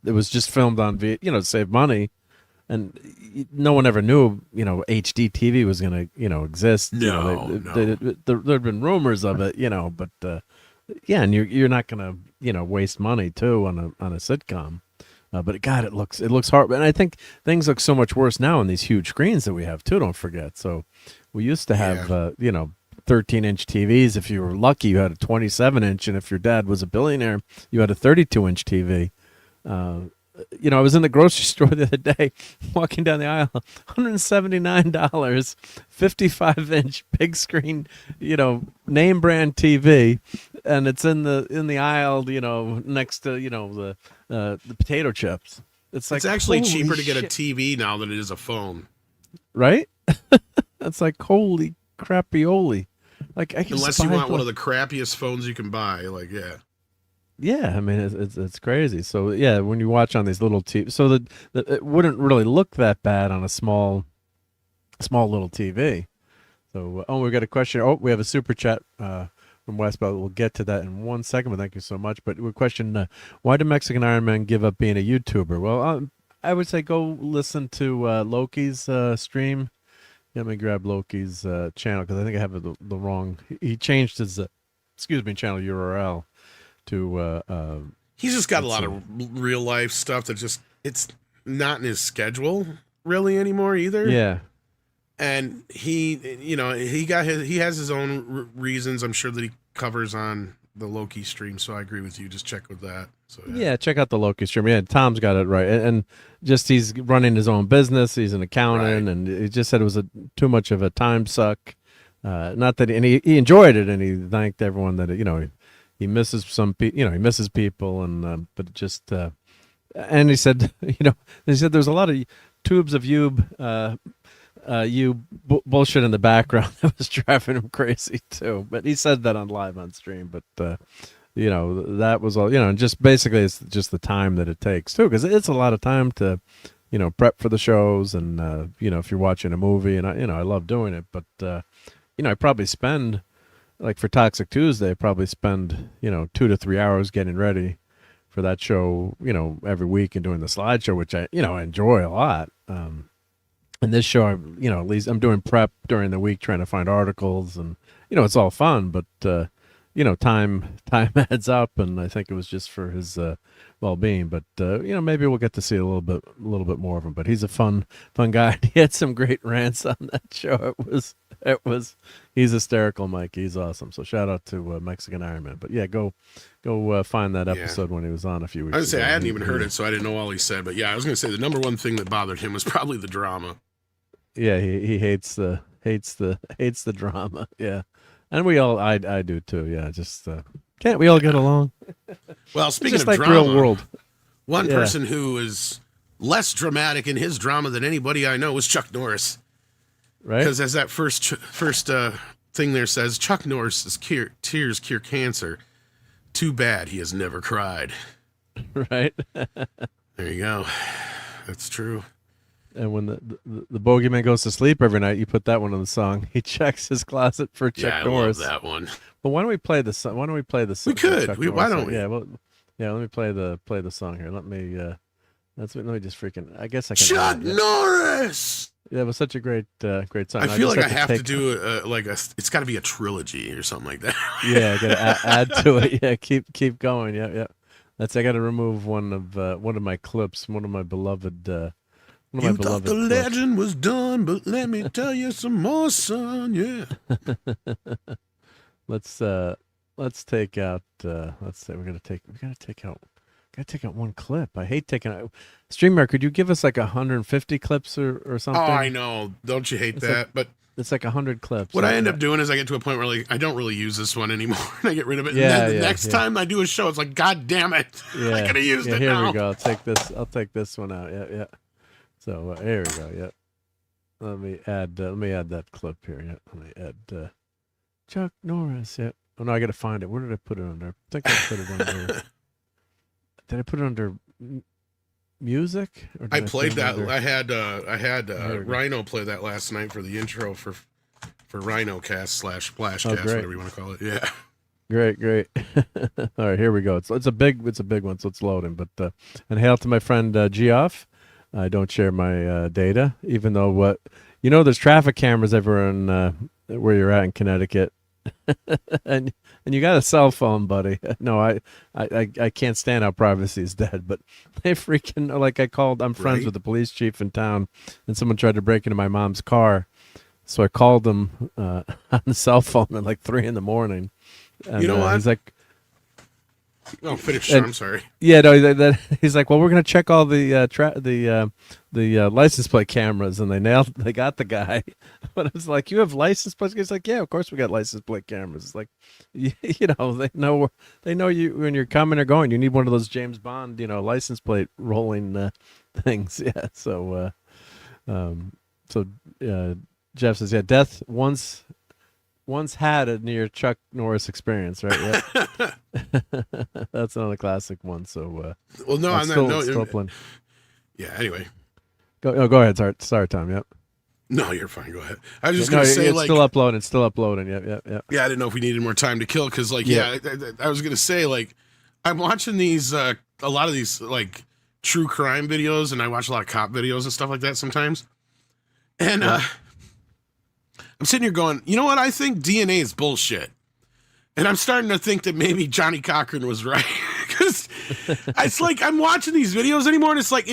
was just filmed on video, to save money, and no one ever knew, HD TV was gonna, exist. No. There'd been rumors of it, but. And you're not gonna waste money too on a sitcom, but God, it looks hard. And I think things look so much worse now on these huge screens that we have too. Don't forget. So we used to have 13-inch TVs. If you were lucky, you had a 27-inch, and if your dad was a billionaire, you had a 32-inch TV. I was in the grocery store the other day, walking down the aisle, $179, 55-inch big screen, name brand TV, and it's in the aisle, next to the potato chips. It's actually cheaper to shit. get a TV now than it is a phone, right? That's like holy crappy-oly. Like I can unless you want one of the crappiest phones you can buy, Yeah, I mean it's crazy. So yeah, when you watch on these little TV, so that it wouldn't really look that bad on a small little TV. So, we got a question. Oh, we have a super chat from West, but we'll get to that in 1 second. But thank you so much. But we question: why do Mexican Iron Man give up being a YouTuber? Well, I would say go listen to Loki's stream. Let me grab Loki's channel because I think I have the wrong. He changed his channel URL to. He's just got a lot of real life stuff that it's not in his schedule really anymore either. Yeah. And he has his own reasons. I'm sure that he covers on the Loki stream. So I agree with you. Just check with that. So yeah, check out the Loki stream. Yeah, Tom's got it right. And just he's running his own business. He's an accountant, and he just said it was too much of a time suck. Not that, and he enjoyed it, and he thanked everyone that he misses some people. He misses people, and but just and he said there's a lot of tubes of bullshit in the background that was driving him crazy too. But he said that on stream. But that was all. And just basically it's just the time that it takes too, because it's a lot of time to prep for the shows, and if you're watching a movie, and I love doing it, but I probably spend, like for Toxic Tuesday, probably spend 2 to 3 hours getting ready for that show, every week, and doing the slideshow, which I enjoy a lot. And this show, at least I'm doing prep during the week, trying to find articles, and it's all fun, but time adds up, and I think it was just for his well-being. But maybe we'll get to see a little bit more of him. But he's a fun guy. He had some great rants on that show. He's hysterical, Mike. He's awesome. So shout out to Mexican Iron Man. But yeah, go find that episode when he was on a few weeks ago. I was gonna say I hadn't even heard it, so I didn't know all he said. But yeah, I was gonna say the number one thing that bothered him was probably the drama. Yeah, he hates the drama. Yeah, and I do too. Yeah, just can't we all get along? Well, speaking just of like drama, real world, one person who is less dramatic in his drama than anybody I know is Chuck Norris. Right? Because as that first thing there says, Chuck Norris's tears cure cancer. Too bad he has never cried. Right. There you go. That's true. And when the bogeyman goes to sleep every night, you put that one on the song. He checks his closet for Chuck Norris. I love that one. Well, why don't we play the song? Why don't we play the song? We could. Why don't we? Yeah. Well, yeah. Let me play the song here. Let me just freaking. I guess I can. Chuck Norris. Yeah, it was such a great song. I feel like I have to do it's got to be a trilogy or something like that. Yeah, I got to add to it. Yeah, keep going. Yeah. I got to remove one of my clips. One of my beloved. You thought the legend was done, but let me tell you some more, son. Yeah. Let's take out. Let's say we gotta take out one clip. I hate taking out. StreamYard, could you give us like 150 clips or something? Oh, I know. Don't you hate that? But it's like 100 clips. What I end up doing is I get to a point where I don't really use this one anymore, and I get rid of it. And then the next time I do a show, it's like, God damn it! Yeah, I could have used it here now. We go. I'll take this one out. Yeah. So here we go. Yeah. Let me add that clip here. Yeah. Let me add Chuck Norris. Yeah. Oh no, I got to find it. Where did I put it under? I think I put it under. Did I put it under music? Or I played that. I had Rhino play that last night for the intro for Rhinocast / Splashcast, whatever you want to call it. Yeah. Great. All right, here we go. It's a big one, so it's loading. But and hail to my friend Geoff. I don't share my data, even though there's traffic cameras everywhere in where you're at in Connecticut, and you got a cell phone, buddy. No, I can't stand how privacy is dead. But they freaking I'm friends with the police chief in town, and someone tried to break into my mom's car, so I called them on the cell phone at like 3 a.m. And, you know what? He's like. Oh, finish. I'm sorry. Yeah, no. He's like, well, we're gonna check all the license plate cameras, and they got the guy. But it's like, you have license plates? He's like, yeah, of course we got license plate cameras. It's like, they know you when you're coming or going. You need one of those James Bond, license plate rolling things. Yeah. So, Jeff says, yeah, death once had a near Chuck Norris experience, right? Yeah. That's another classic one. So, well, no, I'm still playing. Yeah. Anyway, go ahead. Sorry, Tom. Yep. No, you're fine. Go ahead. I was just No, gonna say, it's like, still uploading. It's still uploading. Yep. yeah, I didn't know if we needed more time to kill because, like, I was gonna say, like, I'm watching these a lot of these like true crime videos, and I watch a lot of cop videos and stuff like that sometimes. And I'm sitting here going, you know what? I think DNA is bullshit. And I'm starting to think that maybe Johnny Cochran was right. Because it's like I'm watching these videos anymore, and it's like,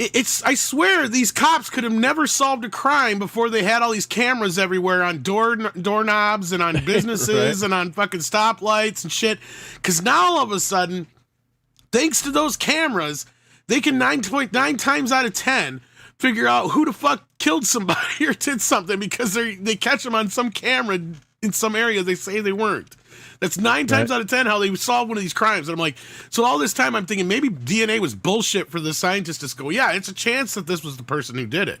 I swear these cops could have never solved a crime before they had all these cameras everywhere on doorknobs and on businesses and on fucking stoplights and shit. Because now all of a sudden, thanks to those cameras, they can 9.9 times out of 10 figure out who the fuck killed somebody or did something because they catch them on some camera in some area they say they weren't. That's 9 times out of 10 how they solve one of these crimes. And I'm like, so all this time I'm thinking maybe DNA was bullshit for the scientists to go, yeah, it's a chance that this was the person who did it.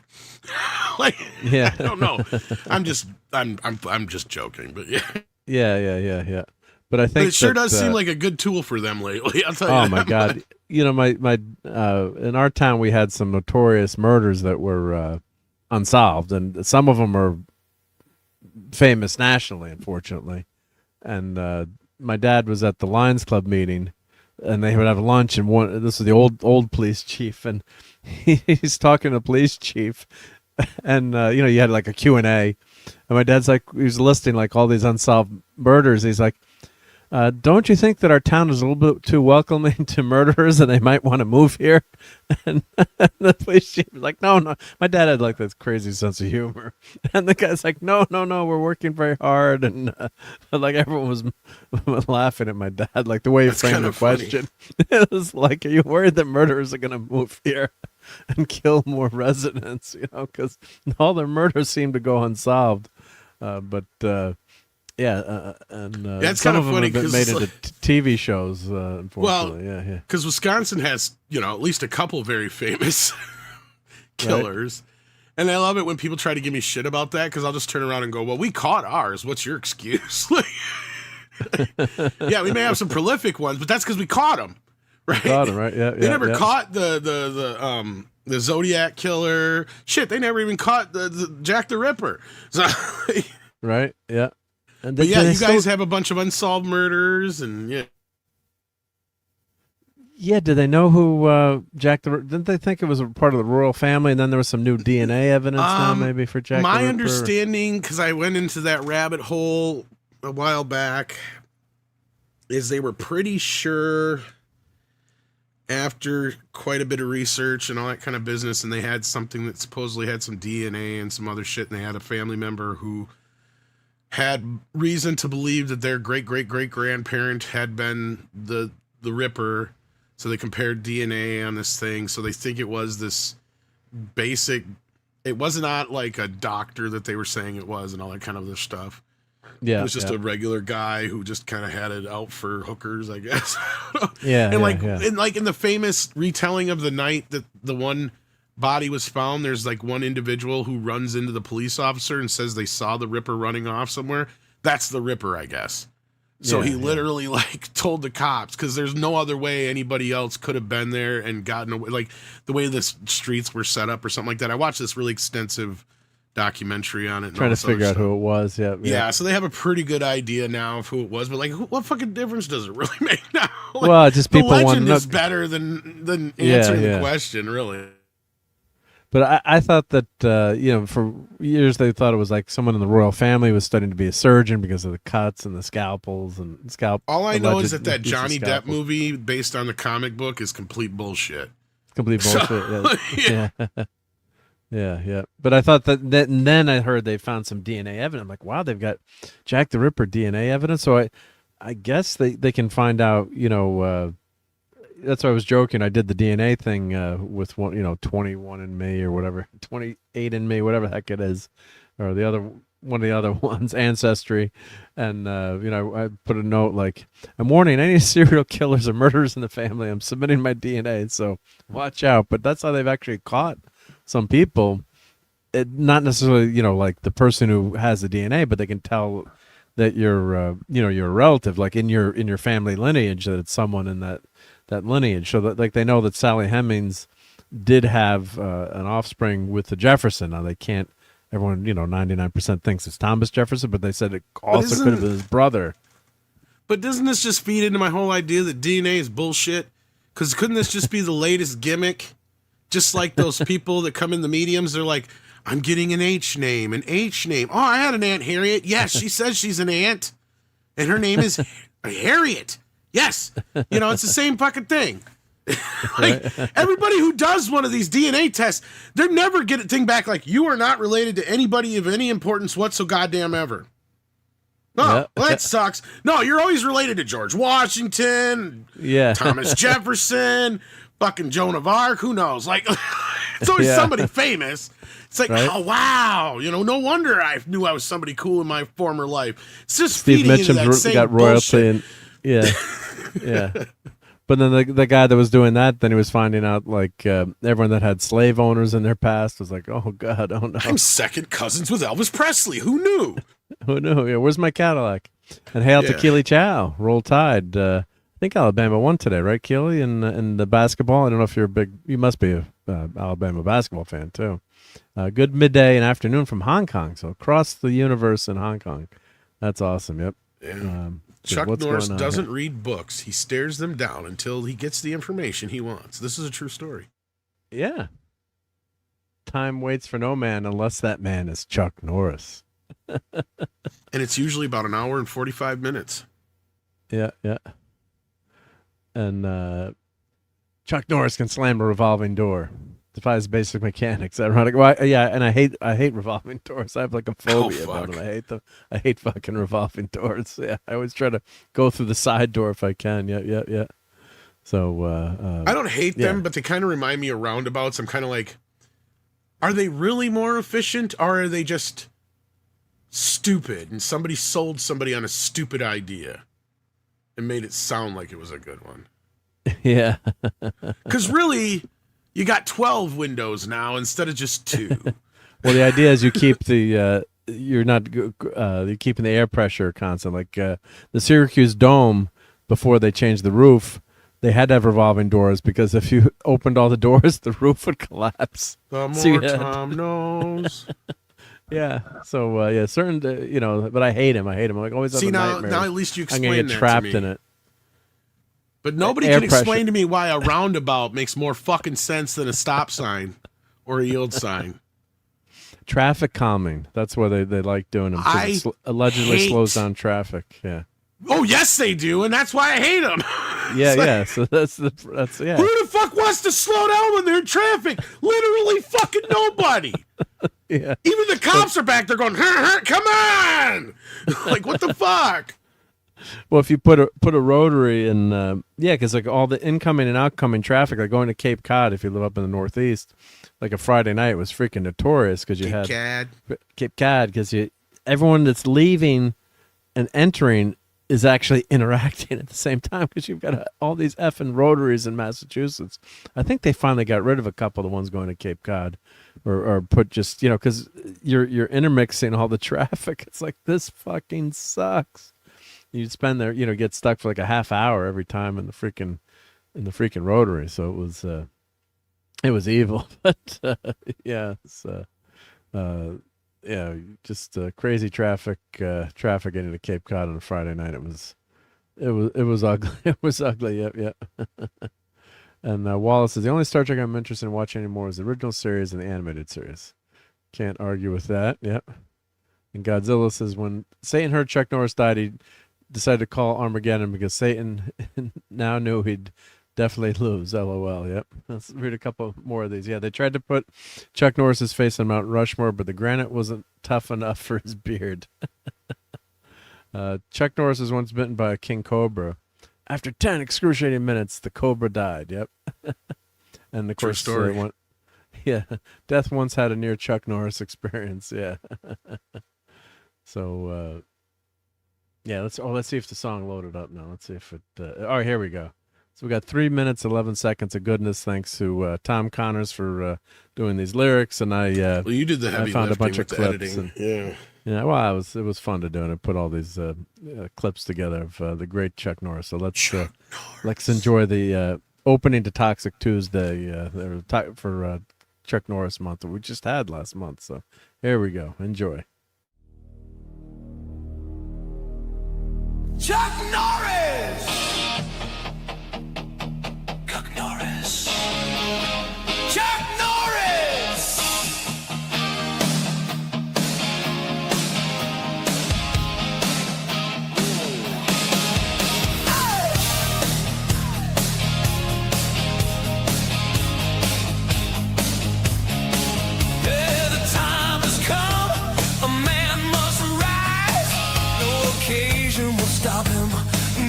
Like, I don't know. I'm just joking, but yeah. Yeah. But I think it sure does seem like a good tool for them lately. I'll tell you. Oh my God. You know, my in our town we had some notorious murders that were unsolved, and some of them are famous nationally, unfortunately. And my dad was at the Lions Club meeting, and they would have lunch, and this is the old police chief, and he's talking to the police chief, and you know, you had like a Q&A, and my dad's like, he was listing like all these unsolved murders. He's like, don't you think that our town is a little bit too welcoming to murderers and they might want to move here? And the police chief was like, no. My dad had like this crazy sense of humor. And the guy's like, no, we're working very hard. And like everyone was laughing at my dad, like the way he framed the question. It was like, are you worried that murderers are going to move here and kill more residents? You know, because all their murders seem to go unsolved. Yeah, and that's some kind of them funny have been made into TV shows, unfortunately. Well, because Wisconsin has, you know, at least a couple very famous killers. Right. And I love it when people try to give me shit about that, because I'll just turn around and go, well, we caught ours. What's your excuse? Yeah, we may have some prolific ones, but that's because we caught them, right? Caught them, right? Yeah, they never caught the Zodiac killer. Shit, they never even caught the Jack the Ripper. So, right, yeah. And but yeah, you guys have a bunch of unsolved murders, and yeah. Yeah, did they know who Jack the Ripper? Didn't they think it was a part of the royal family, and then there was some new DNA evidence now maybe for Jack the Ripper? My understanding, because I went into that rabbit hole a while back, is they were pretty sure after quite a bit of research and all that kind of business, and they had something that supposedly had some DNA and some other shit, and they had a family member who had reason to believe that their great-great-great-grandparent had been the Ripper, so they compared DNA on this thing, so they think it was this basic, it was not like a doctor that they were saying it was and all that kind of other stuff. Yeah, it was just a regular guy who just kind of had it out for hookers, I guess. And like in the famous retelling of the night that the one body was found, there's like one individual who runs into the police officer and says they saw the Ripper running off somewhere. That's the Ripper, I guess. So he literally like told the cops, because there's no other way anybody else could have been there and gotten away, like the way the streets were set up or something like that. I watched this really extensive documentary on it. Trying to figure out who it was. Yeah, so they have a pretty good idea now of who it was, but like, what fucking difference does it really make now? Like, well, just people the want legend is better than answering the question, really. But I thought that, you know, for years they thought it was like someone in the royal family was studying to be a surgeon because of the cuts and the scalpels and All I know is that Johnny Depp movie based on the comic book is complete bullshit. Complete bullshit, yeah. But I thought that and then I heard they found some DNA evidence. I'm like, wow, they've got Jack the Ripper DNA evidence. So I guess they can find out, you know, that's why I was joking. I did the DNA thing with 21andMe or whatever, 28andMe, whatever the heck it is, or one of the other ones, Ancestry, and you know, I put a note like, I'm warning any serial killers or murderers in the family. I'm submitting my DNA, so watch out. But that's how they've actually caught some people. Not necessarily, you know, like the person who has the DNA, but they can tell that you're, you know, you're a relative, like in your family lineage, that it's someone in that lineage. So that, like, they know that Sally Hemings did have an offspring with the Jefferson. Now they can't everyone, 99% thinks it's Thomas Jefferson, but they said it also could have been his brother. But doesn't this just feed into my whole idea that DNA is bullshit? Because couldn't this just be the latest gimmick? Just like those people that come in the mediums, they're like, I'm getting an H name. Oh, I had an Aunt Harriet. Yes, she says she's an aunt. And her name is Harriet. Yes. It's the same fucking thing. Everybody who does one of these DNA tests, they never get a thing back like, you are not related to anybody of any importance whatsoever goddamn ever. Oh, well, that sucks. No, you're always related to George Washington, Thomas Jefferson, fucking Joan of Arc, who knows? Like, it's always somebody famous. It's like, oh, wow. No wonder I knew I was somebody cool in my former life. It's just Steve feeding into that Mitchum's same got royalty. bullshit. And, yeah. But then the guy that was doing that, then he was finding out, like, everyone that had slave owners in their past was like, oh, God, oh, no. I'm second cousins with Elvis Presley. Who knew? Who knew? Yeah, where's my Cadillac? And hail to Keely Chow. Roll Tide. I think Alabama won today, right, Keely? In the basketball. I don't know if you must be a Alabama basketball fan, too. Good midday and afternoon from Hong Kong. So across the universe in Hong Kong. That's awesome. Yep. Yeah. Chuck Norris doesn't read books. He stares them down until he gets the information he wants. This is a true story. Yeah. Time waits for no man unless that man is Chuck Norris. And it's usually about an hour and 45 minutes. Yeah. And Chuck Norris can slam a revolving door. Defies basic mechanics. Ironic. Well, and I hate revolving doors. I have like a phobia about them. I hate them. I hate fucking revolving doors. Yeah, I always try to go through the side door if I can. Yeah. So I don't hate them, but they kind of remind me of roundabouts. I'm kind of like, are they really more efficient, or are they just stupid? And somebody sold somebody on a stupid idea and made it sound like it was a good one. Yeah. Because really, you got 12 windows now instead of just 2. Well, the idea is you keep the you're keeping the air pressure constant. Like the Syracuse Dome, before they changed the roof, they had to have revolving doors because if you opened all the doors, the roof would collapse. The more Tom knows. Yeah. So certain, but I hate him. I'm like always. See, now at least you explain I'm gonna get trapped in it. But nobody can explain to me why a roundabout makes more fucking sense than a stop sign or a yield sign. Traffic calming. That's why they like doing them. It allegedly slows down traffic. Yeah. Oh, yes, they do, and that's why I hate them. Yeah. So that's Who the fuck wants to slow down when they're in traffic? Literally fucking nobody. Yeah. Even the cops are back there going, come on! Like, what the fuck? Well, if you put a rotary in, because like all the incoming and outgoing traffic, like going to Cape Cod, if you live up in the Northeast, like a Friday night was freaking notorious because you had Cape Cod because everyone that's leaving and entering is actually interacting at the same time because you've got all these effing rotaries in Massachusetts. I think they finally got rid of a couple of the ones going to Cape Cod, or put just because you're intermixing all the traffic. It's like, this fucking sucks. You'd spend there, get stuck for like a half hour every time in the freaking rotary. So it was evil, but just crazy traffic getting to Cape Cod on a Friday night. It was ugly. It was ugly. Yep. And Wallace says the only Star Trek I'm interested in watching anymore is the original series and the animated series. Can't argue with that. Yep. And Godzilla says when Satan heard Chuck Norris died, he decided to call Armageddon because Satan now knew he'd definitely lose. LOL. Yep. Let's read a couple more of these. Yeah, they tried to put Chuck Norris's face on Mount Rushmore, but the granite wasn't tough enough for his beard. Chuck Norris was once bitten by a king cobra. After 10 excruciating minutes, the cobra died. Yep. And of course, story. Death once had a near Chuck Norris experience. Yeah. So, let's see if the song loaded up now. Let's see if it. Here we go. So we got 3 minutes, 11 seconds of goodness. Thanks to Tom Connors for doing these lyrics, and you did the heavy I found a bunch lifting of with the clips. editing. Yeah. Well, it was fun to do, and I put all these clips together of the great Chuck Norris. So let's enjoy the opening to Toxic Tuesday for Chuck Norris month that we just had last month. So here we go. Enjoy. Chuck Norris! Chuck Norris. Chuck Norris! Yeah, the time has come. A man must rise. No occasion will stop him.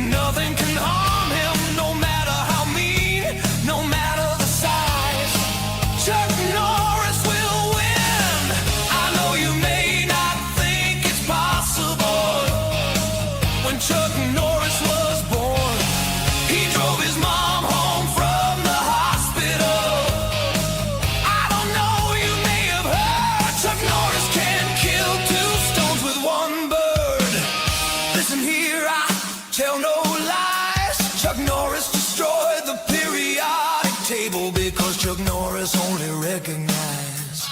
Nothing can harm him, no matter how mean, no matter the size. Chuck Norris will win. I know you may not think it's possible. When Chuck Norris was born, he drove his mom home from the hospital. I don't know, you may have heard, Chuck Norris can kill 2 stones with 1 bird. Listen here, I tell no lies. Chuck Norris destroyed the periodic table because Chuck Norris only recognized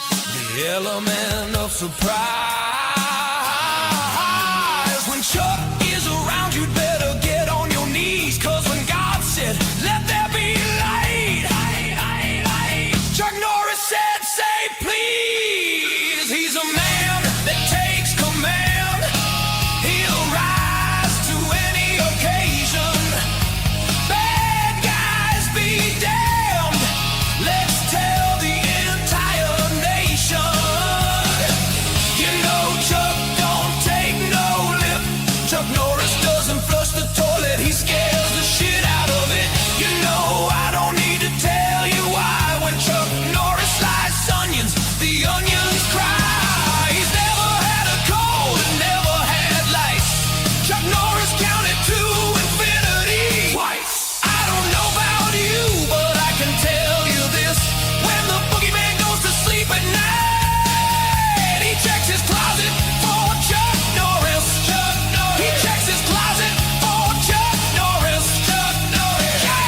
the element of surprise. When Chuck is around, you'd better get on your knees, 'cause when God said, let there be light, Chuck Norris said, say please. He's a man that takes command. He'll rise to any occasion. Bad guys be damned. Let's tell the entire nation. You know Chuck don't take no lip. Chuck Norris doesn't flush the toilet. He scares the shit out of it. You know I don't need to tell you why. When Chuck Norris slices onions, the onions cry. He's never had a cold and never had lice. Chuck Norris counted to infinity twice. I don't know about you, but I can tell you this. When the boogeyman goes to sleep at night, he checks his closet for Chuck Norris. Chuck Norris. He checks his closet for Chuck Norris. Chuck Norris. Yeah!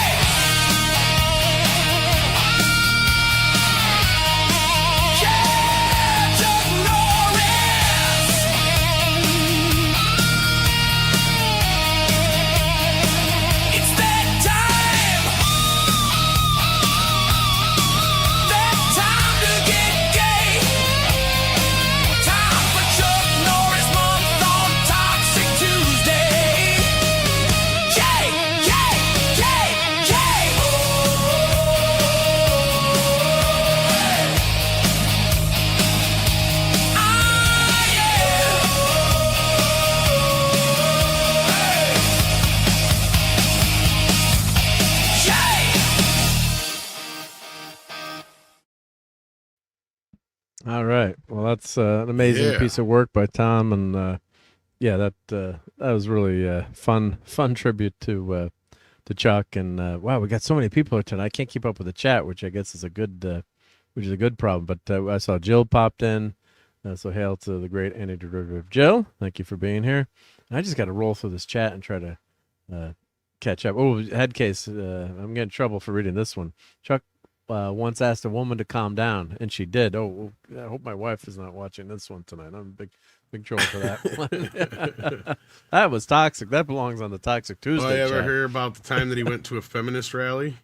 Yeah, Chuck Norris! It's that time! That time to get gay! Time for Chuck Norris month on Toxic Tuesday! Yay! Yay! Yay! Yay! All right. Well, that's an amazing Yeah. piece of work by Tom, and yeah, that was really fun tribute to Chuck. And wow, we got so many people here tonight. I can't keep up with the chat, which I guess is a good problem. But I saw Jill popped in, so hail to the great antiderivative Jill. Thank you for being here. I just got to roll through this chat and try to catch up. Oh, head case. I'm getting in trouble for reading this one. Chuck once asked a woman to calm down, and she did. Oh, I hope my wife is not watching this one tonight. I'm a big troll for that one. That was toxic. That belongs on the Toxic Tuesday. Oh, you ever chat. hear about the time that he went to a feminist rally?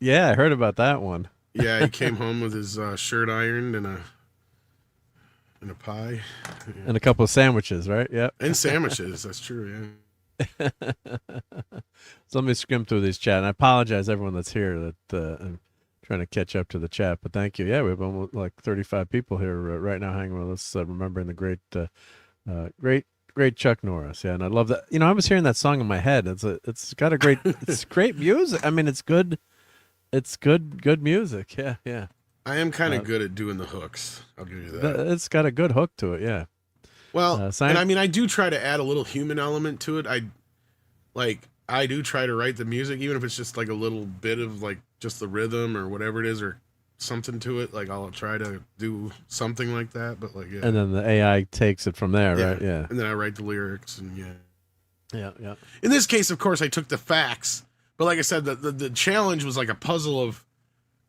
Yeah, I heard about that one. Yeah, he came home with his shirt ironed and a pie. And a couple of sandwiches, right? Yep. And sandwiches. That's true, yeah. So let me skim through these chat. And I apologize everyone that's here that I'm trying to catch up to the chat, but thank you. Yeah, we have almost like 35 people here right now hanging with us, remembering the great Chuck Norris. Yeah, and I love that. You know, I was hearing that song in my head. It's got a great it's great music. I mean, it's good. It's good music. Yeah, yeah. I am kind of good at doing the hooks. I'll give you that. It's got a good hook to it. Yeah. Well, and I mean, I do try to add a little human element to it. I do try to write the music, even if it's just like a little bit of like just the rhythm or whatever it is, or something to it. Like I'll try to do something like that, but like, yeah. And then the AI takes it from there, right? Yeah. And then I write the lyrics, and yeah. Yeah. In this case, of course, I took the facts, but like I said, the challenge was like a puzzle of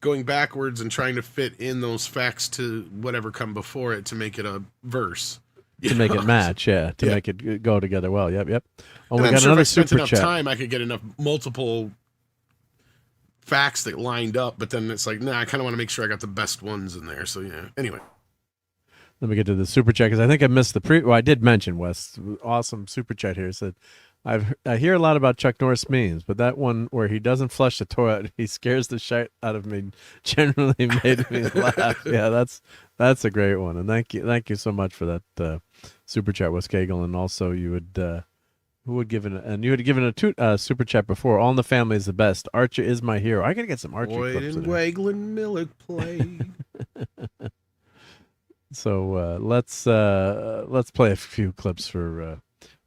going backwards and trying to fit in those facts to whatever come before it to make it a verse. To make it match, to make it go together well. Yep. Oh, we I'm got sure another if I spent super enough chat. time, I could get enough multiple facts that lined up, but then it's like, nah, I kind of want to make sure I got the best ones in there. So yeah. Anyway, let me get to the super chat because I think I missed the Well, I did mention Wes. Awesome super chat here. Said I hear a lot about Chuck Norris memes, but that one where he doesn't flush the toilet, he scares the shit out of me. Generally made me laugh. Yeah, that's a great one, and thank you so much for that super chat, Wes Cagle, and also you would. Who would give you had given a super chat before. All in the Family is the best. Archer is my hero. I gotta get some Archer clips in there. Waglin Millet played. So let's play a few clips for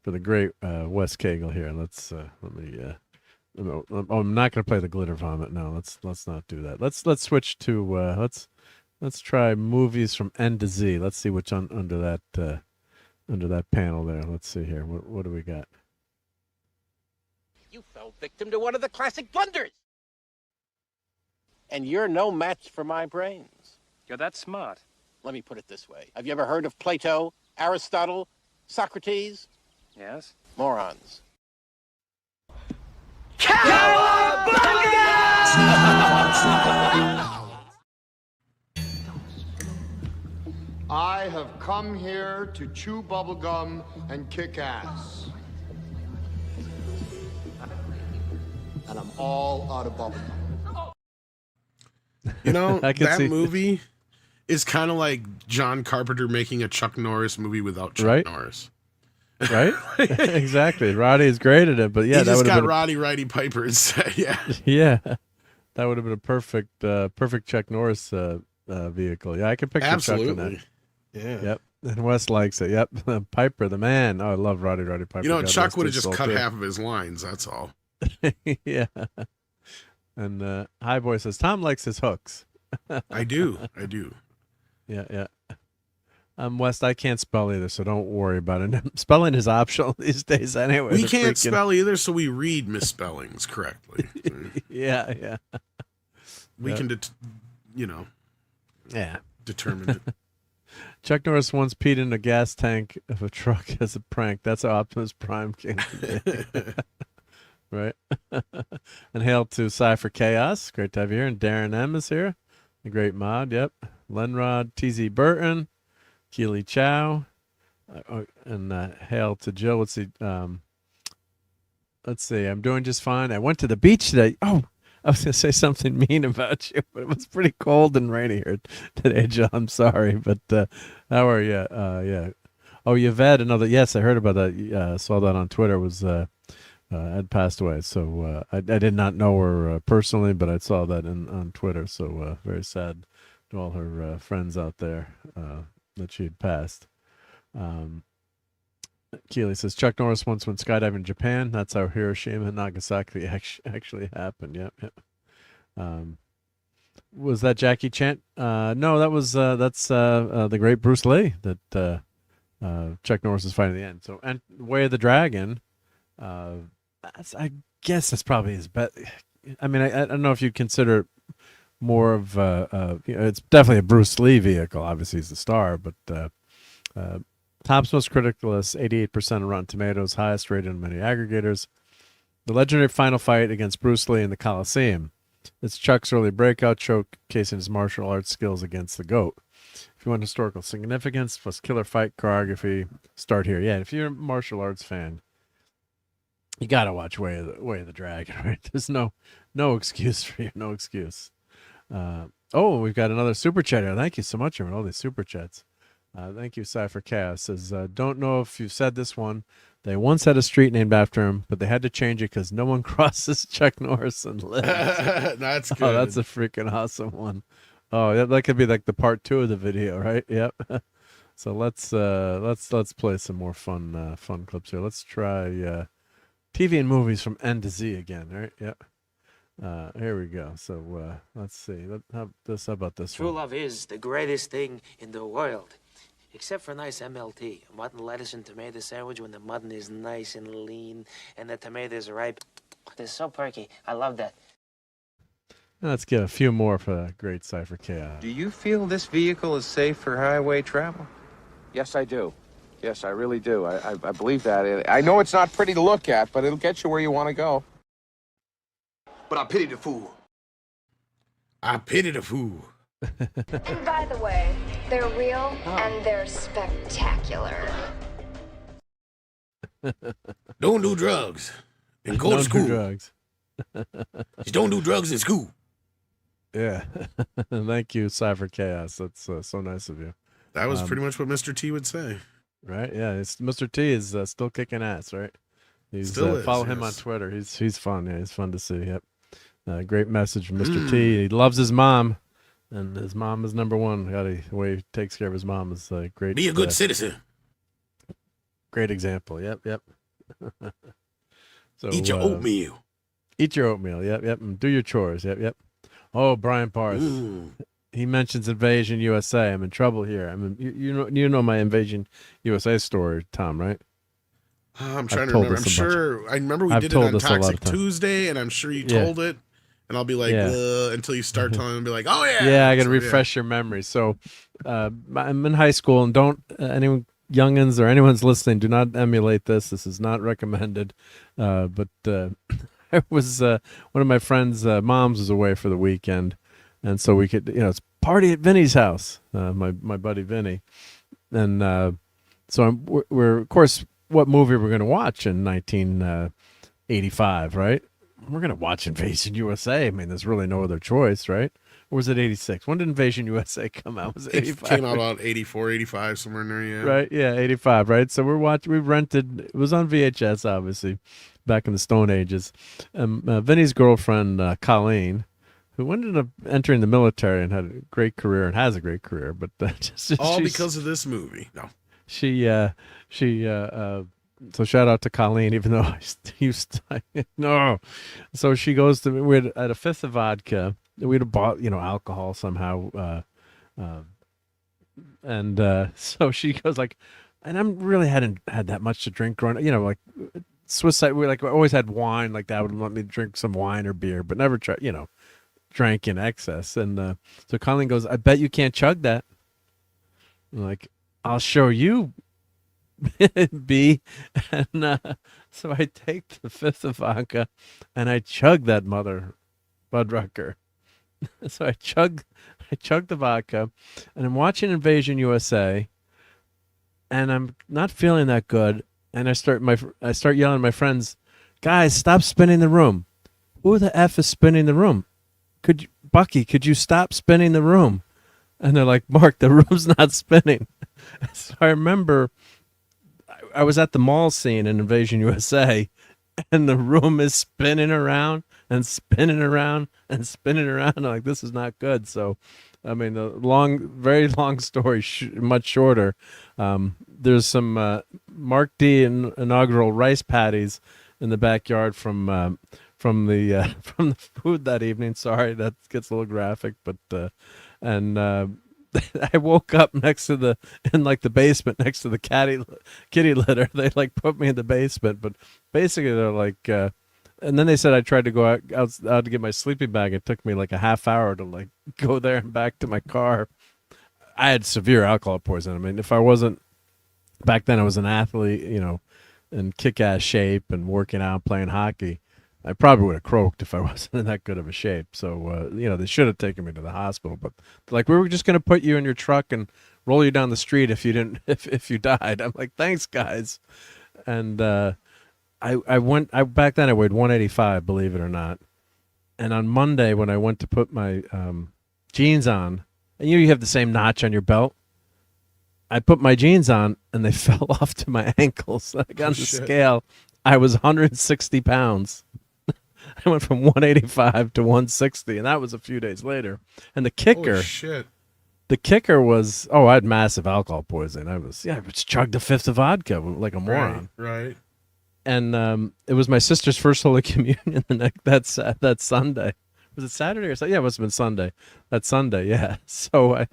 the great Wes Cagle here. Let me. I'm not gonna play the glitter vomit. No, let's not do that. Let's switch to let's try movies from N to Z. Let's see which under that panel there. Let's see here. What do we got? You fell victim to one of the classic blunders. And you're no match for my brains. You're that smart. Let me put it this way. Have you ever heard of Plato, Aristotle, Socrates? Yes? Morons. I have come here to chew bubblegum and kick ass. And I'm all out of bubblegum. You know, I can that see. movie is kind of like John Carpenter making a Chuck Norris movie without Chuck Norris. Right? Exactly. Roddy is great at it, but yeah, he that just would have got been Roddy Piper instead. Yeah. Yeah, that would have been a perfect Chuck Norris vehicle. Yeah, I could picture Chuck in that. Absolutely. Yeah. Yep. And Wes likes it. Yep. Piper, the man. Oh, I love Roddy Piper. You know, God Chuck rest would have his just soul, cut too. half of his lines. That's all. Yeah. And High Boy says Tom likes his hooks. I do. Yeah. West, I can't spell either, so don't worry about it. Spelling is optional these days anyway. We can't spell either, so we read misspellings correctly. Yeah. We can, determine it. Chuck Norris once peed in a gas tank of a truck as a prank. That's how Optimus Prime came to be. Right? And hail to Cypher Chaos. Great to have you here. And Darren M is here. The great mod. Yep. Lenrod, TZ Burton, Keely Chow. And hail to Jill. Let's see. I'm doing just fine. I went to the beach today. Oh, I was going to say something mean about you, but it was pretty cold and rainy here today, Jill. I'm sorry, but how are you? Yeah. Oh, Yvette, another. Yes, I heard about that. Saw that on Twitter. Was had passed away, so I did not know her personally, but I saw that on Twitter. So very sad to all her friends out there that she had passed. Keely says Chuck Norris once went skydiving in Japan. That's how Hiroshima and Nagasaki actually happened. Yep. Was that Jackie Chan? No, that's the great Bruce Lee that Chuck Norris is fighting at the end. So, and Way of the Dragon. I guess that's probably his best. I mean, I don't know if you'd consider it more of it's definitely a Bruce Lee vehicle. Obviously, he's the star, but Top's most critical list, 88% on Rotten Tomatoes, highest rated on many aggregators. The legendary final fight against Bruce Lee in the Coliseum. It's Chuck's early breakout, showcasing his martial arts skills against the GOAT. If you want historical significance plus killer fight choreography, start here. Yeah, if you're a martial arts fan, you gotta watch Way of the Dragon, right? There's no excuse for you, no excuse. We've got another super chat here. Thank you so much for all these super chats. Thank you, Cypher Chaos. Says, don't know if you said this one. They once had a street named after him, but they had to change it because no one crosses Chuck Norris and lives. That's good. Oh, that's a freaking awesome one. Oh, that could be like the part 2 of the video, right? Yep. So let's play some more fun clips here. Let's try TV and movies from N to Z again, right? Yep. Here we go. So let's see. How about this True one? love is the greatest thing in the world. Except for a nice MLT, a mutton, lettuce, and tomato sandwich when the mutton is nice and lean and the tomatoes are ripe. They're so perky. I love that. Let's get a few more for that great Cypher Chaos. Do you feel this vehicle is safe for highway travel? Yes, I do. Yes, I really do. I believe that. I know it's not pretty to look at, but it'll get you where you want to go. But I pity the fool. I pity the fool. And by the way, they're real and they're spectacular. Don't do drugs and go to school. Do drugs. Just don't do drugs in school. Yeah. Thank you, Cypher Chaos. That's so nice of you. That was pretty much what Mr. T would say. Right? Yeah. Mr. T is still kicking ass, right? He's Still is, follow him on Twitter. He's fun. Yeah, he's fun to see. Yep. Great message from Mr. T. He loves his mom, and his mom is number one. The way he takes care of his mom is great. Be a good citizen. Great example. Yep. So eat your oatmeal. Eat your oatmeal. Yep. And do your chores. Yep. Oh, Brian Parth. He mentions Invasion USA. I'm in trouble here. I mean, you know my Invasion USA story, Tom, right? I'm trying to remember. I'm sure. I remember we did it on Toxic Tuesday, and I'm sure you told it. And I'll be like, until you start telling them, be like, oh, yeah. Yeah, I got to refresh your memory. So I'm in high school, and don't anyone youngins or anyone's listening, do not emulate this. This is not recommended. But I was one of my friends' moms was away for the weekend, and so we could, it's party at Vinny's house. My buddy Vinny, and so we're of course, what movie we're going to watch in 1985, right? We're going to watch Invasion USA. I mean, there's really no other choice, right? Or was it 86? When did Invasion USA come out? Was it 85? It came out about 84, 85, somewhere in there, yeah. Right, yeah, 85, right? So we rented, it was on VHS, obviously, back in the Stone Ages. Vinny's girlfriend, Colleen, who ended up entering the military and had a great career and has a great career, but all because of this movie. No. So shout out to Colleen, even though no. So she goes to, we had at a fifth of vodka. We'd have bought, alcohol somehow. And so she goes like, and I really hadn't had that much to drink growing up, like Swiss side. We always had wine, like that would let me drink some wine or beer, but never drank in excess. And so Colleen goes, I bet you can't chug that. I'm like, I'll show you, B. And so I take the fifth of vodka and I chug that mother Budrucker. So I chug the vodka, and I'm watching Invasion USA, and I'm not feeling that good. And I start yelling at my friends, guys, stop spinning the room. Who the F is spinning the room? Bucky, could you stop spinning the room? And they're like, Mark, the room's not spinning. So I remember I was at the mall scene in Invasion USA, and the room is spinning around and spinning around and spinning around. I'm like, this is not good. So, I mean, the very long story, much shorter. There's some Marc D inaugural rice patties in the backyard from the food that evening. Sorry, that gets a little graphic, but I woke up in the basement next to the kitty litter. They put me in the basement, but basically they're like, and then they said I tried to go out to get my sleeping bag. It took me like a half hour to go there and back to my car. I had severe alcohol poisoning. I mean, if I wasn't back then, I was an athlete, in kick-ass shape and working out, playing hockey. I probably would have croaked if I wasn't in that good of a shape. So, they should have taken me to the hospital. But we were just going to put you in your truck and roll you down the street if you if you died. I'm like, thanks, guys. And back then I weighed 185, believe it or not. And on Monday when I went to put my jeans on, and you have the same notch on your belt, I put my jeans on and they fell off to my ankles. I got on the scale. I was 160 pounds. I went from 185 to 160, and that was a few days later. And the kicker, the kicker was, I had massive alcohol poisoning. I just chugged a fifth of vodka like a moron. Right. And it was my sister's first Holy Communion that Sunday. Was it Saturday or Sunday? Yeah, it must have been Sunday. That Sunday, yeah. So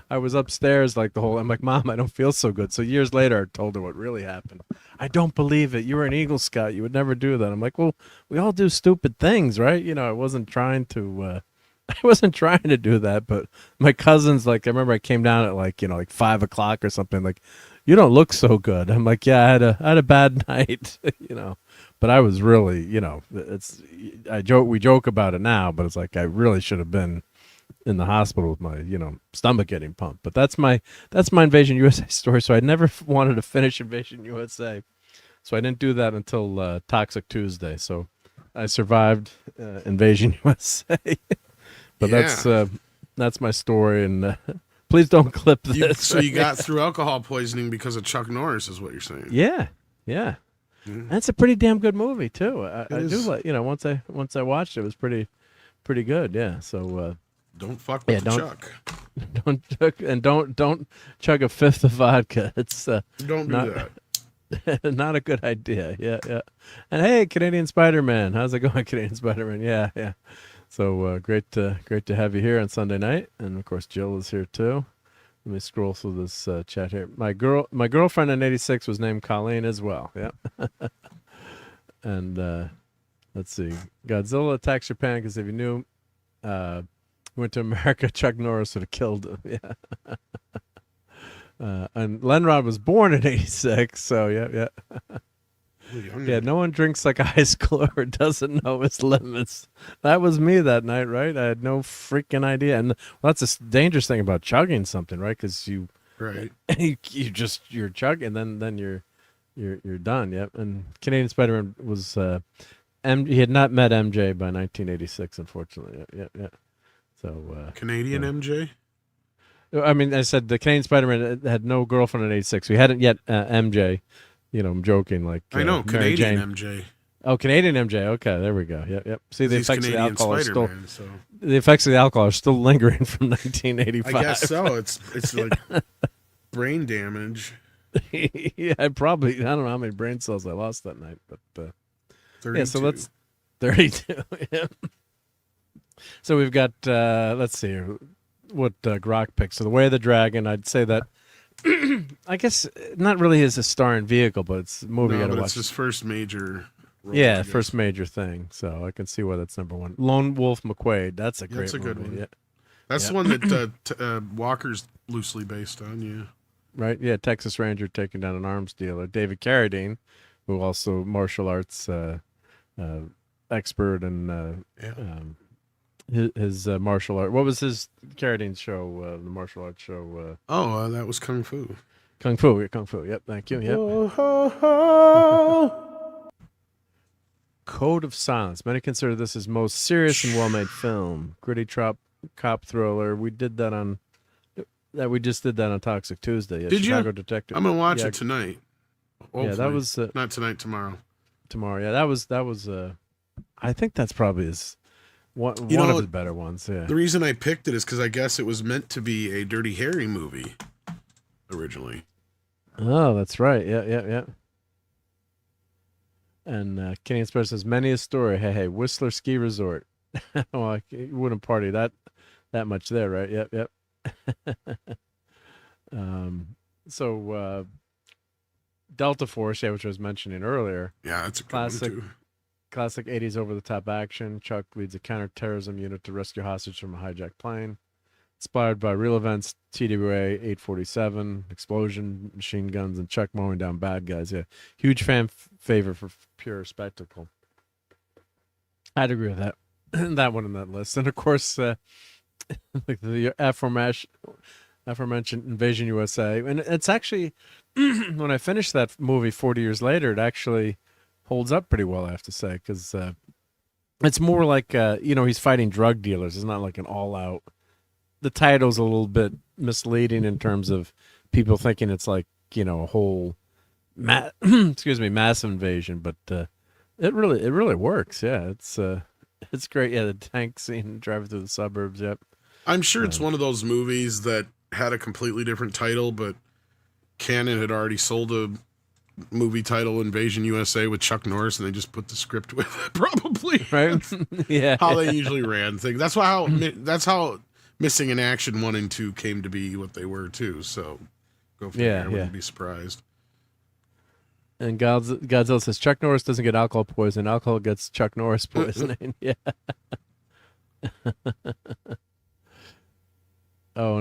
I was upstairs I'm like, Mom, I don't feel so good. So years later, I told her what really happened. I don't believe it. You were an Eagle Scout. You would never do that. I'm like, well, we all do stupid things, right? I wasn't trying to I wasn't trying to do that, but my cousins, like, I remember I came down at like 5 o'clock or something. Like, you don't look so good. I'm like, yeah, I had a bad night, but I was really, we joke about it now, but it's like I really should have been in the hospital with my, stomach getting pumped. But that's my Invasion USA story. So I never wanted to finish Invasion USA. So I didn't do that until Toxic Tuesday. So I survived Invasion USA. But that's my story, and please don't clip this. So you got through alcohol poisoning because of Chuck Norris, is what you're saying? Yeah. That's a pretty damn good movie too. I do like, once I watched it, it was pretty good. Yeah. So don't fuck with Chuck. Don't chug a fifth of vodka. It's don't do that. Not a good idea. Yeah. And hey, Canadian Spider-Man, how's it going, Canadian Spider-Man? Yeah. So great to have you here on Sunday night, and of course Jill is here too. Let me scroll through this chat here. My girlfriend in '86 was named Colleen as well. Yeah. And let's see, Godzilla attacks Japan because if you knew, went to America, Chuck Norris would have killed him. Yeah. And Lenrod was born in '86, so yeah. Yeah, no one drinks like a high schooler or doesn't know his limits. That was me that night, right? I had no freaking idea. And that's a dangerous thing about chugging something, right? Because you're chugging, and then you're done. Yep. And Canadian Spider-Man was he had not met MJ by 1986, unfortunately. Yeah. So Canadian MJ. I mean, I said the Canadian Spider-Man had no girlfriend in '86, so he hadn't yet MJ. I'm joking. Like I know Mary Canadian Jane. MJ. Oh, Canadian MJ. Okay, there we go. Yep. See, the effects of the alcohol are still so. The effects of the alcohol are still lingering from 1985. I guess so. It's like brain damage. Yeah, I don't know how many brain cells I lost that night, but 32. Yeah. So let's 32. Yeah. So we've got let's see here, what Grok picks. So The Way of the Dragon. I'd say that. I guess not really as a starring vehicle, but it's a movie you got to watch. It's his first major role, Yeah, first major thing. So I can see why that's number one. Lone Wolf McQuade. That's a great That's a good movie. one. Yeah. That's the one that Walker's loosely based on, yeah. Right, yeah, Texas Ranger taking down an arms dealer. David Carradine, who also martial arts expert and his martial art. What was his Carradine's show? The martial arts show. That was Kung Fu. Kung Fu. Yep. Thank you. Yep. Code of Silence. Many consider this his most serious and well-made film. Gritty cop thriller. We did that on. We just did that on Toxic Tuesday. Did Chicago you? Detective. I'm gonna watch it tonight. Hopefully. Yeah, that was not tonight. Tomorrow. Tomorrow. Yeah, that was. I think that's probably his. One of his better ones, yeah. The reason I picked it is because I guess it was meant to be a Dirty Harry movie originally. Oh, that's right. Yeah. And Canadian Express says, many a story. Hey, Whistler Ski Resort. Well, you wouldn't party that much there, right? Yep. So Delta Force, which I was mentioning earlier. Yeah, that's a classic. One too. Classic 80s over-the-top action. Chuck leads a counterterrorism unit to rescue hostage from a hijacked plane. Inspired by real events, TWA 847, explosion, machine guns, and Chuck mowing down bad guys. Yeah, huge fan favorite for pure spectacle. I'd agree with that. That one on that list. And, of course, like the aforementioned Invasion USA. And it's actually, when I finished that movie 40 years later, it actually holds up pretty well, I have to say, because it's more like he's fighting drug dealers. It's not like an all-out. The title's a little bit misleading in terms of people thinking it's like a whole massive invasion, but it really works. Yeah, it's great. Yeah, the tank scene driving through the suburbs. Yep. I'm sure it's one of those movies that had a completely different title, but Canon had already sold a movie title Invasion USA with Chuck Norris, and they just put the script with it, probably. Right? Yeah. How they usually ran things. That's how Missing in Action 1 and 2 came to be what they were too. So go figure. I wouldn't be surprised. And Godzilla says Chuck Norris doesn't get alcohol poisoning. Alcohol gets Chuck Norris poisoning. Yeah.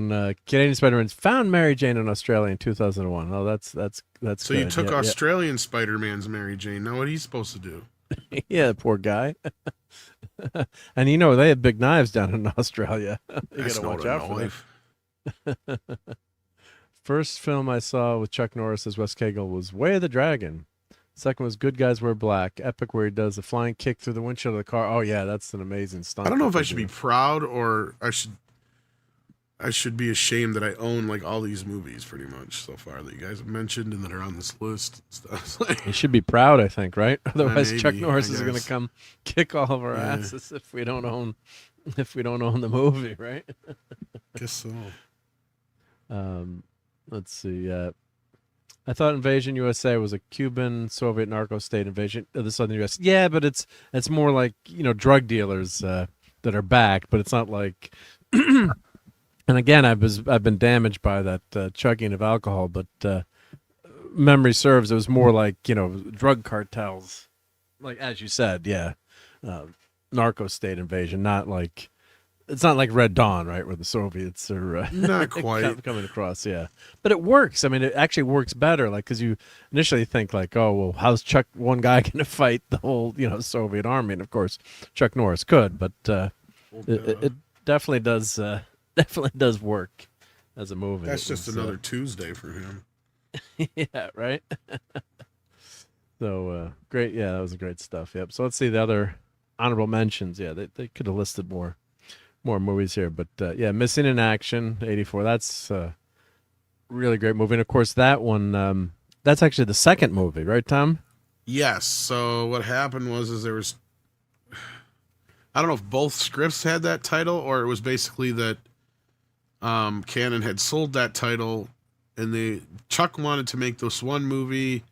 going. Canadian Spider-Man's found Mary Jane in Australia in 2001. Oh, that's So good. you took Yeah, Australian Spider-Man's Mary Jane. Now what he's supposed to do? yeah. Yeah, poor guy. And you know they have big knives down in Australia. You That's gotta not watch a out knife. for that. First film I saw with Chuck Norris as Wes Cagle was Way of the Dragon. Second was Good Guys Wear Black, epic, where he does a flying kick through the windshield of the car. Oh yeah, that's an amazing stunt. I don't know if that I they should do. be proud or I should be ashamed that I own like all these movies pretty much so far that you guys have mentioned and that are on this list and stuff. You should be proud, I think, right? Otherwise, maybe, Chuck Norris I is going to guess. come kick all of our Yeah. asses if we don't own the movie, right? Guess so. Let's see. I thought Invasion USA was a Cuban Soviet narco state invasion of the southern U.S. Yeah, but it's more like drug dealers that are back, but it's not like. And again, I've been damaged by that chugging of alcohol, but memory serves, it was more like drug cartels, like as you said, yeah, narco state invasion, not like. It's not like Red Dawn, right, where the Soviets are Not quite. coming across, yeah. But it works. I mean, it actually works better, like, because you initially think, like, oh, well, how's one guy going to fight the whole, Soviet army? And, of course, Chuck Norris could, but it definitely does work as a movie. That's just another Tuesday for him. Yeah, right? So, great. Yeah, that was great stuff. Yep. So let's see the other honorable mentions. Yeah, they could have listed more movies here, but yeah, Missing in Action, 84. That's a really great movie. And of course, that one, that's actually the second movie, right, Tom? Yes. So what happened was there was, I don't know if both scripts had that title or it was basically that Canon had sold that title and Chuck wanted to make this one movie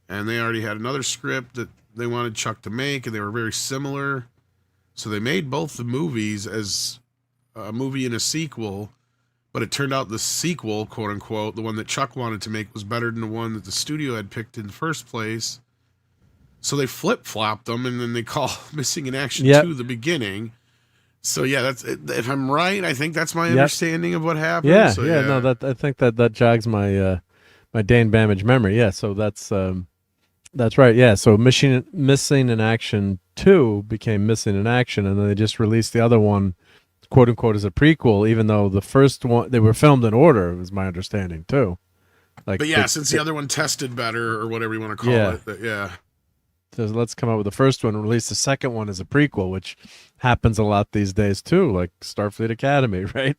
and they already had another script that they wanted Chuck to make and they were very similar. So they made both the movies as a movie and a sequel, but it turned out the sequel, quote unquote, the one that Chuck wanted to make was better than the one that the studio had picked in the first place. So they flip-flopped them and then they call Missing in Action 2 the beginning. So yeah, that's if I'm right, I think that's my understanding of what happened. Yeah, so, no, I think that jogs my my Dane Bamage memory. Yeah, so that's right. Yeah, so Missing in Action 2 became Missing in Action, and then they just released the other one, quote unquote, as a prequel, even though the first one they were filmed in order, was my understanding too. Like, but yeah, since the other one tested better or whatever you want to call it, yeah. So let's come up with the first one and release the second one as a prequel, which happens a lot these days too, like Starfleet Academy, right?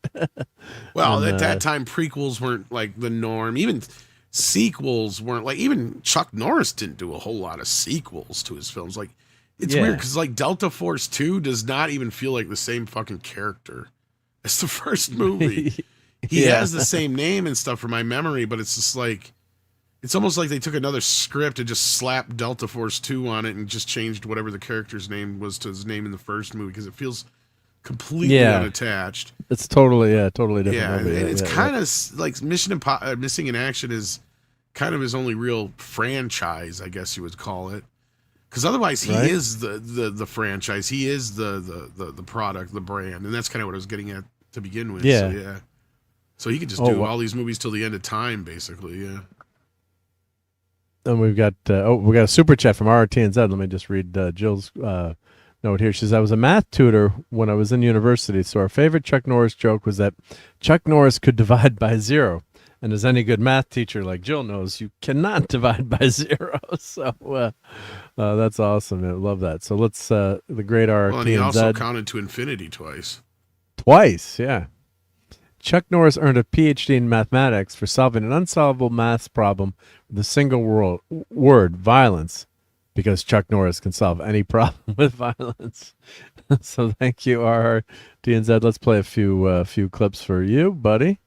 Well, at that time, prequels weren't like the norm. Even sequels weren't like. Even Chuck Norris didn't do a whole lot of sequels to his films. Like, it's weird because like Delta Force 2 does not even feel like the same fucking character as the first movie. He has the same name and stuff from my memory, but it's just like. It's almost like they took another script and just slapped Delta Force 2 on it and just changed whatever the character's name was to his name in the first movie because it feels completely unattached. It's totally different movie. And it's kind of like Missing in Action is kind of his only real franchise, I guess you would call it. Because otherwise he is the franchise. He is the product, the brand. And that's kind of what I was getting at to begin with. Yeah. So, yeah. So he could just do all these movies till the end of time, basically, yeah. And we've got a super chat from RTNZ. Let me just read Jill's note here. She says, I was a math tutor when I was in university, so our favorite Chuck Norris joke was that Chuck Norris could divide by 0. And as any good math teacher like Jill knows, you cannot divide by 0. So that's awesome. I love that. So let's, the great RTNZ. Well, and he also counted to infinity twice. Twice, yeah. Chuck Norris earned a PhD in mathematics for solving an unsolvable maths problem with a single word, violence, because Chuck Norris can solve any problem with violence. So thank you, RTNZ. Let's play a few clips for you, buddy.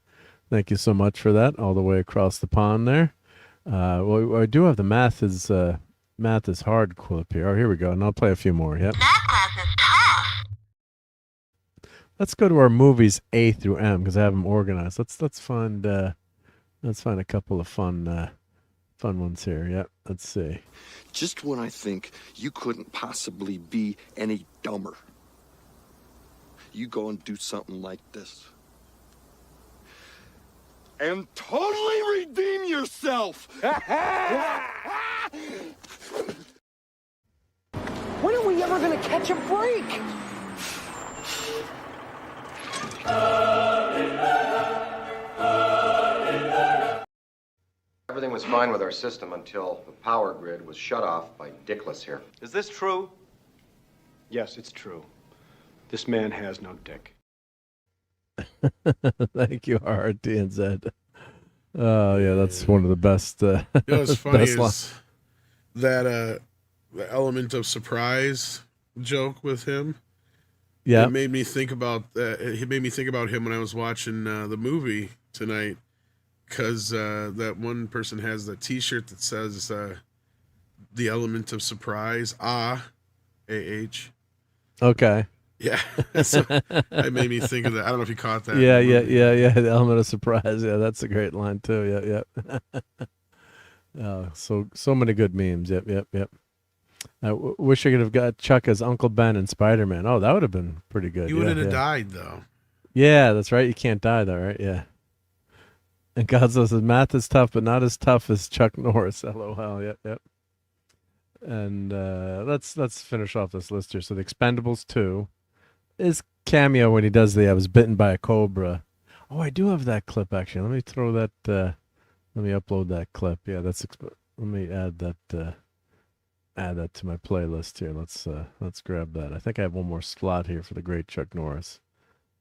Thank you so much for that, all the way across the pond there. Well, I do have the math is hard clip here. Oh, here we go. And I'll play a few more. Yep. Math class is tough. Let's go to our movies A through M because I have them organized. Let's find a couple of fun ones here. Yep. Let's see. Just when I think you couldn't possibly be any dumber, you go and do something like this. and totally redeem yourself. When are we ever gonna catch a break? Everything was fine with our system until the power grid was shut off by Dickless here. Is this true? Yes, it's true. This man has no dick. Thank you, RT and Zed. Oh yeah, that's one of the best. You know what's funny best is that the element of surprise joke with him. Yeah, it made me think about that. It made me think about him when I was watching the movie tonight, because that one person has that T-shirt that says the element of surprise. A-H. Okay. Yeah, so it made me think of that. I don't know if you caught that. Yeah. The element of surprise. Yeah, that's a great line too. Yeah. Oh, so many good memes. Yep. I wish I could have got Chuck as Uncle Ben in Spider-Man. Oh, that would have been pretty good. You wouldn't have died though. Yeah, that's right. You can't die though, right? Yeah. And Godzilla says math is tough, but not as tough as Chuck Norris. LOL. Yep. And let's finish off this list here. So the Expendables 2. His cameo when he does I was bitten by a cobra. Oh, I do have that clip actually. Let me throw that. Let me upload that clip. Yeah, let me add that to my playlist here. Let's grab that. I think I have one more slot here for the great Chuck Norris.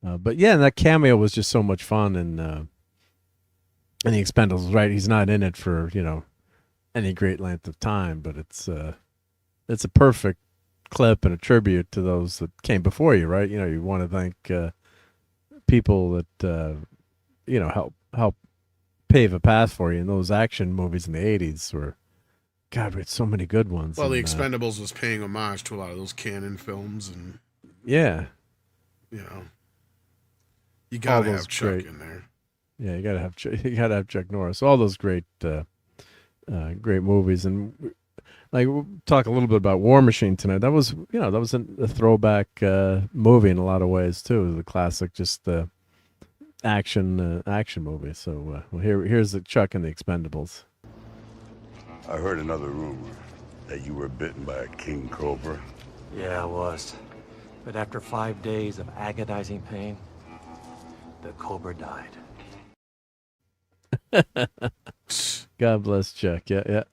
But yeah, and that cameo was just so much fun in the Expendables. Right, he's not in it for any great length of time, but it's a perfect clip and a tribute to those that came before you, right? You want to thank people that help pave a path for you. And those action movies in the 80s were, God, we had so many good ones. Well, and, the Expendables was paying homage to a lot of those canon films, and yeah, you gotta have Chuck in there. Yeah, you gotta have Chuck Norris. All those great movies. And we'll talk a little bit about War Machine tonight. That was a throwback movie in a lot of ways too. The classic, just action movie. So here's the Chuck and the Expendables. I heard another rumor that you were bitten by a king cobra. Yeah, I was. But after 5 days of agonizing pain, the cobra died. God bless Chuck. Yeah.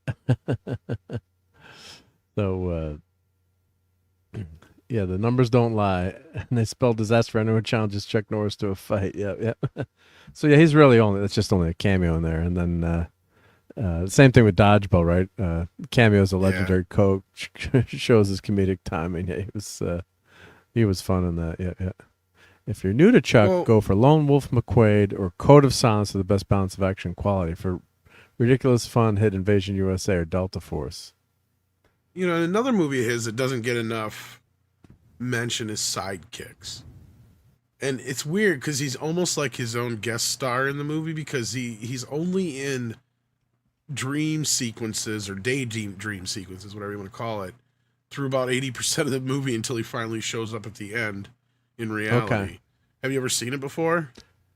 So, the numbers don't lie. And they spell disaster for anyone who challenges Chuck Norris to a fight. Yeah. So, he's really that's just only a cameo in there. And then, same thing with Dodgeball, right? Cameo as a legendary coach shows his comedic timing. Yeah, he was fun in that. Yeah. If you're new to Chuck, go for Lone Wolf McQuaid or Code of Silence for the best balance of action and quality. For ridiculous fun, hit Invasion USA or Delta Force. Another movie of his that doesn't get enough mention is Sidekicks. And it's weird because he's almost like his own guest star in the movie, because he's only in dream sequences or dream sequences, whatever you want to call it, through about 80% of the movie until he finally shows up at the end in reality. Okay. Have you ever seen it before?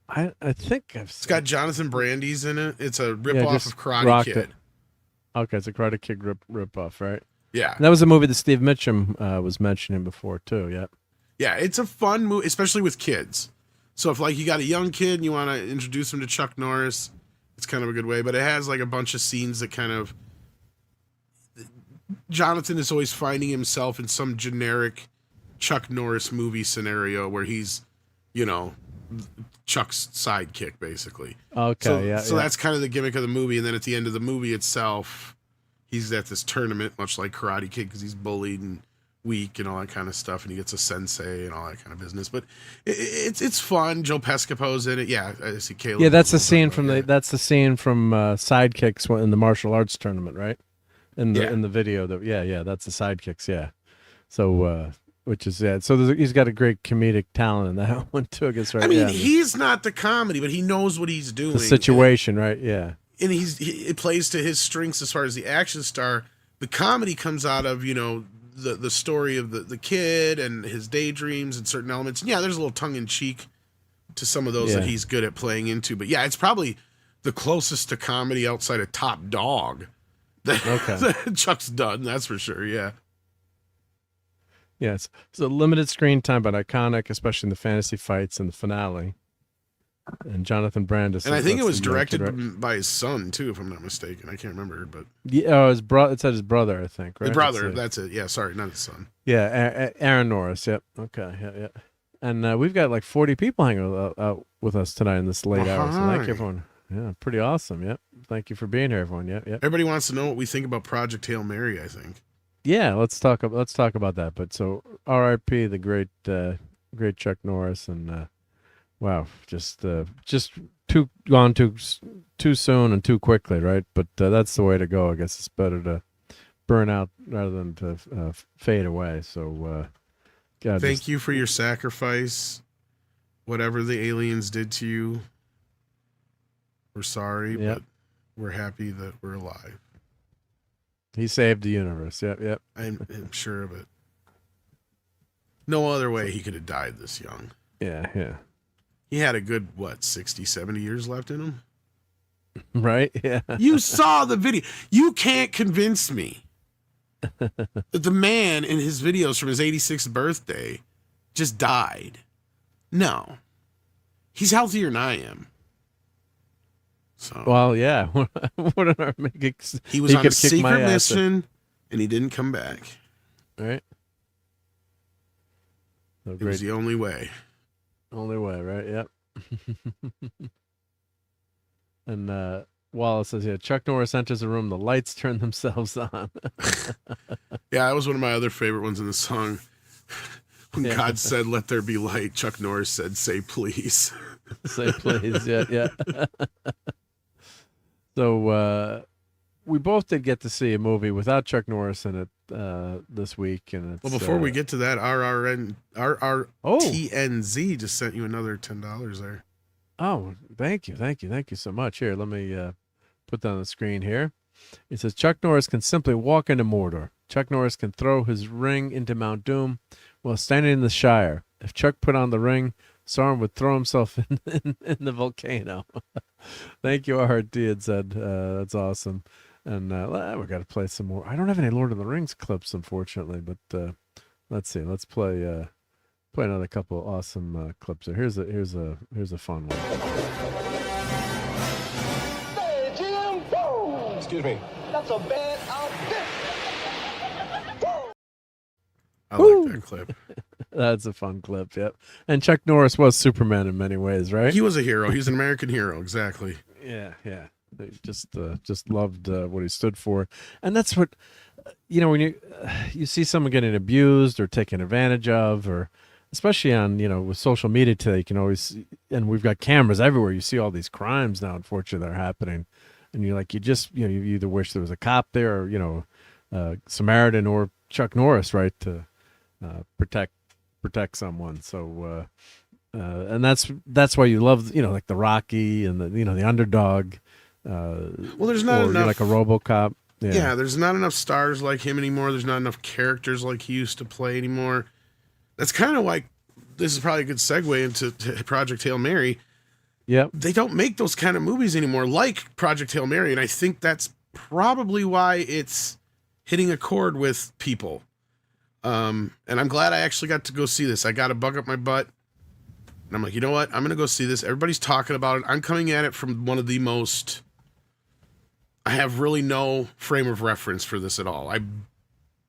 I think I've seen It's got Jonathan Brandis in it. It's a rip-off of Karate Kid. Okay, it's a Karate Kid rip-off, right? Yeah. And that was a movie that Steve Mitchum was mentioning before, too, yeah. Yeah, it's a fun movie, especially with kids. So if, you got a young kid and you want to introduce him to Chuck Norris, it's kind of a good way. But it has, a bunch of scenes that kind of... Jonathan is always finding himself in some generic Chuck Norris movie scenario where he's, Chuck's sidekick, basically. Okay, So that's kind of the gimmick of the movie. And then at the end of the movie itself, he's at this tournament, much like Karate Kid, because he's bullied and weak and all that kind of stuff, and he gets a sensei and all that kind of business. But it's fun. Joe Pescopo's in it. Yeah, I see Caleb. Yeah, that's the scene from Sidekicks in the martial arts tournament, right? In the video. That's the Sidekicks. Yeah. So which is so he's got a great comedic talent in that one too, I guess, right? I mean, he's not the comedy, but he knows what he's doing. The situation, right? Yeah. And it plays to his strengths as far as the action star. The comedy comes out of, the story of the kid and his daydreams and certain elements. And yeah, there's a little tongue in cheek to some of those that he's good at playing into. But yeah, it's probably the closest to comedy outside of Top Dog that Chuck's done. That's for sure. Yeah. Yes. So limited screen time, but iconic, especially in the fantasy fights and the finale. And Jonathan Brandis. And I think it was directed by his son too, if I'm not mistaken. I can't remember, but yeah, his brother. It said his brother, I think. Right. His brother. That's it. Yeah. Sorry, not his son. Yeah, Aaron Norris. Yep. Okay. Yeah. And we've got like 40 people hanging out with us tonight in this late hour. So thank you, everyone. Yeah, pretty awesome. Yep. Thank you for being here, everyone. Yep. Everybody wants to know what we think about Project Hail Mary, I think. Yeah, let's talk about that. But so R.I.P. the great Chuck Norris, and wow, just gone too soon and too quickly, right? But that's the way to go. I guess it's better to burn out rather than to fade away. So thank you for your sacrifice. Whatever the aliens did to you, we're sorry, but we're happy that we're alive. He saved the universe. Yep. I'm sure of it. No other way he could have died this young. Yeah. He had a good, 60, 70 years left in him? Right? Yeah. You saw the video. You can't convince me that the man in his videos from his 86th birthday just died. No. He's healthier than I am. So, well, yeah. He was on a secret mission, and he didn't come back. Right. So it was the only way. Only way, right? Yep. And Wallace says, yeah, Chuck Norris enters the room, the lights turn themselves on. Yeah, that was one of my other favorite ones in the song. When God said, "Let there be light," Chuck Norris said, "Say please." Say please, yeah. So we both did get to see a movie without Chuck Norris in it this week, and it's, well, before we get to that, RRTNZ just sent you another $10 there. Oh, thank you so much. Here, let me put that on the screen here. It says Chuck Norris can simply walk into Mordor. Chuck Norris can throw his ring into Mount Doom while standing in the Shire. If Chuck put on the ring, Sauron would throw himself in the volcano. Thank you, RT had said. That's awesome. And we got to play some more. I don't have any Lord of the Rings clips, unfortunately, but let's see. Let's play another couple awesome clips. Here's a fun one. Hey, Jim! Woo! Excuse me. That's a bad outfit. I like that clip. That's a fun clip, yep. And Chuck Norris was Superman in many ways, right? He was a hero. He was an American hero, exactly. Yeah. They just loved what he stood for. And that's what, when you see someone getting abused or taken advantage of, or especially on, with social media today, you can always, and we've got cameras everywhere. You see all these crimes now, unfortunately, that are happening. And you either wish there was a cop there or, Samaritan or Chuck Norris, right, to protect someone. So and that's why you love like the Rocky and the underdog. Well, there's not enough, like a RoboCop. Yeah, there's not enough stars like him anymore. There's not enough characters like he used to play anymore. That's kind of like, this is probably a good segue into Project Hail Mary. Yep. They don't make those kind of movies anymore like Project Hail Mary, and I think that's probably why it's hitting a chord with people. And I'm glad I actually got to go see this. I got a bug up my butt, and I'm like, you know what? I'm going to go see this. Everybody's talking about it. I'm coming at it from one of the most... I have really no frame of reference for this at all. I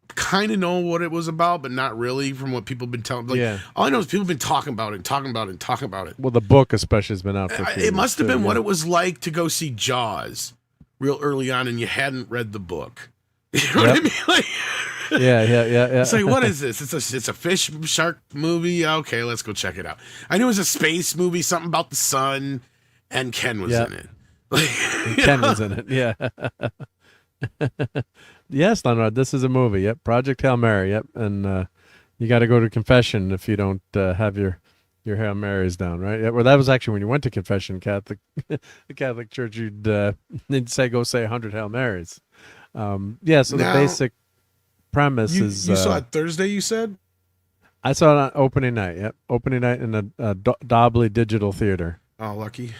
kind of know what it was about, but not really from what people have been telling. All I know is people have been talking about it. Well, the book especially has been out for a few It must have years, been too, what it was like to go see Jaws real early on, and you hadn't read the book. You know what I mean? Like, yeah. It's like, what is this? It's a fish shark movie. Okay, let's go check it out. I knew it was a space movie, something about the sun, and Ken was in it. Ken was in it, yeah. Yes, Leonard, this is a movie. Yep, Project Hail Mary. Yep, and you got to go to confession if you don't have your Hail Marys down, right? Yeah, well, that was actually when you went to confession, the Catholic Church. They'd say go say 100 Hail Marys. So now, the basic premise is you saw it Thursday. You said I saw it on opening night. Yep, opening night in a Dobley Digital Theater. Oh, lucky.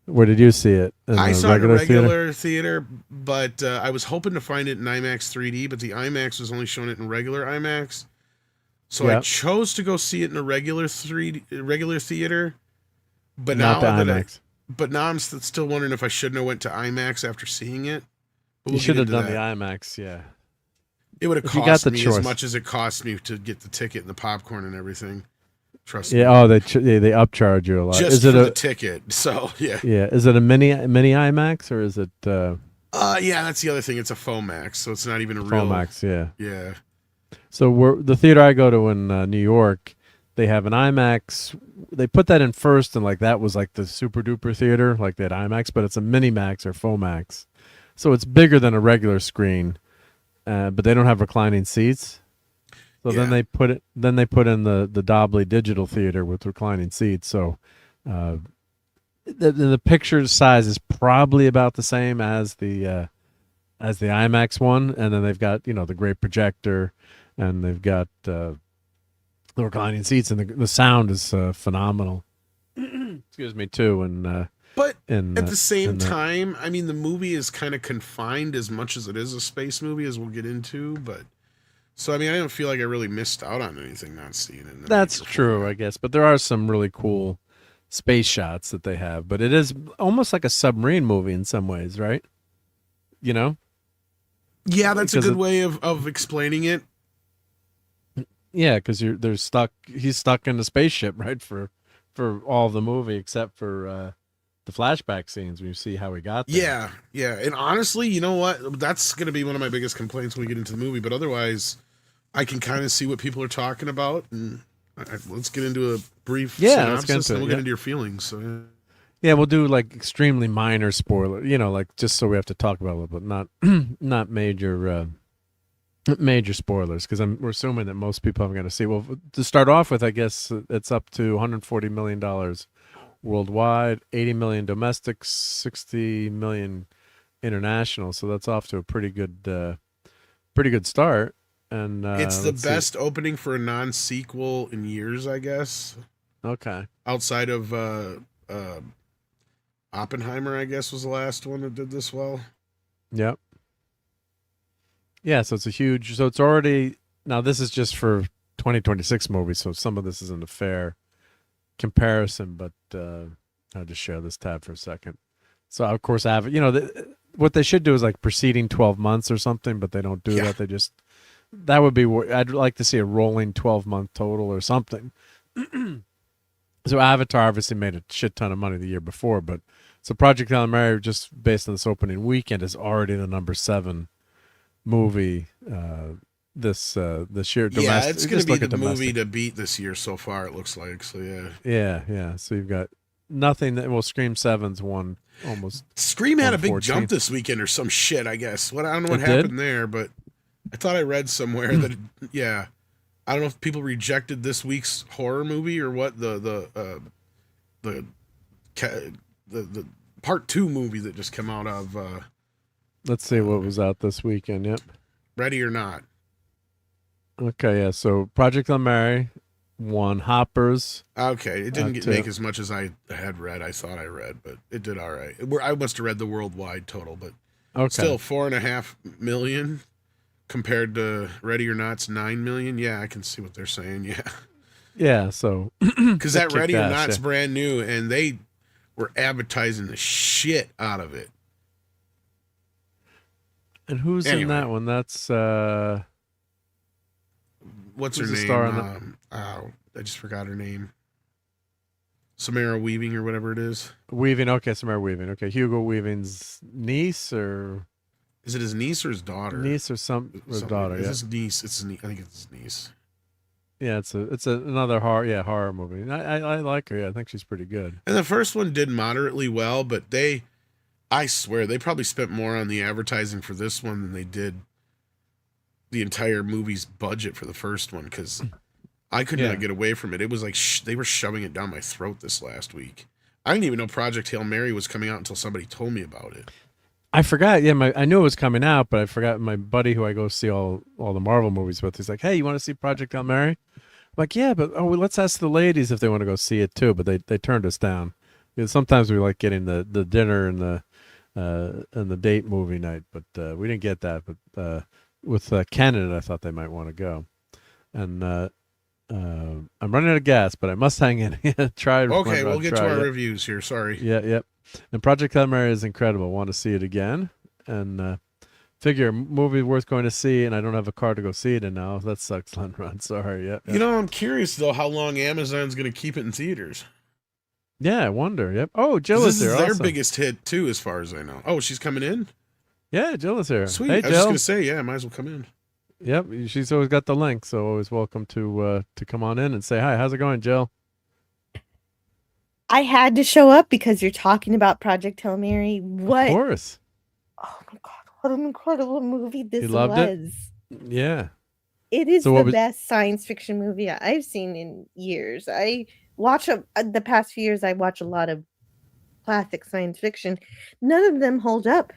Where did you see it? In I a saw it in a regular regular theater, but I was hoping to find it in IMAX 3D, but the IMAX was only showing it in regular IMAX. So I chose to go see it in a regular theater. But Not now the that IMAX. but now I'm still wondering if I shouldn't have went to IMAX after seeing it. But You we'll should get have into done the that. IMAX, yeah. It would have If you got cost the me choice. as much as it cost me to get the ticket and the popcorn and everything. Trust me. Yeah, oh, they upcharge you a lot. Just is it for a the ticket. So, yeah. Yeah, is it a mini IMAX or is it Yeah, that's the other thing. It's a FOMAX, so it's not even a real FOMAX, yeah. Yeah. So the theater I go to in New York, they have an IMAX. They put that in first, and like that was like the super duper theater, like that IMAX, but it's a mini max or FOMAX, so it's bigger than a regular screen, but they don't have reclining seats. So then they put it. Then they put in the Dobley digital theater with reclining seats. So the picture size is probably about the same as the IMAX one, and then they've got the great projector, and they've got the reclining seats, and the sound is phenomenal. Excuse me too, and but at the same time, I mean, the movie is kind of confined as much as it is a space movie, as we'll get into. But so I mean, I don't feel like I really missed out on anything not seeing it. That's true, I guess. But there are some really cool space shots that they have. But it is almost like a submarine movie in some ways, right? You know? Yeah, that's a good way of explaining it. Yeah, because they're stuck. He's stuck in the spaceship, right, for all the movie except for the flashback scenes when you see how he got there. Yeah. And honestly, you know what? That's going to be one of my biggest complaints when we get into the movie. But otherwise, I can kind of see what people are talking about. And let's get into a brief synopsis, and we'll get into your feelings. So, yeah, we'll do like extremely minor spoiler, like just so we have to talk about it a little bit, not major spoilers, because we're assuming that most people haven't got to see. Well, to start off with, I guess it's up to $140 million worldwide, 80 million domestic, 60 million international. So that's off to a pretty good start. And it's the best opening for a non-sequel in years, I guess. Okay. Outside of Oppenheimer, I guess, was the last one that did this well. Yep. Yeah, so it's already, now this is just for 2026 movies, so some of this isn't a fair comparison, but I'll just share this tab for a second. So, of course, what they should do is like preceding 12 months or something, but they don't do that. They just, that would be, I'd like to see a rolling 12-month total or something. So Avatar obviously made a shit ton of money the year before, but so Project Hail Mary, just based on this opening weekend, is already the number 7 movie this year. Yeah, it's going to be the movie to beat this year so far, it looks like. So, yeah. Yeah. So you've got nothing that, well, Scream 7's won almost. Scream had a big jump this weekend or some shit, I guess. I don't know what happened there, but I thought I read somewhere that, I don't know if people rejected this week's horror movie or what, the part 2 movie that just came out of let's see what was out this weekend. Yep. Ready or Not. Okay, yeah. So Project Hail Mary won. Hoppers. Okay, it didn't make as much as I had read. I thought I read, but it did all right. I must have read the worldwide total, but still 4.5 million compared to Ready or Not's 9 million. Yeah, I can see what they're saying. Yeah. Yeah. So because that Ready or Not's brand new, and they were advertising the shit out of it. And who's in that one? That's what's her name? I just forgot her name. Samara Weaving or whatever it is. Weaving. Okay, Samara Weaving. Okay, Hugo Weaving's niece, or is it his niece or his daughter? Niece or daughter? Is his niece? I think it's his niece. Yeah, it's another horror movie. I like her. Yeah, I think she's pretty good. And the first one did moderately well, but I swear they probably spent more on the advertising for this one than they did the entire movie's budget for the first one, because I could not get away from it. It was like they were shoving it down my throat this last week. I didn't even know Project Hail Mary was coming out until somebody told me about it. I forgot. Yeah, I knew it was coming out, but I forgot. My buddy, who I go see all the Marvel movies with, he's like, "Hey, you want to see Project Hail Mary?" I'm like, "Yeah, but let's ask the ladies if they want to go see it too." But they turned us down. Because sometimes we like getting the dinner and the date movie night, but we didn't get that. But with Canada, I thought they might want to go. And I'm running out of gas, but I must hang in. Try. Okay, we'll get to our reviews here. Sorry. Yeah, yep. And Project Hail Mary is incredible. Want to see it again? And figure movie worth going to see, and I don't have a car to go see it in now. That sucks, Len Run. Sorry. Yeah. You know, I'm curious though how long Amazon's going to keep it in theaters. Yeah, I wonder. Yep. Oh, Jill This is here. is their also. biggest hit too, as far as I know. Oh, she's coming in. Yeah, Jill is here. Sweet. Hey, I was just Jill. going to say, yeah, might as well come in. Yep, she's always got the link, so always welcome to come on in and say hi. How's it going, Jill? I had to show up because you're talking about Project Hail Mary. What? Of course. Oh my God, what an incredible movie this You loved was. it? Yeah. It is So the what was- best science fiction movie I've seen in years. I watch the past few years. I watch a lot of classic science fiction. None of them hold up,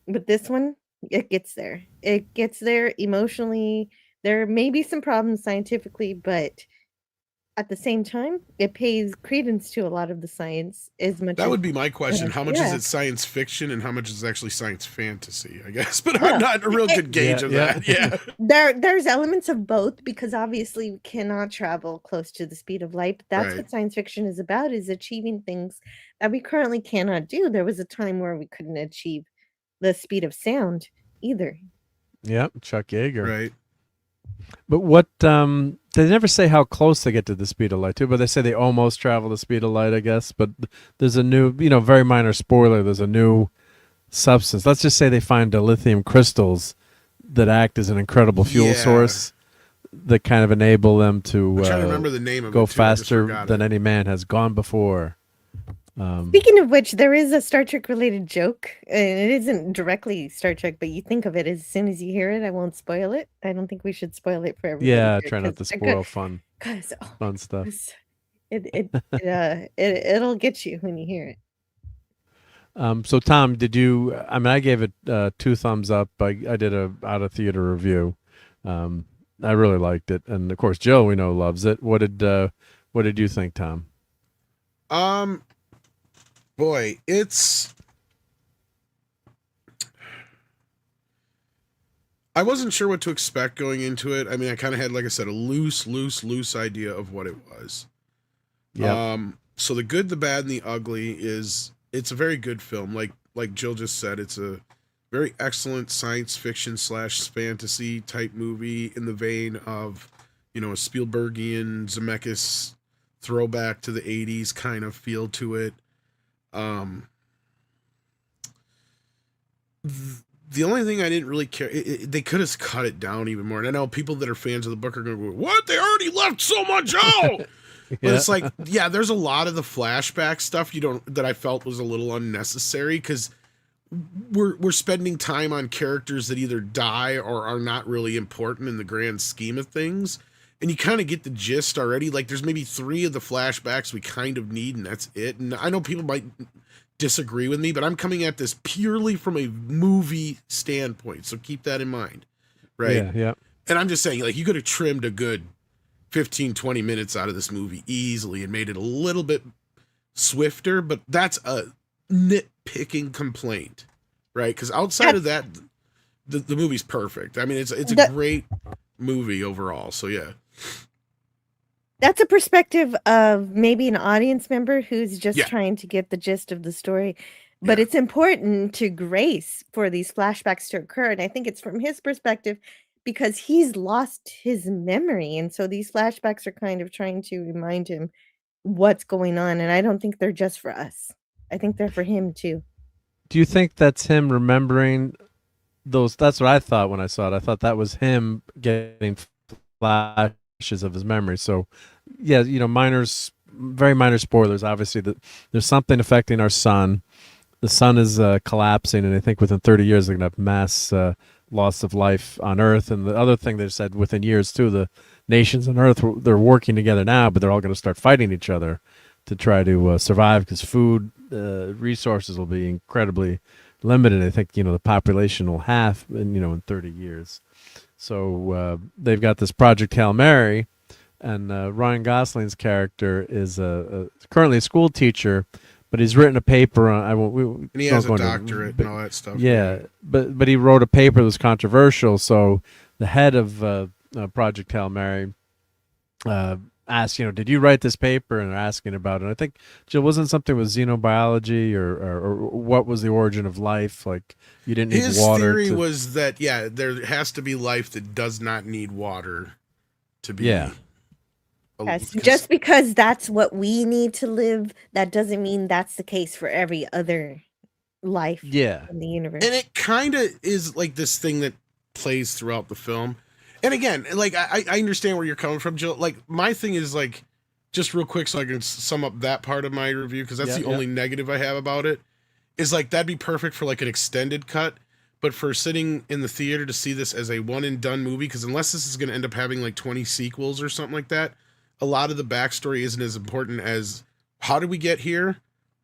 but this one, it gets there. It gets there emotionally. There may be some problems scientifically, but at the same time, it pays credence to a lot of the science as much. That as, would be my question. How much is yeah. it science fiction and how much is actually science fantasy, I guess? But I'm not a real good gauge of that. Yeah. There's elements of both because obviously we cannot travel close to the speed of light. But that's Right. what science fiction is about, is achieving things that we currently cannot do. There was a time where we couldn't achieve the speed of sound either. Yep, Chuck Yeager. Right. But what they never say how close they get to the speed of light too, but they say they almost travel the speed of light, I guess. But there's a new, very minor spoiler, there's a new substance. Let's just say they find the lithium crystals that act as an incredible fuel Yeah. source that kind of enable them to I'm trying to remember the name of go it, too. I just faster forgot than it. any man has gone before. Speaking of which, there is a Star Trek related joke, and it isn't directly Star Trek, but you think of it as soon as you hear it. I won't spoil it. I don't think we should spoil it for everybody. Yeah, here, try not to 'cause- spoil fun oh, stuff. it'll get you when you hear it. So Tom, did you? I mean, I gave it 2 thumbs up. I did a out of theater review. I really liked it, and of course, Jill we know loves it. What did you think, Tom? Boy, it's. I wasn't sure what to expect going into it. I mean, I kind of had, like I said, a loose idea of what it was. Yeah. So the good, the bad, and the ugly is it's a very good film. Like Jill just said, it's a very excellent science fiction / fantasy type movie in the vein of, a Spielbergian Zemeckis throwback to the 80s kind of feel to it. The only thing I didn't really care, they could have cut it down even more. And I know people that are fans of the book are going to go, what? They already left so much out. But it's like, yeah, there's a lot of the flashback stuff that I felt was a little unnecessary because we're spending time on characters that either die or are not really important in the grand scheme of things. And you kind of get the gist already. Like there's maybe 3 of the flashbacks we kind of need, and that's it. And I know people might disagree with me, but I'm coming at this purely from a movie standpoint. So keep that in mind. Right. Yeah. And I'm just saying, like, you could have trimmed a good 15, 20 minutes out of this movie easily and made it a little bit swifter, but that's a nitpicking complaint, right? Because outside of that, the movie's perfect. I mean, it's a great movie overall. So yeah. That's a perspective of maybe an audience member who's just Yeah. trying to get the gist of the story. But it's important to Grace for these flashbacks to occur. And I think it's from his perspective because he's lost his memory. And so these flashbacks are kind of trying to remind him what's going on. And I don't think they're just for us. I think they're for him too. Do you think that's him remembering those? That's what I thought when I saw it. I thought that was him getting flashes of his memory. So, yeah, very minor spoilers. Obviously, that there's something affecting our sun. The sun is collapsing, and I think within 30 years they're going to have mass loss of life on Earth. And the other thing they said within years too, the nations on Earth they're working together now, but they're all going to start fighting each other to try to survive because food resources will be incredibly limited. I think the population will halve in 30 years. So they've got this Project Hail Mary and Ryan Gosling's character is currently a school teacher, but he's written a paper on. And he has a doctorate and all that stuff. Yeah, but he wrote a paper that was controversial. So the head of Project Hail Mary asked, did you write this paper? And they're asking about it. I think, Jill, wasn't something with xenobiology or what was the origin of life? Like you didn't need water. His theory was that, there has to be life that does not need water to be. Yeah. Yes, just because that's what we need to live, that doesn't mean that's the case for every other life in the universe. And it kind of is like this thing that plays throughout the film. And again, like I understand where you're coming from, Jill. Like my thing is like, just real quick so I can sum up that part of my review, because that's the only negative I have about it, is like that'd be perfect for like an extended cut. But for sitting in the theater to see this as a one and done movie, because unless this is going to end up having like 20 sequels or something like that, a lot of the backstory isn't as important as how did we get here?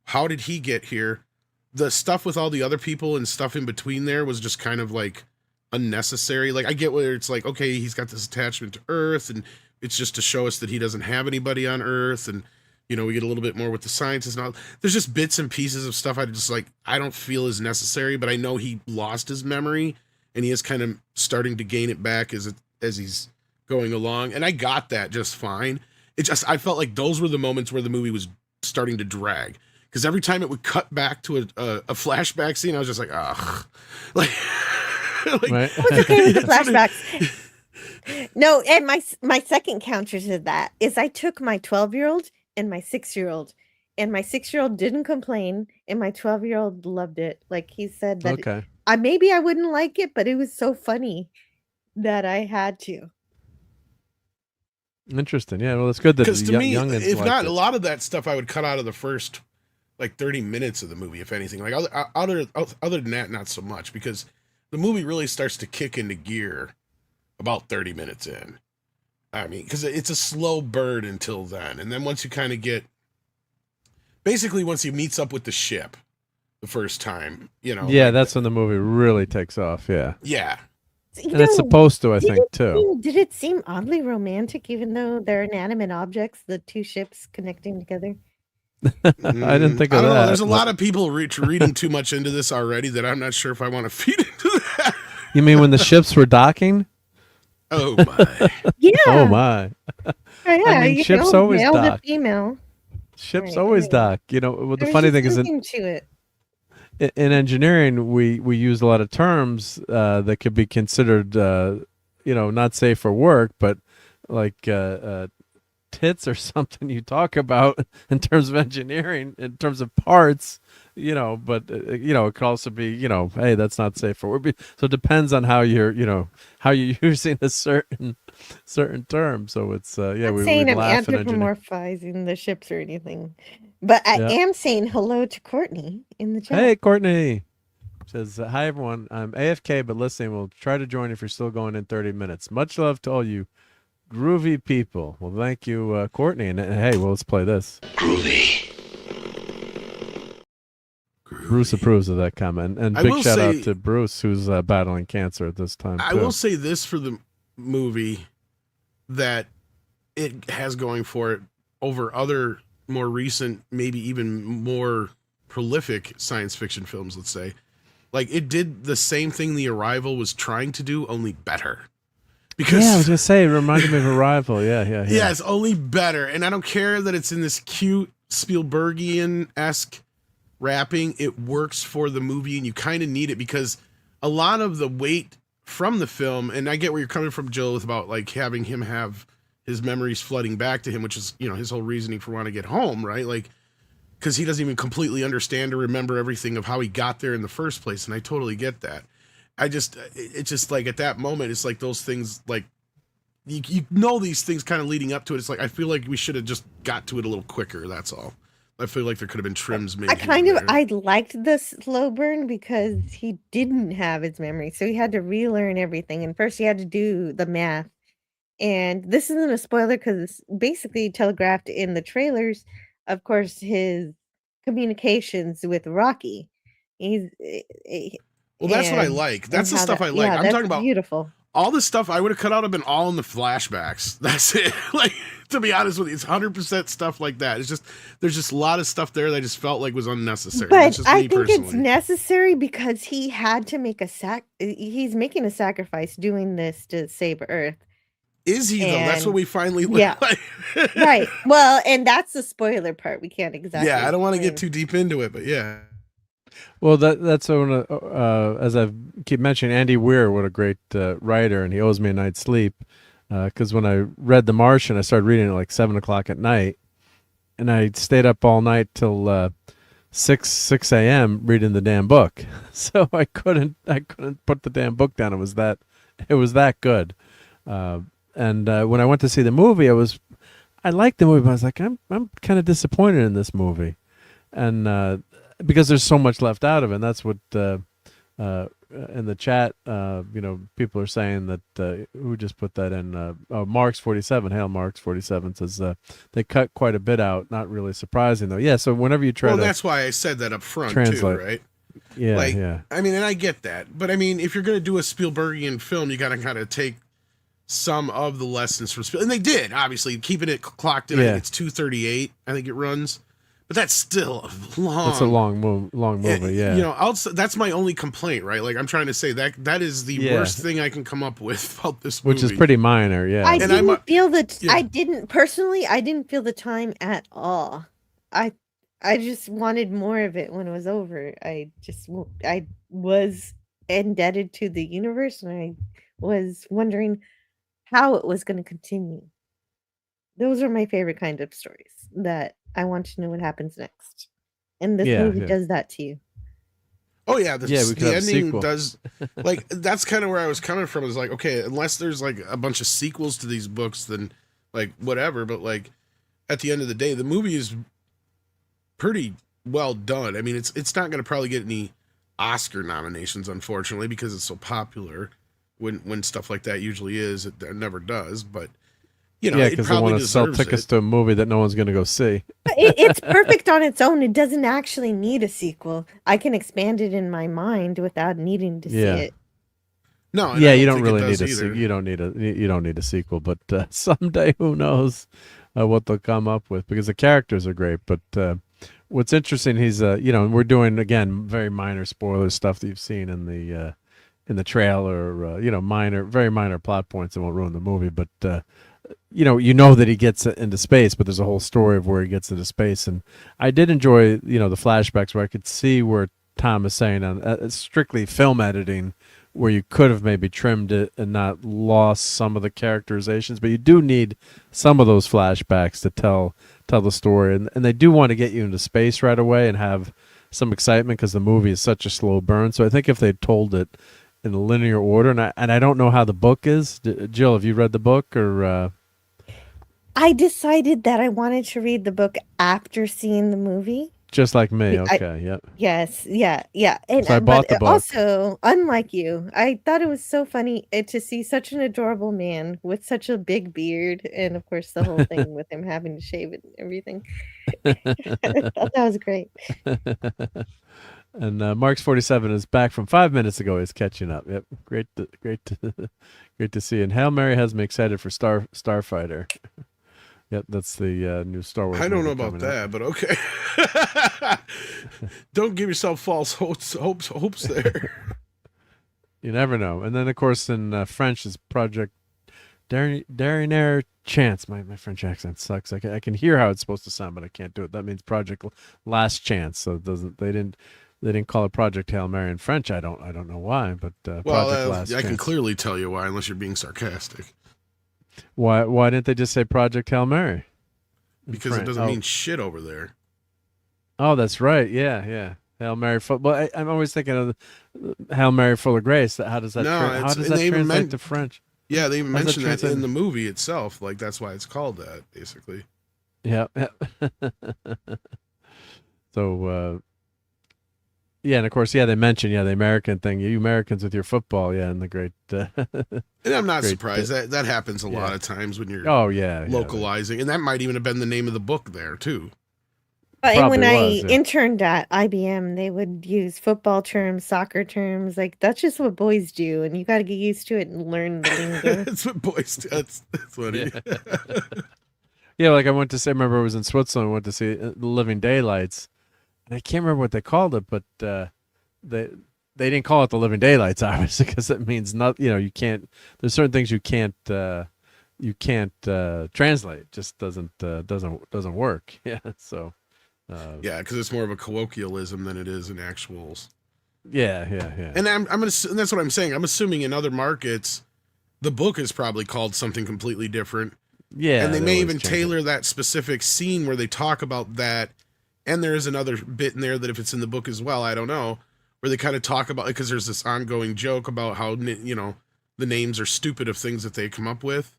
How did he get here? The stuff with all the other people and stuff in between there was just kind of like unnecessary. Like I get where it's like, okay, he's got this attachment to Earth and it's just to show us that he doesn't have anybody on Earth. And, we get a little bit more with the scientists and all. There's just bits and pieces of stuff I don't feel is necessary, but I know he lost his memory and he is kind of starting to gain it back as he's going along, and I got that just fine. I felt like those were the moments where the movie was starting to drag, because every time it would cut back to a flashback scene, I was just like, ugh. Like right. It's okay with the flashbacks. No, and my second counter to that is I took my 12-year-old and my 6-year-old, and my 6-year-old didn't complain, and my 12-year-old loved it. Like he said that maybe I wouldn't like it, but it was so funny that I had to. Interesting. Yeah, well, it's good that because to me, youngins if liked not, it. a lot of that stuff I would cut out of the first like 30 minutes of the movie, if anything. Like other than that, not so much, because the movie really starts to kick into gear about 30 minutes in. I mean, because it's a slow burn until then, and then once you kind of get, basically once he meets up with the ship the first time, Yeah, that's when the movie really takes off. Yeah. Yeah. And it's supposed to, I think, too. Did it seem oddly romantic, even though they're inanimate objects, the two ships connecting together? I didn't think of I don't that. know. There's a lot of people reading too much into this already that I'm not sure if I want to feed into that. You mean when the ships were docking? Oh my! Yeah. Oh my! Yeah, I mean, ships always male to dock. female. Ships always dock. Well, the I was funny just thing is thinking to it. in engineering, we use a lot of terms that could be considered, not safe for work, but like tits or something you talk about in terms of engineering, in terms of parts, but it could also be, hey, that's not safe for work. So it depends on how you're using a certain term. So it's I'm saying I'm anthropomorphizing the ships or anything, but I am saying hello to Courtney in the chat. Hey, Courtney says, hi everyone, I'm AFK but listening. We'll try to join if you're still going in 30 minutes. Much love to all you groovy people. Well, thank you, Courtney, and hey, well, let's play this. Groovy. Bruce approves of that comment, and big shout out to Bruce, who's battling cancer at this time. I will say this for the movie, that it has going for it over other more recent, maybe even more prolific science fiction films, let's say. Like, it did the same thing The Arrival was trying to do, only better. Because I was gonna say, it reminded me of Arrival. Yeah. Yeah, it's only better. And I don't care that it's in this cute Spielbergian-esque wrapping. It works for the movie, and you kind of need it, because a lot of the weight from the film, and I get where you're coming from, Jill, with about like having him have his memories flooding back to him, which is, his whole reasoning for wanting to get home, right? Like, because he doesn't even completely understand or remember everything of how he got there in the first place, and I totally get that. It's just like at that moment, it's like those things, like these things kind of leading up to it. It's like, I feel like we should have just got to it a little quicker. That's all. I feel like there could have been trims made. I liked the slow burn because he didn't have his memory. So he had to relearn everything. And first he had to do the math. And this isn't a spoiler because it's basically telegraphed in the trailers. Of course, his communications with Rocky. Well, that's what I like. That's the stuff I like. I'm talking about beautiful. all this stuff I would have cut out have been all in the flashbacks. That's it. Like, to be honest with you, it's 100% stuff like that. It's just, there's just a lot of stuff there that I just felt like was unnecessary. But I think it's necessary because he had to make he's making a sacrifice doing this to save Earth. Is he, though? That's what we finally learned. Yeah. Right. Well, and that's the spoiler part. We can't exactly. Yeah, I don't want to get too deep into it, but yeah. Well, that's as I keep mentioning, Andy Weir, what a great writer, and he owes me a night's sleep. Because when I read The Martian, I started reading it at like 7 o'clock at night, and I stayed up all night till 6 a.m. reading the damn book. So I couldn't put the damn book down. It was that good. And when I went to see the movie, I liked the movie, but I was like, I'm kind of disappointed in this movie, and because there's so much left out of it. And that's what in the chat, people are saying that who just put that in? Marks 47, Hail Marks 47 says they cut quite a bit out. Not really surprising though. Yeah. So whenever you try to, that's why I said that up front translate, too, right? Yeah, like, yeah. I mean, and I get that, but I mean, if you're gonna do a Spielbergian film, you gotta kind of take some of the lessons from Spielberg, and they did, obviously, keeping it clocked in. I think it's 2:38. I think it runs, but that's still a long. It's a long movie. Yeah. That's my only complaint, right? Like, I'm trying to say that is the worst thing I can come up with about this movie, which is pretty minor. Yeah. I didn't feel I didn't feel the time at all. I just wanted more of it when it was over. I was indebted to the universe, and I was wondering how it was going to continue. Those are my favorite kind of stories, that I want to know what happens next. And this movie does that to you. Oh yeah, the ending does. Like, that's kind of where I was coming from. Is like, okay, unless there's like a bunch of sequels to these books, then like whatever. But like at the end of the day, the movie is pretty well done. I mean, it's not going to probably get any Oscar nominations, unfortunately, because it's so popular. When stuff like that usually is, it never does. But because they want to sell tickets to a movie that no one's going to go see. It's perfect on its own. It doesn't actually need a sequel. I can expand it in my mind without needing to see it. No, you don't really need you don't need a sequel. But someday, who knows what they'll come up with, because the characters are great. But what's interesting, he's we're doing again very minor spoiler stuff that you've seen in the trailer, very minor plot points that won't ruin the movie, but you know that he gets into space, but there's a whole story of where he gets into space. And I did enjoy, the flashbacks where I could see where Tom is saying on strictly film editing, where you could have maybe trimmed it and not lost some of the characterizations, but you do need some of those flashbacks to tell the story. And they do want to get you into space right away and have some excitement, because the movie is such a slow burn. So I think if they told it in a linear order, and I don't know how the book is. Jill, have you read the book, or? I decided that I wanted to read the book after seeing the movie. Just like me. Okay. Yep. Yes. Yeah. And so I bought the book. Also, unlike you, I thought it was so funny to see such an adorable man with such a big beard, and of course the whole thing with him having to shave it and everything. I thought that was great. And Marks 47 is back from 5 minutes ago. He's catching up. Yep, great to see. And Hail Mary has me excited for Starfighter. Yep, that's the new Star Wars. I don't know about that, but okay. Don't give yourself false hopes there. You never know. And then, of course, in French is Project Dernier Chance. My French accent sucks. I can hear how it's supposed to sound, but I can't do it. That means Project Last Chance. So it doesn't. They didn't call it Project Hail Mary in French. I don't know why, but Project Last Chance. I can clearly tell you why, unless you're being sarcastic. Why didn't they just say Project Hail Mary? Because it doesn't mean shit over there. Oh, that's right. Yeah. Hail Mary full. Well, I'm always thinking of Hail Mary full of grace. How does that? How does that translate to French? Yeah, they even mentioned that in the movie itself. Like, that's why it's called that, basically. Yeah. So. Yeah, and of course, they mentioned the American thing. You Americans with your football, and the great. And I'm not surprised that happens a lot of times when you're localizing, and that might even have been the name of the book there too. But when I was, yeah. interned at IBM, they would use football terms, soccer terms. Like that's just what boys do, and you got to get used to it and learn the lingo. That's what boys do. That's funny. Yeah, like I went to see. I remember I was in Switzerland. I went to see The Living Daylights, and I can't remember what they called it, but they didn't call it The Living Daylights, obviously, because it means not. You know, you can't. There's certain things you can't translate. It just doesn't work. Yeah, so. Yeah, because it's more of a colloquialism than it is an actuals. Yeah. And and that's what I'm saying. I'm assuming in other markets, the book is probably called something completely different. Yeah, and they may even change tailor that specific scene where they talk about that. And there is another bit in there that if it's in the book as well, I don't know, where they kind of talk about it because there's this ongoing joke about how the names are stupid of things that they come up with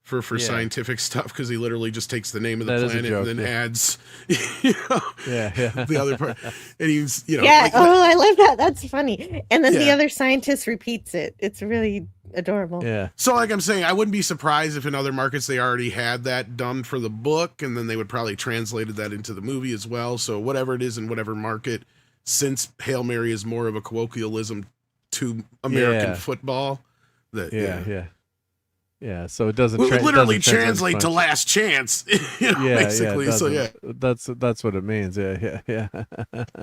for scientific stuff because he literally just takes the name of the planet and then adds the other part, and he's I love that. That's funny. And then the other scientist repeats it. It's really adorable. Yeah. So like I'm saying, I wouldn't be surprised if in other markets they already had that done for the book, and then they would probably translated that into the movie as well. So whatever it is in whatever market, since Hail Mary is more of a colloquialism to American football, Yeah, so it doesn't literally translate to last chance, basically. That's what it means. Yeah.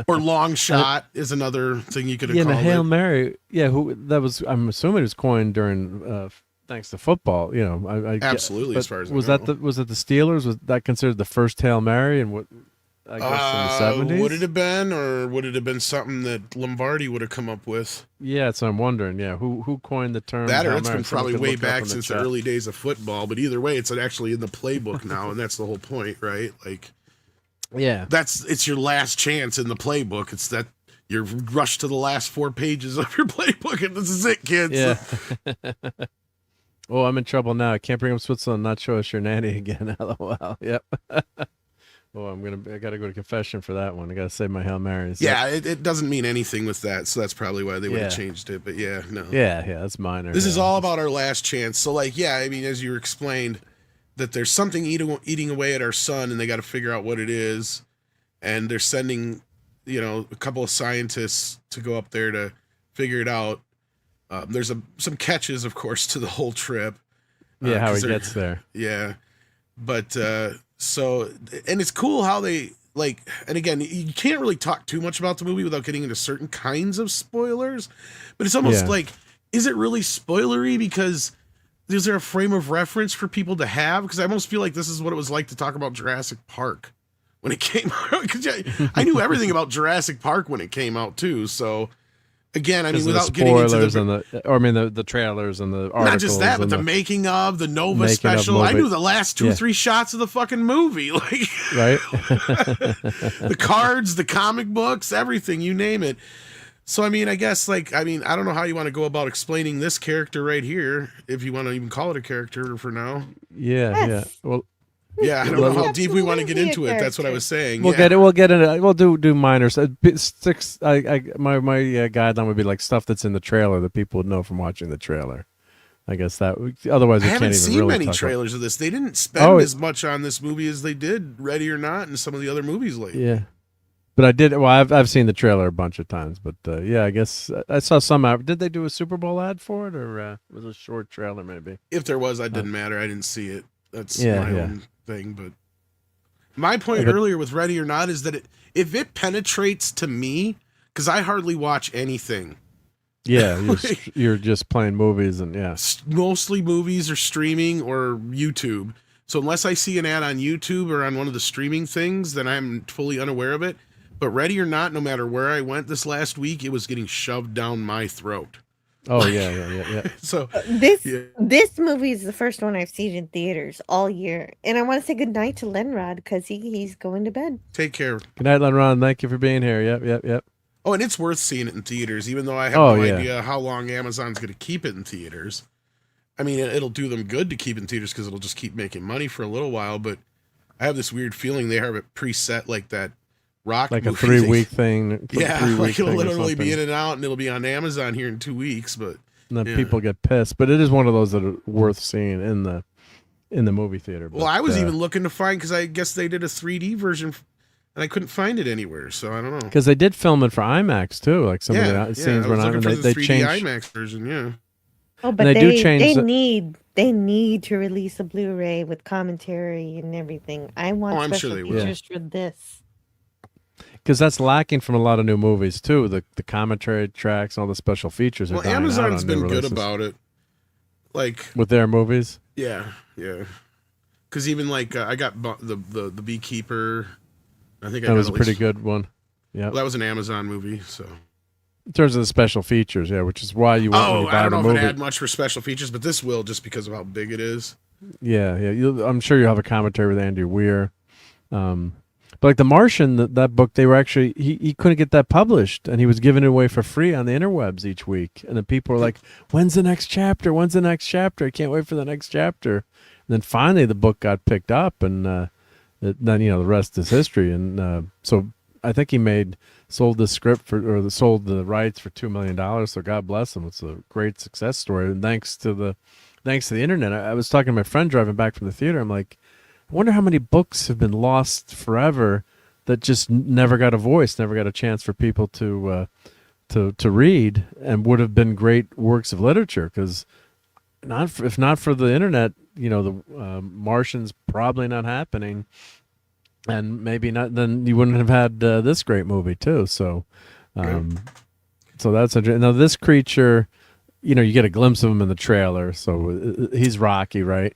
Or long shot is another thing you could have called the Hail it. Mary. Yeah, I'm assuming it was coined during thanks to football. Absolutely. As far as was it the Steelers? Was that considered the first Hail Mary? And what? I guess in the 70s. Would it have been, or would it have been something that Lombardi would have come up with? Yeah, so I'm wondering. Yeah, who coined the term? That, or it's been probably way back since the early days of football. But either way, it's actually in the playbook now, and that's the whole point, right? Like, it's your last chance in the playbook. It's that you're rushed to the last 4 pages of your playbook, and this is it, kids. Yeah. Oh, I'm in trouble now. I can't bring up Switzerland. Not show us your nanny again. LOL. Yep. Oh, I gotta go to confession for that one. I gotta say my Hail Marys. Yeah, it doesn't mean anything with that, so that's probably why they would have changed it. But no. Yeah, that's minor. This is all about our last chance. So, like, I mean, as you explained, that there's something eating away at our son, and they got to figure out what it is, and they're sending, a couple of scientists to go up there to figure it out. There's some catches, of course, to the whole trip. Yeah, how he gets there. Yeah, but. So, and it's cool how they and again, you can't really talk too much about the movie without getting into certain kinds of spoilers, but it's almost like, is it really spoilery? Because is there a frame of reference for people to have? Because I almost feel like this is what it was like to talk about Jurassic Park when it came out. Because I knew everything about Jurassic Park when it came out too. So again, I mean, without getting into the trailers and the articles. Not just that, but the making of, the Nova special. I knew the last 2-3 shots of the fucking movie. Like, right? The cards, the comic books, everything, you name it. So, I mean, I guess, I don't know how you want to go about explaining this character right here, if you want to even call it a character for now. Yeah. Well, yeah, I don't know how deep we want to get into it. That's what I was saying. We'll get it. We'll get into. We'll do minor. My guideline would be like stuff that's in the trailer that people would know from watching the trailer. I guess that. Otherwise, we I can't haven't even seen really many trailers of this. They didn't spend as much on this movie as they did Ready or Not and some of the other movies lately. Yeah, but I did. Well, I've seen the trailer a bunch of times. But I guess I saw some. Did they do a Super Bowl ad for it, or was it a short trailer maybe? If there was, it didn't matter. I didn't see it. That's my own thing, but. My point earlier with Ready or Not is that if it penetrates to me, because I hardly watch anything. Yeah, you're just playing movies and mostly movies or streaming or YouTube. So unless I see an ad on YouTube or on one of the streaming things, then I'm fully unaware of it. But Ready or Not, no matter where I went this last week, it was getting shoved down my throat. Oh yeah. So this movie is the first one I've seen in theaters all year, and I want to say good night to Lenrod because he's going to bed. Take care. Good night, Lenrod. Thank you for being here. Yep. Oh, and it's worth seeing it in theaters, even though I have no idea how long Amazon's going to keep it in theaters. I mean, it'll do them good to keep it in theaters because it'll just keep making money for a little while. But I have this weird feeling they have it preset like that. Rock like a 3-week thing. Like it'll literally be in and out, and it'll be on Amazon here in 2 weeks. But and then people get pissed. But it is one of those that are worth seeing in the movie theater. But, well, I was even looking to find because I guess they did a 3D version and I couldn't find it anywhere. So I don't know. Because they did film it for IMAX too, like some of the scenes I were was not. looking for the They 3D changed. IMAX version. Yeah. Oh, but they do change they the- need to release a Blu-ray with commentary and everything. I want I'm sure special they will. features for this. Because that's lacking from a lot of new movies too. The commentary tracks and all the special features. Well, are dying out Amazon's on new been good releases. about it. Like with their movies. Yeah. Because even like I got the Beekeeper. I think I That got was a at pretty least- good one. Yeah. Well, that was an Amazon movie, so. In terms of the special features, yeah, which is why you want when you I buy don't the know if movie. it had much for special features, but this will just because of how big it is. Yeah. I'm sure you'll have a commentary with Andy Weir. But like The Martian, that book, they were actually he couldn't get that published, and he was giving it away for free on the interwebs each week. And then people were like, "When's the next chapter? When's the next chapter? I can't wait for the next chapter." And then finally, the book got picked up, and then the rest is history. And so I think he sold the script sold the rights for $2 million. So God bless him. It's a great success story, and thanks to the internet. I was talking to my friend driving back from the theater. I'm like, I wonder how many books have been lost forever that just never got a voice, never got a chance for people to read, and would have been great works of literature. Because if not for the internet, the Martian's probably not happening, and maybe not. Then you wouldn't have had this great movie too. So, so that's interesting. Now this creature, you get a glimpse of him in the trailer. So he's Rocky, right?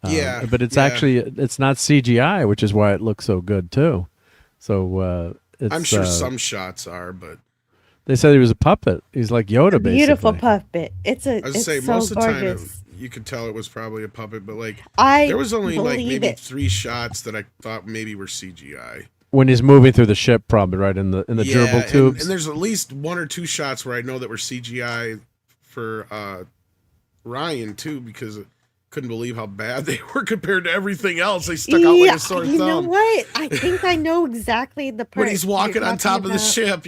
But it's actually it's not CGI, which is why it looks so good too. So it's, I'm sure some shots are, but they said he was a puppet. He's like Yoda, basically. Beautiful puppet. I was saying so most of the gorgeous. time you could tell it was probably a puppet, but like I there was only like believe maybe it. 3 shots that I thought maybe were CGI. When he's moving through the ship, probably right in the gerbil tubes. And there's at least 1 or 2 shots where I know that were CGI for Ryan too, because couldn't believe how bad they were compared to everything else. They stuck out like a sore thumb. You know what? I think I know exactly the part. When he's walking on top of the ship,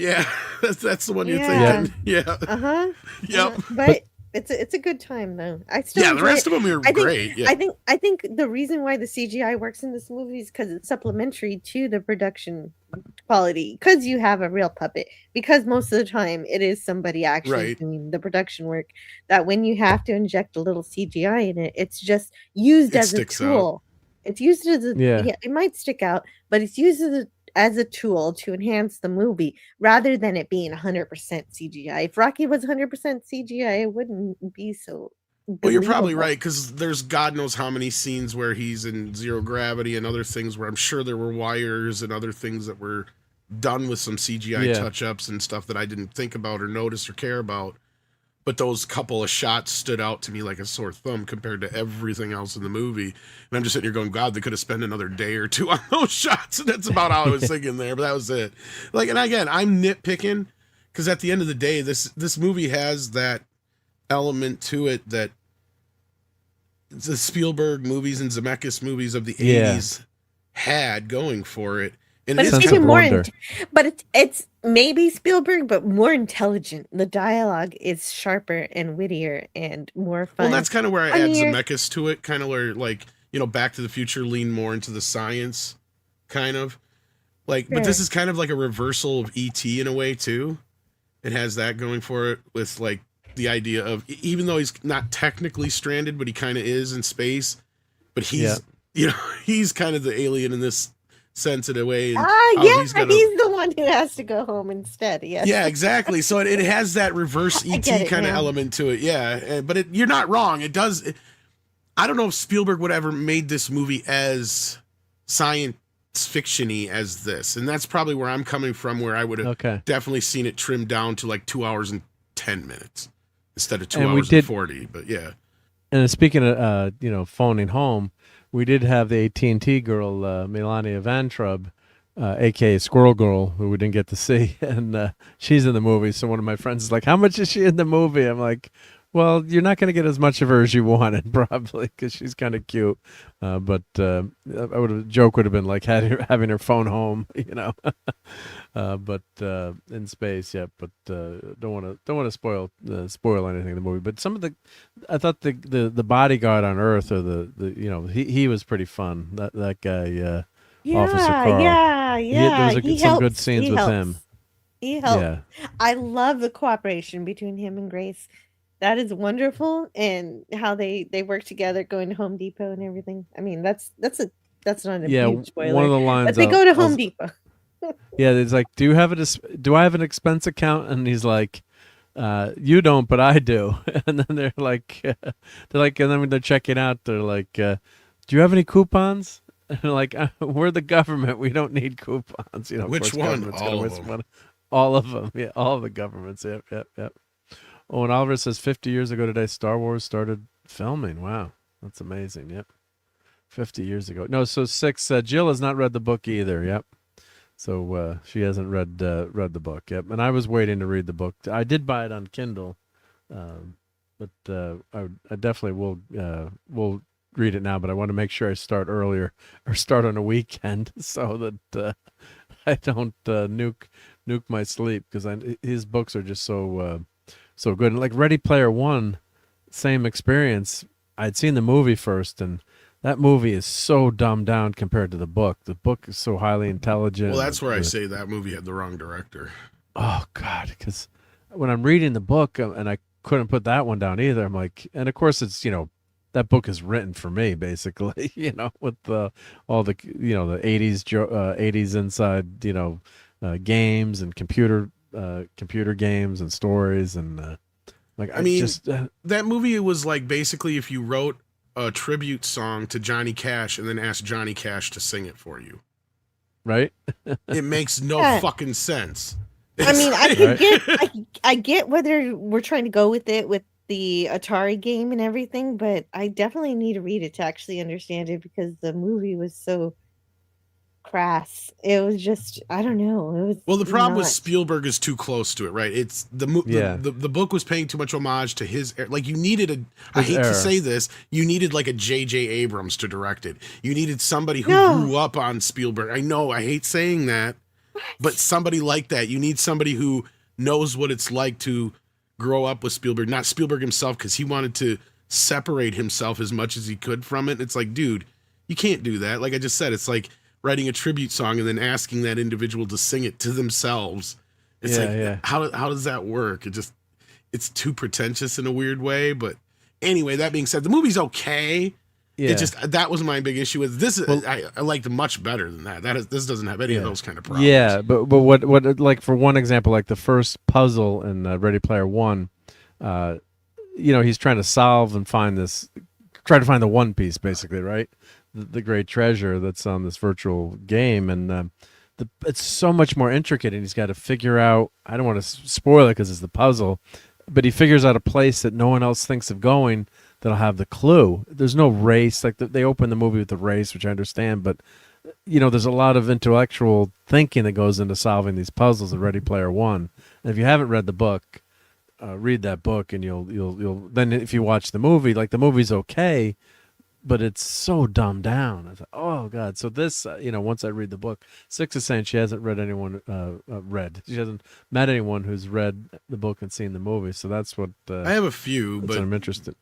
that's the one you're thinking. Yeah. Yep. But it's a good time though. I still the enjoy rest it. of them are great. Yeah. I think the reason why the CGI works in this movie is because it's supplementary to the production quality. Because you have a real puppet. Because most of the time it is somebody actually doing the production work. That when you have to inject a little CGI in it, it's just used as a tool. It's used as a it might stick out, but it's used as a tool to enhance the movie rather than it being 100% CGI. If Rocky was 100% CGI, it wouldn't be so. Well, you're probably right, because there's God knows how many scenes where he's in zero gravity and other things where I'm sure there were wires and other things that were done with some CGI touch-ups and stuff that I didn't think about or notice or care about. But those couple of shots stood out to me like a sore thumb compared to everything else in the movie. And I'm just sitting here going, God, they could have spent another day or 2 on those shots. And that's about all I was thinking there, but that was it. Like, and again, I'm nitpicking because at the end of the day, this movie has that element to it that the Spielberg movies and Zemeckis movies of the 80s had going for it. And But it it's is even kind more. of, But it's maybe Spielberg, but more intelligent. The dialogue is sharper and wittier and more fun. well, that's kind of where I add funnier. Zemeckis to it, kind of where, like, Back to the Future leaned more into the science, kind of. Like, but this Sure. is kind of like a reversal of E.T. in a way, too. It has that going for it with, like, the idea of, even though he's not technically stranded, but he kind of is in space, but he's, he's kind of the alien in this sense in a way. And He's gotta- the one who has to go home instead. Yes. Yeah, exactly. So it has that reverse I ET get it kind of now. element to it. But you're not wrong. It does. I don't know if Spielberg would ever made this movie as science fiction-y as this. And that's probably where I'm coming from, where I would have definitely seen it trimmed down to like 2 hours and 10 minutes instead of 2 hours and 40. But yeah. And speaking of, phoning home, we did have the AT&T girl, Melania Van Trub, a.k.a. Squirrel Girl, who we didn't get to see. And she's in the movie. So one of my friends is like, how much is she in the movie? I'm like, well, you're not going to get as much of her as you wanted, probably, because she's kind of cute. But joke would have been like having her phone home, but in space, yeah. But don't want to spoil anything in the movie. But I thought the bodyguard on Earth, or he was pretty fun. That guy, Officer Carl. Yeah. yeah. There was some good scenes with him. He helped. Yeah. I love the cooperation between him and Grace. That is wonderful, and how they work together, going to Home Depot and everything. I mean, that's not a huge spoiler. One of the lines. But they go to Home Depot. Yeah, it's like, do I have an expense account? And he's like, you don't, but I do. And then they're like, and then when they're checking out, they're like, do you have any coupons? And they're like, we're the government. We don't need coupons. You know, Which one? All of them. All of them. Yeah, all of the governments. Yep. Oh, and Oliver says 50 years ago today, Star Wars started filming. Wow, that's amazing. Yep, 50 years ago. No, so 6. Jill has not read the book either. Yep. So she hasn't read the book. Yep. And I was waiting to read the book. I did buy it on Kindle, but I definitely will read it now. But I want to make sure I start earlier or start on a weekend so that I don't nuke my sleep, because his books are just so good. And like Ready Player One, same experience. I'd seen the movie first, and that movie is so dumbed down compared to the book. The book is so highly intelligent. Well, that's where I say that movie had the wrong director. Oh God, because when I'm reading the book, and I couldn't put that one down either. I'm like, and of course it's, that book is written for me basically, with all the the 80s inside, games and computer games and stories and that movie was like basically if you wrote a tribute song to Johnny Cash and then asked Johnny Cash to sing it for you. Right? It makes no fucking sense. I mean, I get whether we're trying to go with it with the Atari game and everything, but I definitely need to read it to actually understand it, because the movie was so crass. It was just, I don't know. The problem with Spielberg is too close to it, right? It's the book was paying too much homage to his, like you needed I hate to say this, you needed like a J.J. Abrams to direct it. You needed somebody who grew up on Spielberg. I know, I hate saying that, but somebody like that. You need somebody who knows what it's like to grow up with Spielberg, not Spielberg himself, because he wanted to separate himself as much as he could from it. It's like, dude, you can't do that. Like I just said, it's like writing a tribute song and then asking that individual to sing it to themselves. It's how does that work? It's too pretentious in a weird way. But anyway, that being said, the movie's okay. Yeah. That was my big issue with this. I liked it much better than that. This doesn't have any of those kind of problems. Yeah, but what like, for one example, like the first puzzle in Ready Player One, he's trying to solve and try to find the One Piece, basically, right? The great treasure that's on this virtual game, and it's so much more intricate, and he's got to figure out, I don't want to spoil it because it's the puzzle, but he figures out a place that no one else thinks of going that'll have the clue. There's no race. Like they open the movie with the race, which I understand, but there's a lot of intellectual thinking that goes into solving these puzzles in Ready Player One. And if you haven't read the book, read that book, and you'll then if you watch the movie, like the movie's okay, but it's so dumbed down. I thought, oh God. So this, once I read the book, 6 is saying she hasn't read anyone she hasn't met anyone who's read the book and seen the movie. So that's what I have a few, but I'm interested.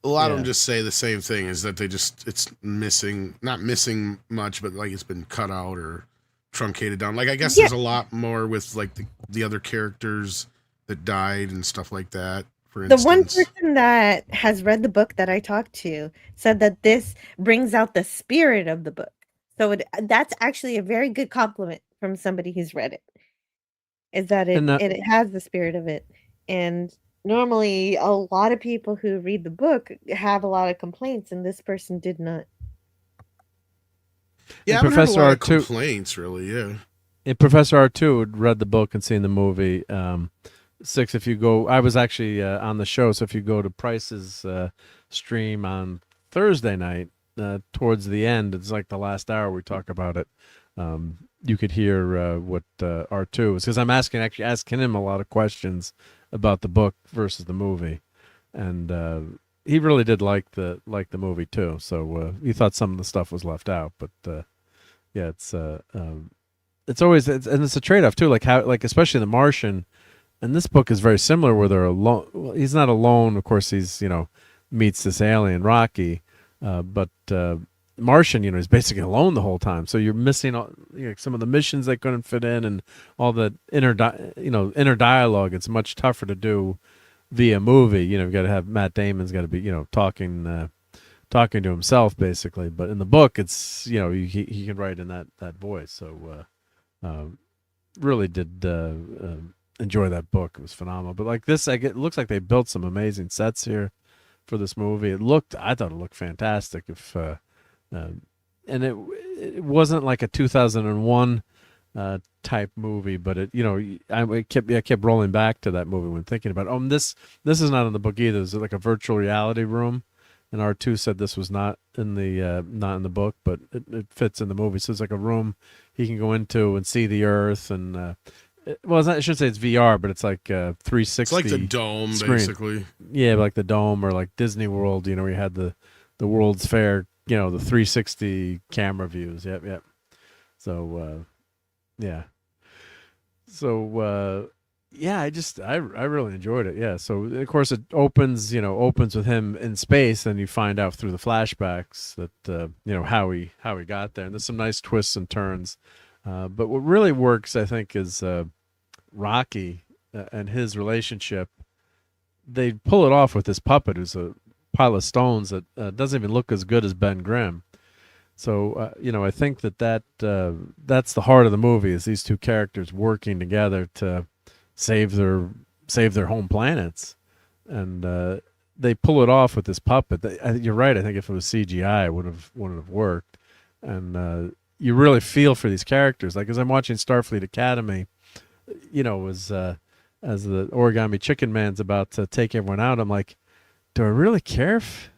A lot of them just say the same thing, is that it's missing, not missing much, but like it's been cut out or truncated down. Like I guess there's a lot more with like the other characters that died and stuff like that. For instance, the one person that has read the book that I talked to said that this brings out the spirit of the book. So that's actually a very good compliment from somebody who's read it. Is that it has the spirit of it. And normally a lot of people who read the book have a lot of complaints, and this person did not. Yeah, I haven't heard a lot of complaints, really, yeah. And Professor R2 had read the book and seen the movie. 6, if you go, I was actually on the show, so if you go to Price's stream on Thursday night, towards the end, it's like the last hour we talk about it, you could hear what R2 is, because I'm asking him a lot of questions about the book versus the movie, and he really did like the movie too, so he thought some of the stuff was left out, but yeah, it's always and it's a trade-off too, like how, like especially The Martian. And this book is very similar, where they're alone. Well, he's not alone, of course. He's meets this alien Rocky, but Martian, you know, is basically alone the whole time. So you're missing all, you know, some of the missions that couldn't fit in, and all the inner dialogue. It's much tougher to do via movie. You know, you've got to have Matt Damon's got to be, you know, talking to himself basically. But in the book, it's, you know, he can write in that voice. So really did enjoy that book. It was phenomenal. But like this, it looks like they built some amazing sets here for this movie. I thought it looked fantastic. And it wasn't like a 2001 type movie, but it, you know, I kept rolling back to that movie when thinking about it. This is not in the book either. It's like a virtual reality room, and R2 said this was not in the book, but it fits in the movie. So it's like a room he can go into and see the Earth, and well, it's not, I shouldn't say it's VR, but it's like 360. It's like the dome, screen. basically. Yeah, like the dome, or like Disney World. You know, we had the World's Fair. You know, the 360 camera views. Yep. So, yeah. So, yeah, I really enjoyed it. Yeah. So, of course, it opens with him in space, and you find out through the flashbacks that, you know, how he got there. And there's some nice twists and turns. But what really works, I think, is Rocky and his relationship. They pull it off with this puppet who's a pile of stones that doesn't even look as good as Ben Grimm. So, you know, I think that's the heart of the movie, is these two characters working together to save their home planets. And they pull it off with this puppet. You're right. I think if it was CGI, it wouldn't have worked. And you really feel for these characters. Like, as I'm watching Starfleet Academy, you know, as the Origami Chicken Man's about to take everyone out, I'm like, do I really care if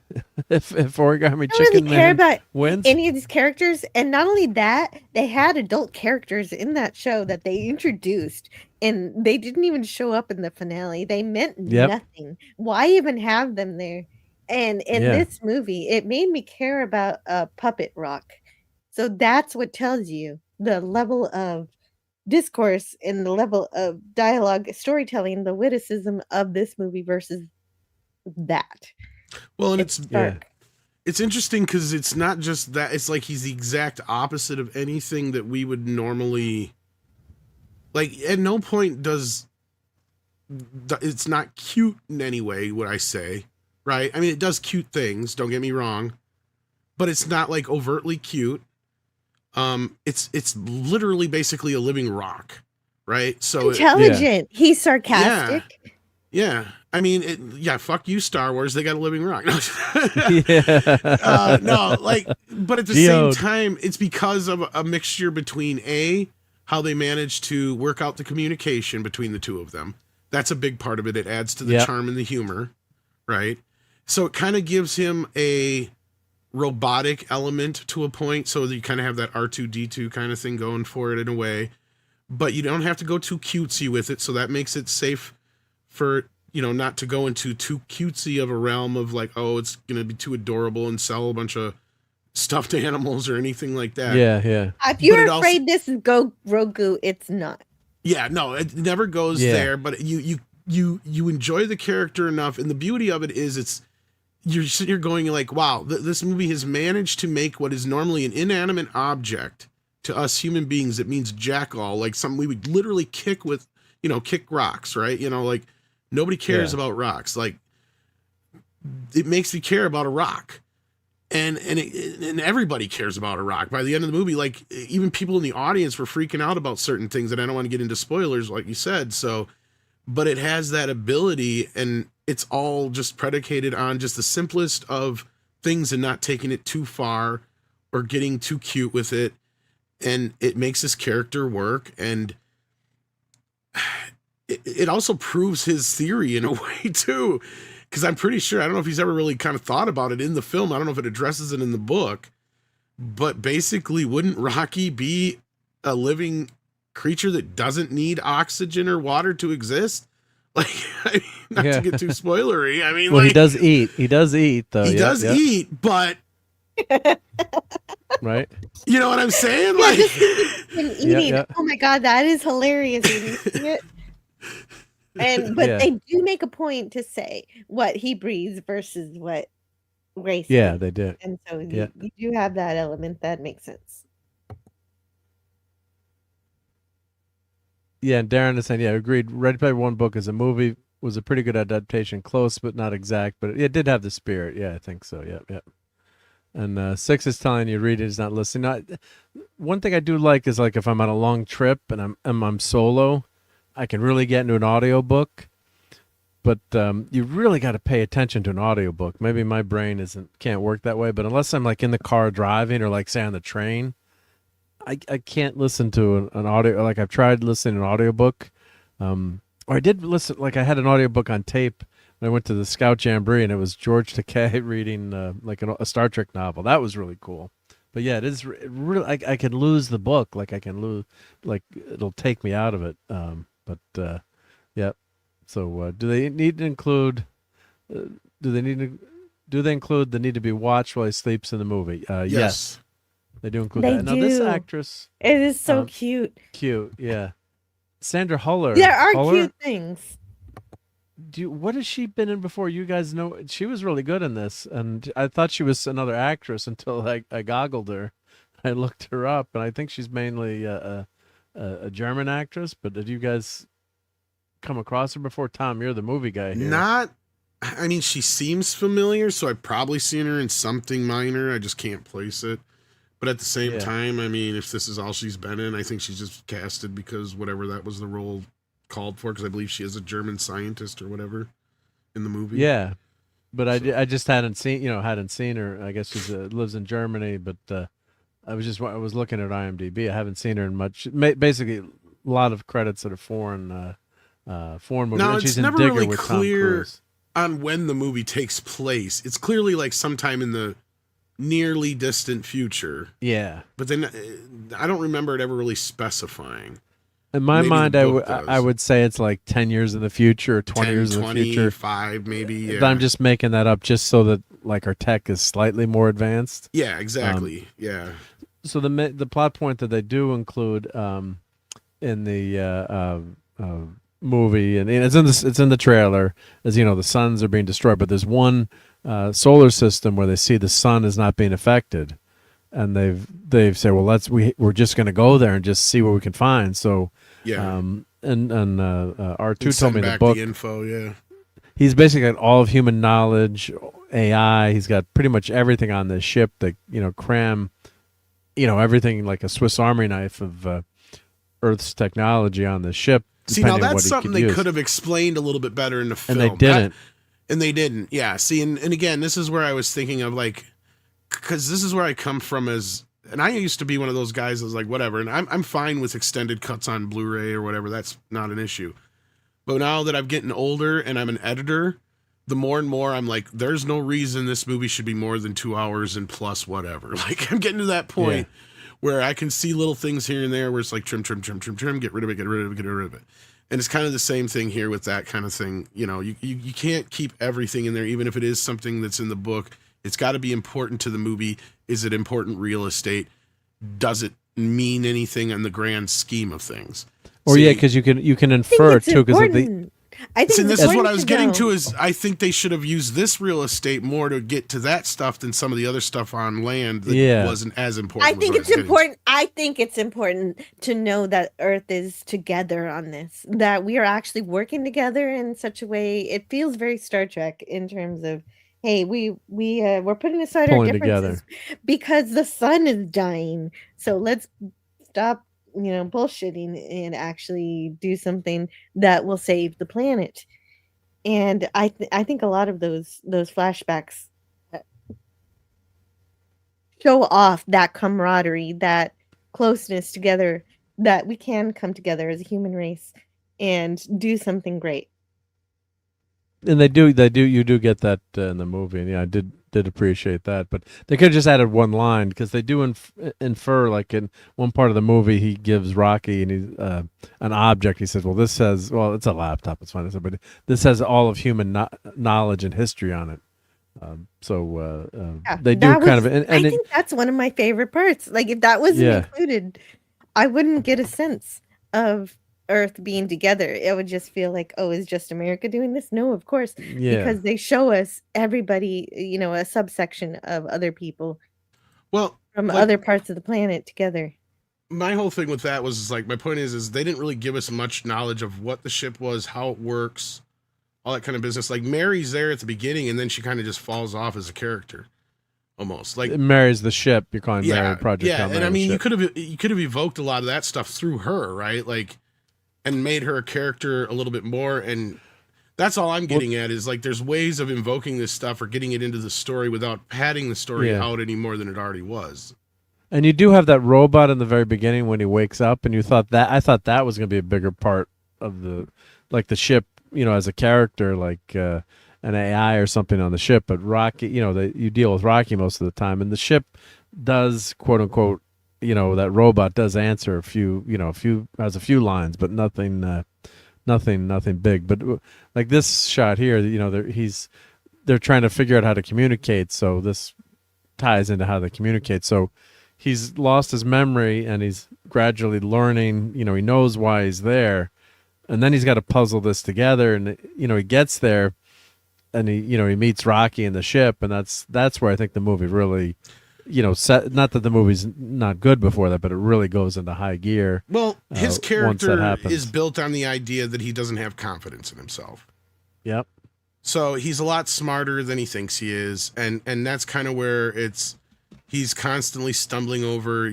Origami Chicken Man wins? Any of these characters? And not only that, they had adult characters in that show that they introduced, and they didn't even show up in the finale. They meant nothing. Why even have them there? And in this movie, it made me care about Puppet Rock. So that's what tells you the level of discourse and the level of dialogue, storytelling, the witticism of this movie versus that. Well, and it's interesting because it's not just that. It's like he's the exact opposite of anything that we would normally like. At no point it's not cute in any way, would I say, right? I mean, it does cute things, don't get me wrong, but it's not like overtly cute. It's literally basically a living rock, right? So intelligent. He's sarcastic. Yeah. I mean, fuck you, Star Wars. They got a living rock. No, no, like, but at the same time, it's because of a mixture between how they managed to work out the communication between the two of them. That's a big part of it. It adds to the charm and the humor, right? So it kind of gives him a robotic element to a point, so that you kind of have that R2-D2 kind of thing going for it in a way, but you don't have to go too cutesy with it. So that makes it safe for, you know, not to go into too cutesy of a realm of like, oh, it's going to be too adorable and sell a bunch of stuffed animals or anything like that. Yeah. If you're afraid this is Grogu, it's not. Yeah, no, it never goes there, but you enjoy the character enough. And the beauty of it is you're sitting here going like, wow, this movie has managed to make what is normally an inanimate object to us human beings. It means jack all, like something we would literally kick rocks, right? You know, like, nobody cares about rocks. Like, it makes me care about a rock, and everybody cares about a rock. By the end of the movie, like, even people in the audience were freaking out about certain things, and I don't want to get into spoilers, like you said. So, but it has that ability, and it's all just predicated on just the simplest of things and not taking it too far or getting too cute with it, and it makes this character work. And it also proves his theory in a way too, because I'm pretty sure, I don't know if he's ever really kind of thought about it in the film. I don't know if it addresses it in the book, but basically, wouldn't Rocky be a living creature that doesn't need oxygen or water to exist? Like, I mean, not to get too spoilery. I mean, well, like, he does eat. He does eat, though. He does eat, but right? You know what I'm saying? Yeah, Like, just him eating. Oh my god, that is hilarious when you see it. But they do make a point to say what he breathes versus what race. Yeah, they did. And so Yeah. you do have that element that makes sense. Yeah, and Darren is saying, yeah, agreed. Ready Player One book as a movie was a pretty good adaptation, close but not exact, but it did have the spirit. Yeah, I think so. Yeah. And 6 is telling you read it, is not listening. One thing I do like is like if I'm on a long trip and I'm solo, I can really get into an audiobook. But you really got to pay attention to an audiobook. Maybe my brain can't work that way, but unless I'm like in the car driving or like say on the train, I can't listen to an audio. Like I've tried listening to an audiobook. Or I did listen, like I had an audiobook on tape when I went to the Scout Jamboree, and it was George Takei reading like a Star Trek novel. That was really cool. But yeah, it is really, I can lose the book. Like I can lose, like it'll take me out of it. Yeah. So do they need to include, do they include the need to be watched while he sleeps in the movie? Yes. They do include that. Now this actress, it is so cute. Cute, yeah. Sandra Huller. There are cute things. What has she been in before? You guys know she was really good in this, and I thought she was another actress until I goggled her. I looked her up, and I think she's mainly a German actress. But did you guys come across her before? Tom, you're the movie guy here. I mean, she seems familiar, so I've probably seen her in something minor. I just can't place it. But at the same time, I mean, if this is all she's been in, I think she's just casted because whatever that was the role called for, because I believe she is a German scientist or whatever in the movie. Yeah, but I just hadn't seen her. I guess she lives in Germany, but I was looking at IMDb. I haven't seen her in much. Basically, a lot of credits that are foreign movies. Now, and it's never really clear on when the movie takes place. It's clearly like sometime in the nearly distant future. Yeah. But then I don't remember it ever really specifying. In my mind, I would say it's like 10 years in the future, or 20 years in the future. 25 maybe, yeah. But I'm just making that up just so that like our tech is slightly more advanced. Yeah, exactly. Yeah. So the plot point that they do include in the movie, and it's in the trailer, is the suns are being destroyed, but there's one solar system where they see the sun is not being affected, and they've said, well, we're just going to go there and just see what we can find. So R2 told me the book, the info, yeah. He's basically got all of human knowledge, AI. He's got pretty much everything on this ship that cram everything like a Swiss Army knife of Earth's technology on the ship. See, now that's something they could have explained a little bit better in the film. And they didn't. And they didn't. Yeah. See, and again, this is where I was thinking of like, because this is where I come from and I used to be one of those guys that was like, whatever. And I'm fine with extended cuts on Blu-ray or whatever. That's not an issue. But now that I'm getting older and I'm an editor, the more and more I'm like, there's no reason this movie should be more than 2 hours and plus whatever. Like I'm getting to that point where I can see little things here and there where it's like trim, get rid of it, get rid of it. And it's kind of the same thing here with that kind of thing. You can't keep everything in there, even if it is something that's in the book. It's got to be important to the movie. Is it important real estate? Does it mean anything in the grand scheme of things? Or because you can infer it too. Because I think this is what I was getting to. Is I think they should have used this real estate more to get to that stuff than some of the other stuff on land that wasn't as important. I think it's important. I think it's important to know that Earth is together on this. That we are actually working together in such a way. It feels very Star Trek in terms of, hey, we're putting aside our differences because the sun is dying. So let's stop bullshitting and actually do something that will save the planet. And I think a lot of those flashbacks show off that camaraderie, that closeness together, that we can come together as a human race and do something great. And you do get that in the movie, and I did appreciate that. But they could have just added one line, because they do infer, like in one part of the movie, he gives Rocky an object. He says, "Well, this says, it's a laptop. It's fine," but this has all of human knowledge and history on it. They do and I think that's one of my favorite parts. Like if that wasn't included, I wouldn't get a sense of Earth being together, it would just feel like, oh, is just America doing this? No, of course, Yeah. because they show us everybody, a subsection of other people Well, from like, other parts of the planet together. my whole thing with that was like, my point is they didn't really give us much knowledge of what the ship was, how it works, all that kind of business. Like Mary's there at the beginning, and then she kind of just falls off as a character, almost like Mary's the ship. You're calling Mary Project. yeah. Mary And I mean, the you ship. could have evoked a lot of that stuff through her, right? Like, and made her a character a little bit more. And that's all I'm getting at is like, there's ways of invoking this stuff or getting it into the story without padding the story out any more than it already was. And you do have that robot in the very beginning when he wakes up, and I thought that was going to be a bigger part of the ship, as a character, like an AI or something on the ship. But Rocky, you deal with Rocky most of the time, and the ship does, quote unquote, that robot does answer a few has a few lines, but nothing big. But like this shot here, they're trying to figure out how to communicate. So this ties into how they communicate. So he's lost his memory and he's gradually learning, he knows why he's there. And then he's got to puzzle this together, and he gets there and he meets Rocky in the ship, and that's where I think the movie really, not that the movie's not good before that, but it really goes into high gear. Well, his character is is built on the idea that he doesn't have confidence in himself. Yep. So he's a lot smarter than he thinks he is, and that's kind of where he's constantly stumbling over,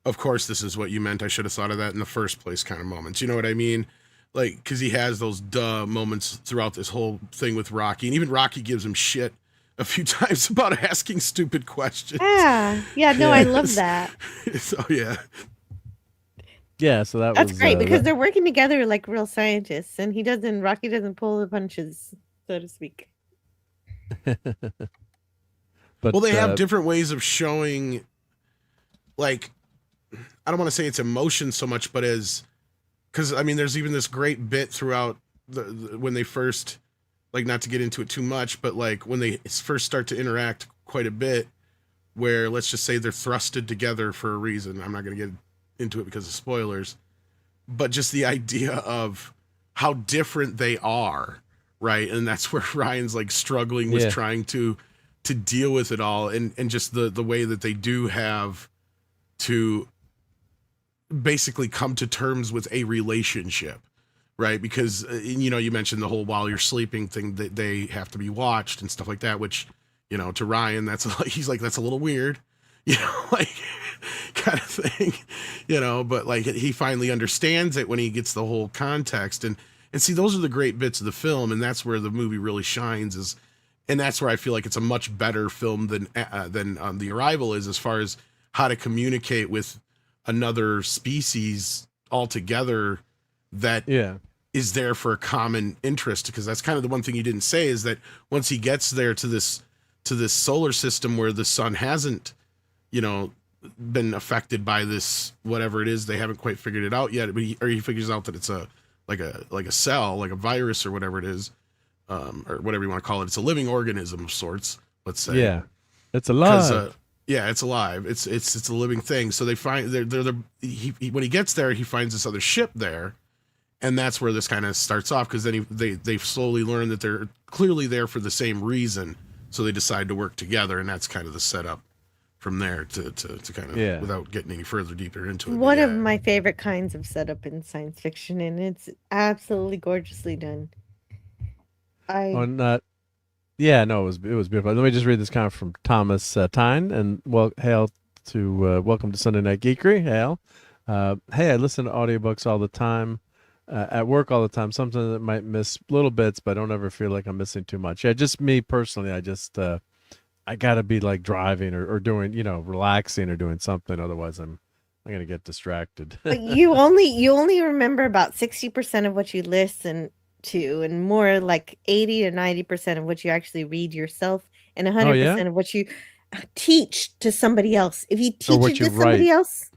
of course this is what you meant, I should have thought of that in the first place kind of moments. You know what I mean? Like, because he has those duh moments throughout this whole thing with Rocky, and even Rocky gives him shit a few times about asking stupid questions. Yeah, no, I love that. So yeah. Yeah, so That's great because they're working together like real scientists, and Rocky doesn't pull the punches, so to speak. But, well, they have different ways of showing, like, I don't want to say it's emotion so much, but because I mean, there's even this great bit throughout when they first, like, not to get into it too much, but like when they first start to interact quite a bit, where let's just say they're thrusted together for a reason. I'm not going to get into it because of spoilers, but just the idea of how different they are, right? And that's where Ryan's like struggling with trying to deal with it all, and just the way that they do have to basically come to terms with a relationship, right? Because you mentioned the whole while you're sleeping thing, that they have to be watched and stuff like that, which to Ryan, he's like, that's a little weird, like kind of thing, but like he finally understands it when he gets the whole context, and see, those are the great bits of the film, and that's where the movie really shines, and that's where I feel like it's a much better film than The Arrival is, as far as how to communicate with another species altogether that is there for a common interest. Because that's kind of the one thing you didn't say, is that once he gets there to this solar system where the sun hasn't, been affected by this, whatever it is, they haven't quite figured it out yet, but he figures out that it's like a cell, like a virus or whatever it is. Or whatever you want to call it. It's a living organism of sorts, let's say. Yeah. It's alive. It's alive. It's a living thing. So they find when he gets there, he finds this other ship there, and that's where this kind of starts off, because then they slowly learn that they're clearly there for the same reason. So they decide to work together, and that's kind of the setup from there to kind of, without getting any further deeper into it. One of my favorite kinds of setup in science fiction, and it's absolutely gorgeously done. It was beautiful. Let me just read this comment from Thomas Tyne, and welcome to Sunday Night Geekery. Hail. Hey, I listen to audiobooks all the time, at work all the time. Sometimes I might miss little bits, but I don't ever feel like I'm missing too much. Yeah, just me personally. I just I gotta be like driving or doing, relaxing or doing something. Otherwise, I'm gonna get distracted. But you only remember about 60% of what you listen to, and more like 80 to 90% of what you actually read yourself, and 100% of what you teach to somebody else. If you teach it to somebody else,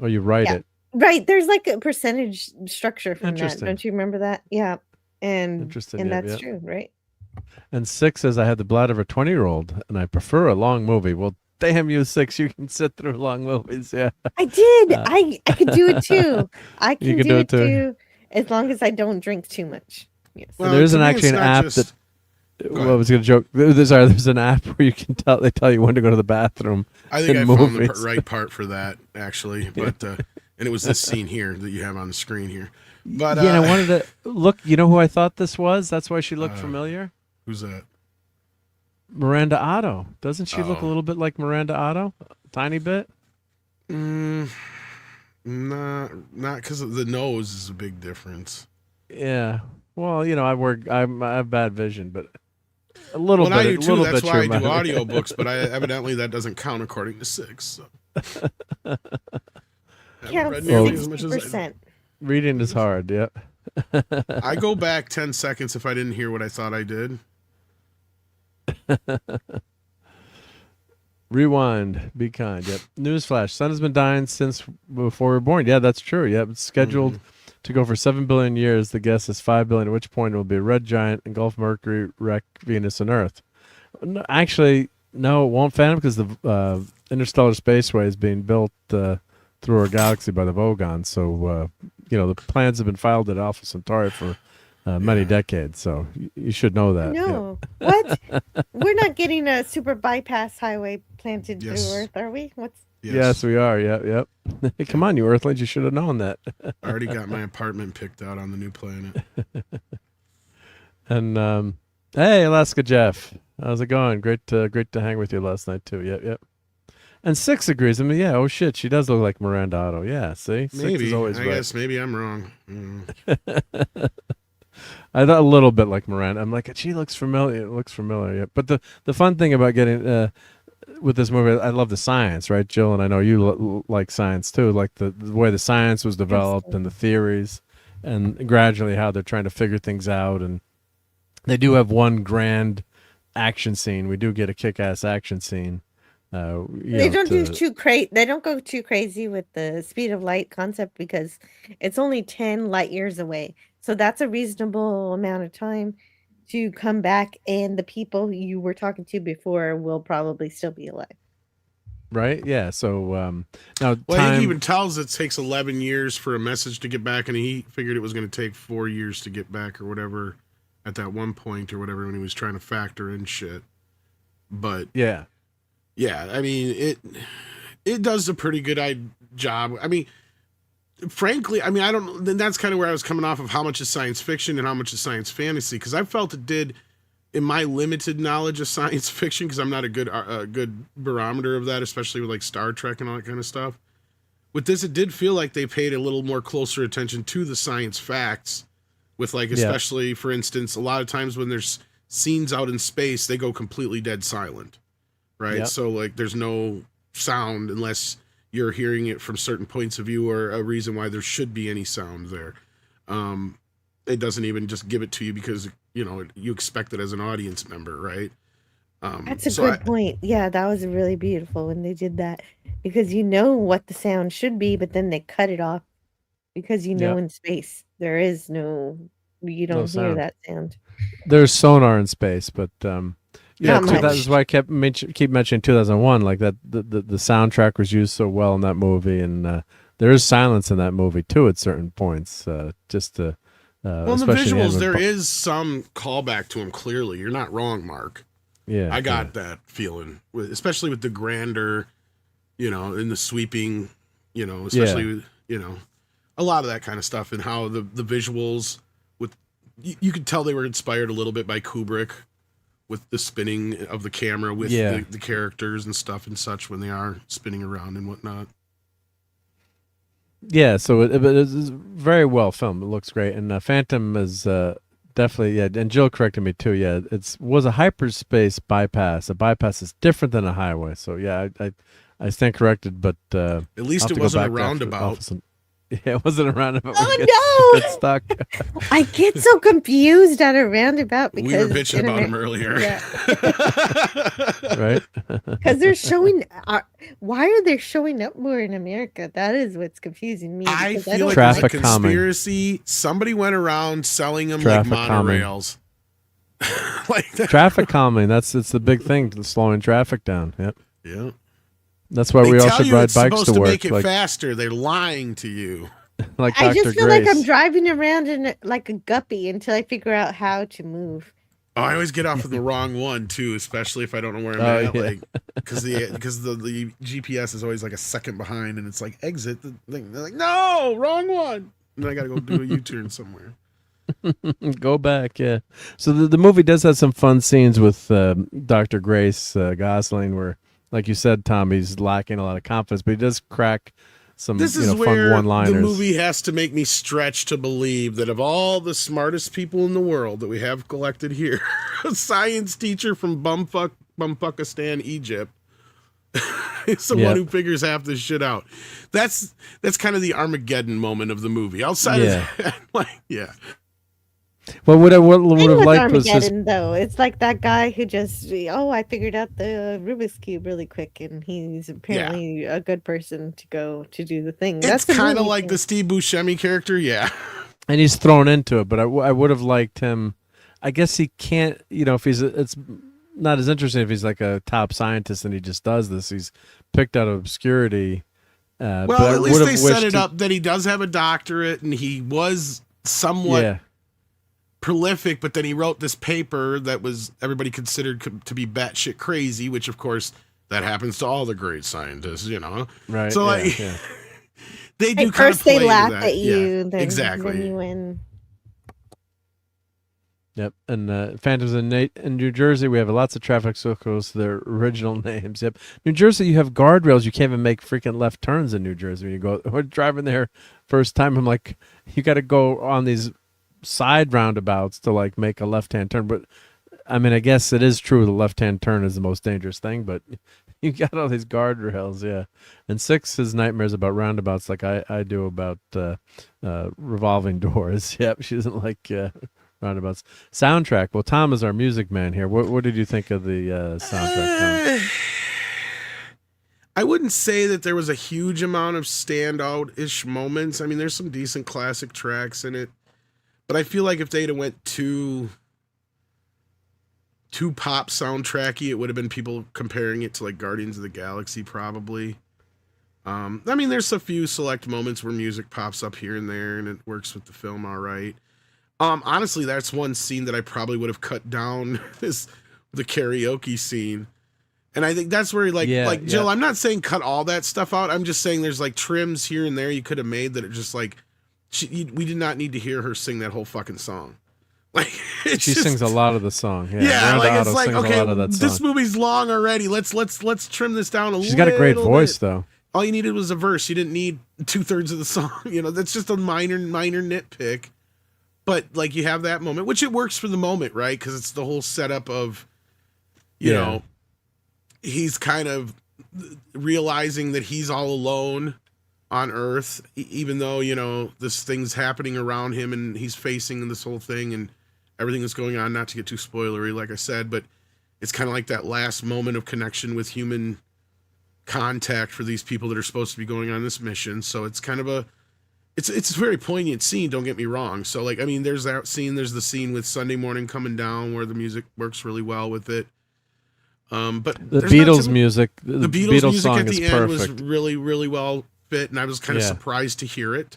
or you write it, right? There's like a percentage structure from that. Don't you remember that? Yeah, and that's true, right? And 6 says, I have the blood of a 20-year-old, and I prefer a long movie. Well, Damn you, 6. You can sit through long movies. Yeah. I did. I could do it too. I You can do it too, as long as I don't drink too much. Yes. Well, There isn't to me, actually it's an not app just- that. Go Well, I was going to joke. There's an app where you can tell. They tell you when to go to the bathroom. I think in I found the movies. right part for that actually, but and it was this scene here that you have on the screen here. But Yeah, and I wanted to look. You know who I thought this was? That's why she looked familiar. Who's that? Miranda Otto. Doesn't she look a Oh. little bit like Miranda Otto? A tiny bit. Not because the nose is a big difference. Yeah. Well, I have bad vision, but a little Well, I do bit. too. A little That's bit. why I you're do my- audiobooks, but evidently that doesn't count according to 6. So. Count read nearly as much as I do. 60%. Reading is hard. Yep. I go back 10 seconds if I didn't hear what I thought I did. Rewind. Be kind. Yep. Newsflash. Sun has been dying since before we were born. Yeah, that's true. Yep. It's scheduled to go for 7 billion years. The guess is 5 billion, at which point it will be a red giant, engulf Mercury, wreck Venus and Earth. No, actually, no, it won't, Phantom, because the interstellar spaceway is being built through our galaxy by the Vogon. So, the plans have been filed at Alpha Centauri for many decades. So you should know that. No. What? We're not getting a super bypass highway planted Yes. through Earth, are we? What's Yes, we are. Yep. Hey, come on, you Earthlings. You should have known that. I already got my apartment picked out on the new planet. And hey, Alaska Jeff, how's it going? Great to hang with you last night too. Yep. And 6 agrees. I mean, yeah. Oh shit, she does look like Miranda Otto. Yeah. See, 6 Maybe. is always I right. guess maybe I'm wrong. I thought a little bit like Miranda. I'm like, she looks familiar. It looks familiar. Yeah. But the fun thing about getting with this movie, I love the science, right, Jill? And I know you like science too, like the way the science was developed and the theories, and gradually how they're trying to figure things out. And they do have one grand action scene. We do get a kick-ass action scene. They don't do too crazy. They don't go too crazy with the speed of light concept because it's only 10 light years away. So that's a reasonable amount of time to come back, and the people you were talking to before will probably still be alive. Right? Yeah. So now, Well, time, he even tells it takes 11 years for a message to get back, and he figured it was going to take 4 years to get back or whatever at that one point or whatever when he was trying to factor in shit. But yeah, I mean, it does a pretty good job. I mean, frankly, I mean, I don't. Then that's kind of where I was coming off of how much is science fiction and how much is science fantasy, because I felt it did, in my limited knowledge of science fiction, because I'm not a good barometer of that, especially with like Star Trek and all that kind of stuff. With this, it did feel like they paid a little more closer attention to the science facts. With like, especially for instance, a lot of times when there's scenes out in space, they go completely dead silent, right? Yep. So like, there's no sound unless you're hearing it from certain points of view or a reason why there should be any sound there. It doesn't even just give it to you because, you expect it as an audience member, right? That's a good point. Yeah, that was really beautiful when they did that, because you know what the sound should be, but then they cut it off because in space there is you don't hear sound. that sound. There's sonar in space, but Not much. that is why I keep mentioning 2001. Like that, the soundtrack was used so well in that movie, and there is silence in that movie too at certain points. Just to Well, in the especially visuals, when- there is some callback to him. Clearly, you're not wrong, Mark. Yeah, I got that feeling, especially with the grander, in the sweeping, especially with, a lot of that kind of stuff, and how the visuals with you could tell they were inspired a little bit by Kubrick with the spinning of the camera with the characters and stuff and such when they are spinning around and whatnot. Yeah, so it's very well filmed. It looks great, and Phantom is definitely And Jill corrected me too. Yeah, was a hyperspace bypass. A bypass is different than a highway. So yeah, I stand corrected, but At least it wasn't a roundabout. Yeah, it wasn't a roundabout. Oh no! Get stuck. I get so confused at a roundabout because We were bitching about him earlier. Yeah. Right? Because they're showing. Why are they showing up more in America? That is what's confusing me. I because feel don't like Traffic it's a conspiracy. Somebody went around selling them Traffic like calming. monorails. Like that. Traffic calming. It's the big thing, slowing traffic down. Yep. Yeah. That's why They we all tell should you ride it's bikes supposed to to work. make it like, faster. They're lying to you. like I Dr. just feel Grace. like I'm driving around in like a guppy until I figure out how to move. Oh, I always get off of the wrong one too, especially if I don't know where I'm Oh, at. yeah. Like, because the GPS is always like a second behind, and it's like exit the thing. They're like, no, wrong one. And then I got to go do a U-turn somewhere. Go back, yeah. So the movie does have some fun scenes with Dr. Grace Gosling, where, like you said, Tom, he's lacking a lot of confidence, but he does crack some This is fun where one-liners. the movie has to make me stretch to believe that of all the smartest people in the world that we have collected here, a science teacher from Bumfuckistan, Egypt, is the one who figures half this shit out. That's kind of the Armageddon moment of the movie. Outside of that, like, yeah. Well, what I would Same have with liked was his, Armageddon, though. It's like that guy who just, I figured out the Rubik's Cube really quick, and he's apparently a good person to go to do the thing. It's That's the kind of movie like thing. the Steve Buscemi character, yeah. and he's thrown into it, but I would have liked him. I guess he can't, if he's, it's not as interesting if he's like a top scientist and he just does this. He's picked out of obscurity. Well, but I at least would they have set wished it up that he does have a doctorate and he was somewhat prolific, but then he wrote this paper that was everybody considered to be batshit crazy, which of course that happens to all the great scientists, Right. So they do Like, kind of first play they laugh that. at you, Yeah, then exactly. you win. Yep, and Phantoms in New Jersey, we have lots of traffic circles, their original names. Yep, New Jersey, you have guardrails. You can't even make freaking left turns in New Jersey. When you go, we're driving there first time. I'm like, you got to go on these side roundabouts to like make a left-hand turn. But I mean, I guess it is true the left-hand turn is the most dangerous thing. But you got all these guardrails, yeah. And 6 is nightmares about roundabouts, like I do about revolving doors. Yep, she doesn't like. Roundabouts. Soundtrack. Well, Tom is our music man here. What did you think of the soundtrack, Tom? I wouldn't say that there was a huge amount of standout-ish moments. I mean, there's some decent classic tracks in it, but I feel like if they'd have went too pop soundtracky, it would have been people comparing it to like Guardians of the Galaxy, probably. I mean, there's a few select moments where music pops up here and there, and it works with the film all right. Honestly, that's one scene that I probably would have cut down, is the karaoke scene. And I think that's where Jill, I'm not saying cut all that stuff out. I'm just saying there's like trims here and there you could have made that are just like, we did not need to hear her sing that whole fucking song. Like, she sings a lot of the song. Yeah, yeah, like Miranda it's like, sings a lot of that this song. movie's long already. Let's trim this down a little. She's got a great voice, though. All you needed was a verse. You didn't need 2/3 of the song. That's just a minor nitpick. But like you have that moment, which it works for the moment, right? Because it's the whole setup of, you know, he's kind of realizing that he's all alone on Earth, even though, this thing's happening around him and he's facing this whole thing and everything that's going on, not to get too spoilery, like I said, but it's kind of like that last moment of connection with human contact for these people that are supposed to be going on this mission. So it's kind of it's a very poignant scene, don't get me wrong. So like, I mean, there's that scene, there's the scene with Sunday Morning Coming Down where the music works really well with it. But the Beatles music, the Beatles music song at is the end perfect. was really, really well fit, and I was kind of surprised to hear it.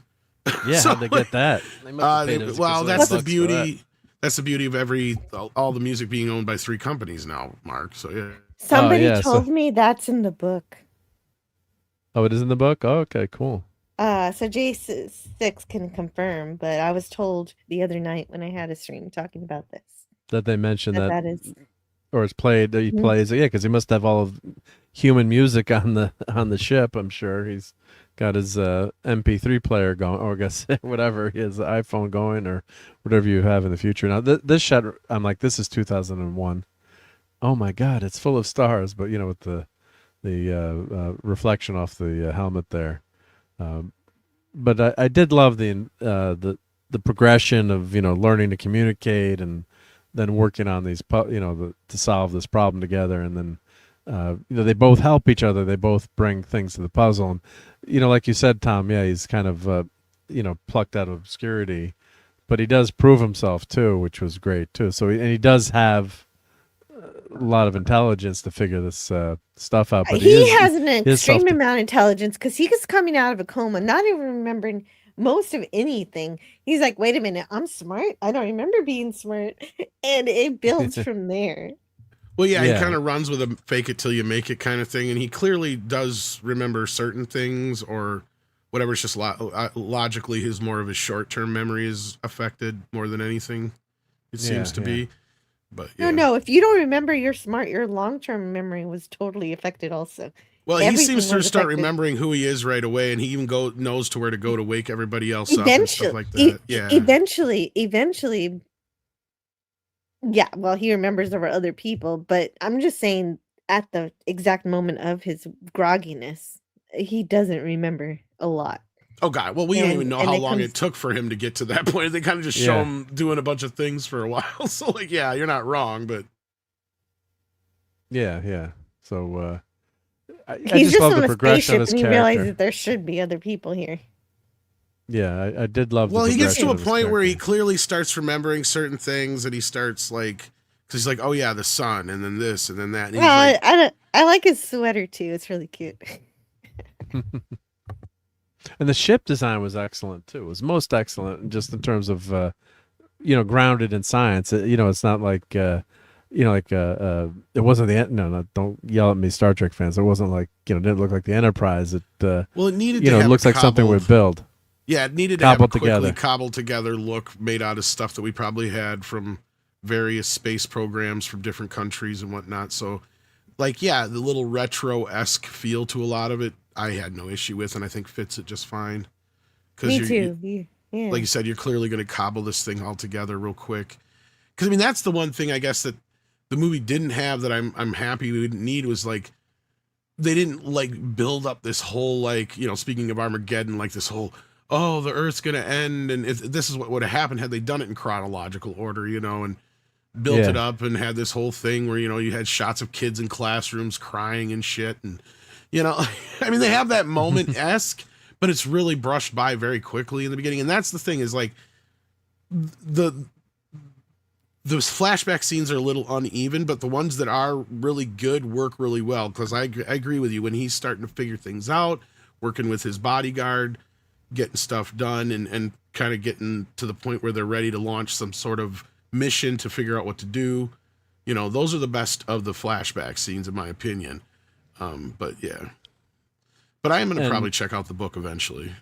Yeah, how'd they get that? Well, that's the beauty. That's the beauty of all the music being owned by 3 companies now, Mark. So yeah. Somebody told me that's in the book. Oh, it is in the book? Oh, okay, cool. So J6 can confirm, but I was told the other night when I had a stream talking about this. That they mentioned that is, or it's played. He plays, because he must have all of human music on the ship. I'm sure he's got his MP3 player going, or I guess whatever his iPhone going, or whatever you have in the future. Now this shot, I'm like, this is 2001. Oh my God, it's full of stars, but with the reflection off the helmet there. But I did love the progression of learning to communicate and then working on these to solve this problem together, and then they both help each other. They both bring things to the puzzle, and like you said, Tom, he's kind of plucked out of obscurity, but he does prove himself too, which was great too. So he does have lot of intelligence to figure this stuff out. But he has an he is extreme amount of intelligence because he was coming out of a coma, not even remembering most of anything. He's like, wait a minute, I'm smart. I don't remember being smart. And it builds from there. Well, yeah, he kind of runs with a fake it till you make it kind of thing. And he clearly does remember certain things or whatever. It's just logically more of his short-term memory is affected more than anything. It seems to be. But no, if you don't remember you're smart, your long-term memory was totally affected also. Well, he seems to start remembering who he is right away, and he even knows to where to go to wake everybody else up and stuff like that. Eventually, yeah, well, he remembers there were other people, but I'm just saying at the exact moment of his grogginess, he doesn't remember a lot. Oh, God. Well, we don't even know how long it took for him to get to that point. They kind of just show him doing a bunch of things for a while. So, like, yeah, you're not wrong, but... Yeah. So, I He's just love on the a progression spaceship of his and he character. realizes there should be other people here. Yeah, I did love. Well, the he gets to a progression of his point where he character. clearly starts remembering certain things, and he starts like, because he's like, oh yeah, the sun, and then this, and then that. And he's like, I like his sweater too. It's really cute. And the ship design was excellent too. It was most excellent, just in terms of, grounded in science. It's not like, it wasn't the don't yell at me, Star Trek fans. It wasn't like it didn't look like the Enterprise. It it needed. it looks like something we build. Yeah, it needed to have a Cobbled quickly together. cobbled together look made out of stuff that we probably had from various space programs from different countries and whatnot. So, like, yeah, the little retro-esque feel to a lot of it, I had no issue with, and I think fits it just fine. Me too. Yeah. Like you said, you're clearly going to cobble this thing all together real quick. Because, I mean, that's the one thing, I guess, that the movie didn't have that I'm happy we didn't need was, like, they didn't, like, build up this whole, like, speaking of Armageddon, like this whole, oh, the Earth's going to end, and this is what would have happened had they done it in chronological order, and built it up and had this whole thing where, you had shots of kids in classrooms crying and shit. And, I mean, they have that moment-esque, but it's really brushed by very quickly in the beginning. And that's the thing is, like, those flashback scenes are a little uneven, but the ones that are really good work really well. Because I agree with you, when he's starting to figure things out, working with his bodyguard, getting stuff done, and kind of getting to the point where they're ready to launch some sort of mission to figure out what to do. Those are the best of the flashback scenes, in my opinion. But yeah. But I am going to probably check out the book eventually.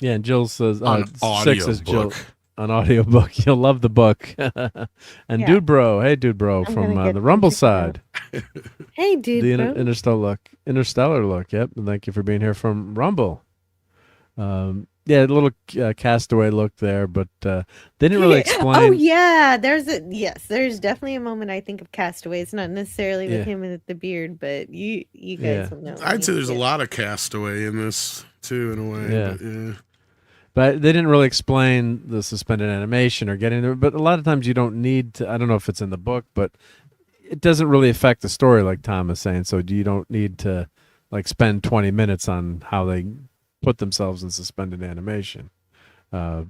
Yeah, and Jill says, On Six is Jill. audiobook. An audiobook. You'll love the book. And Yeah. Dude Bro. Hey, Dude Bro, I'm from gonna get the to Rumble check it side. Hey, dude. The bro. interstellar look. Yep. And thank you for being here from Rumble. Yeah, a little Castaway look there, but they didn't really explain. Oh yeah, there's definitely a moment I think of Castaway. It's not necessarily with him with the beard, but you guys will know. I'd say there's a lot of Castaway in this too, in a way. Yeah. But yeah. But they didn't really explain the suspended animation or getting there. But a lot of times you don't need to. I don't know if it's in the book, but it doesn't really affect the story, like Tom is saying. So you don't need to like spend 20 minutes on how they put themselves in suspended animation. So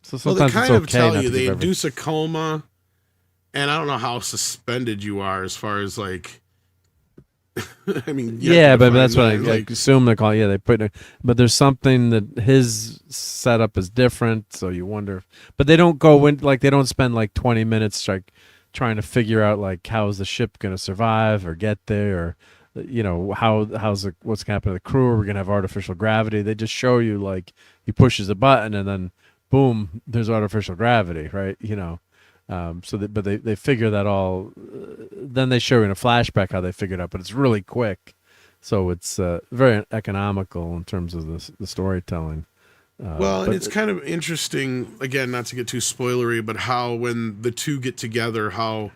sometimes they kind it's of okay tell not you to they give induce a coma, and I don't know how suspended you are as far as like. I mean, yeah, but that's what I like. assume they call it. Yeah, they put it, but there's something that his setup is different, so you wonder. But they don't go in like they don't spend like 20 minutes like trying to figure out like how's the ship going to survive or get there, or how's what's going to happen to the crew. We're going to have artificial gravity. They just show you like he pushes a button and then boom, there's artificial gravity, right? But they figure that all. Then they show in a flashback how they figured out, but it's really quick, so it's very economical in terms of the storytelling. And it's kind of interesting. Again, not to get too spoilery, but how when the two get together, how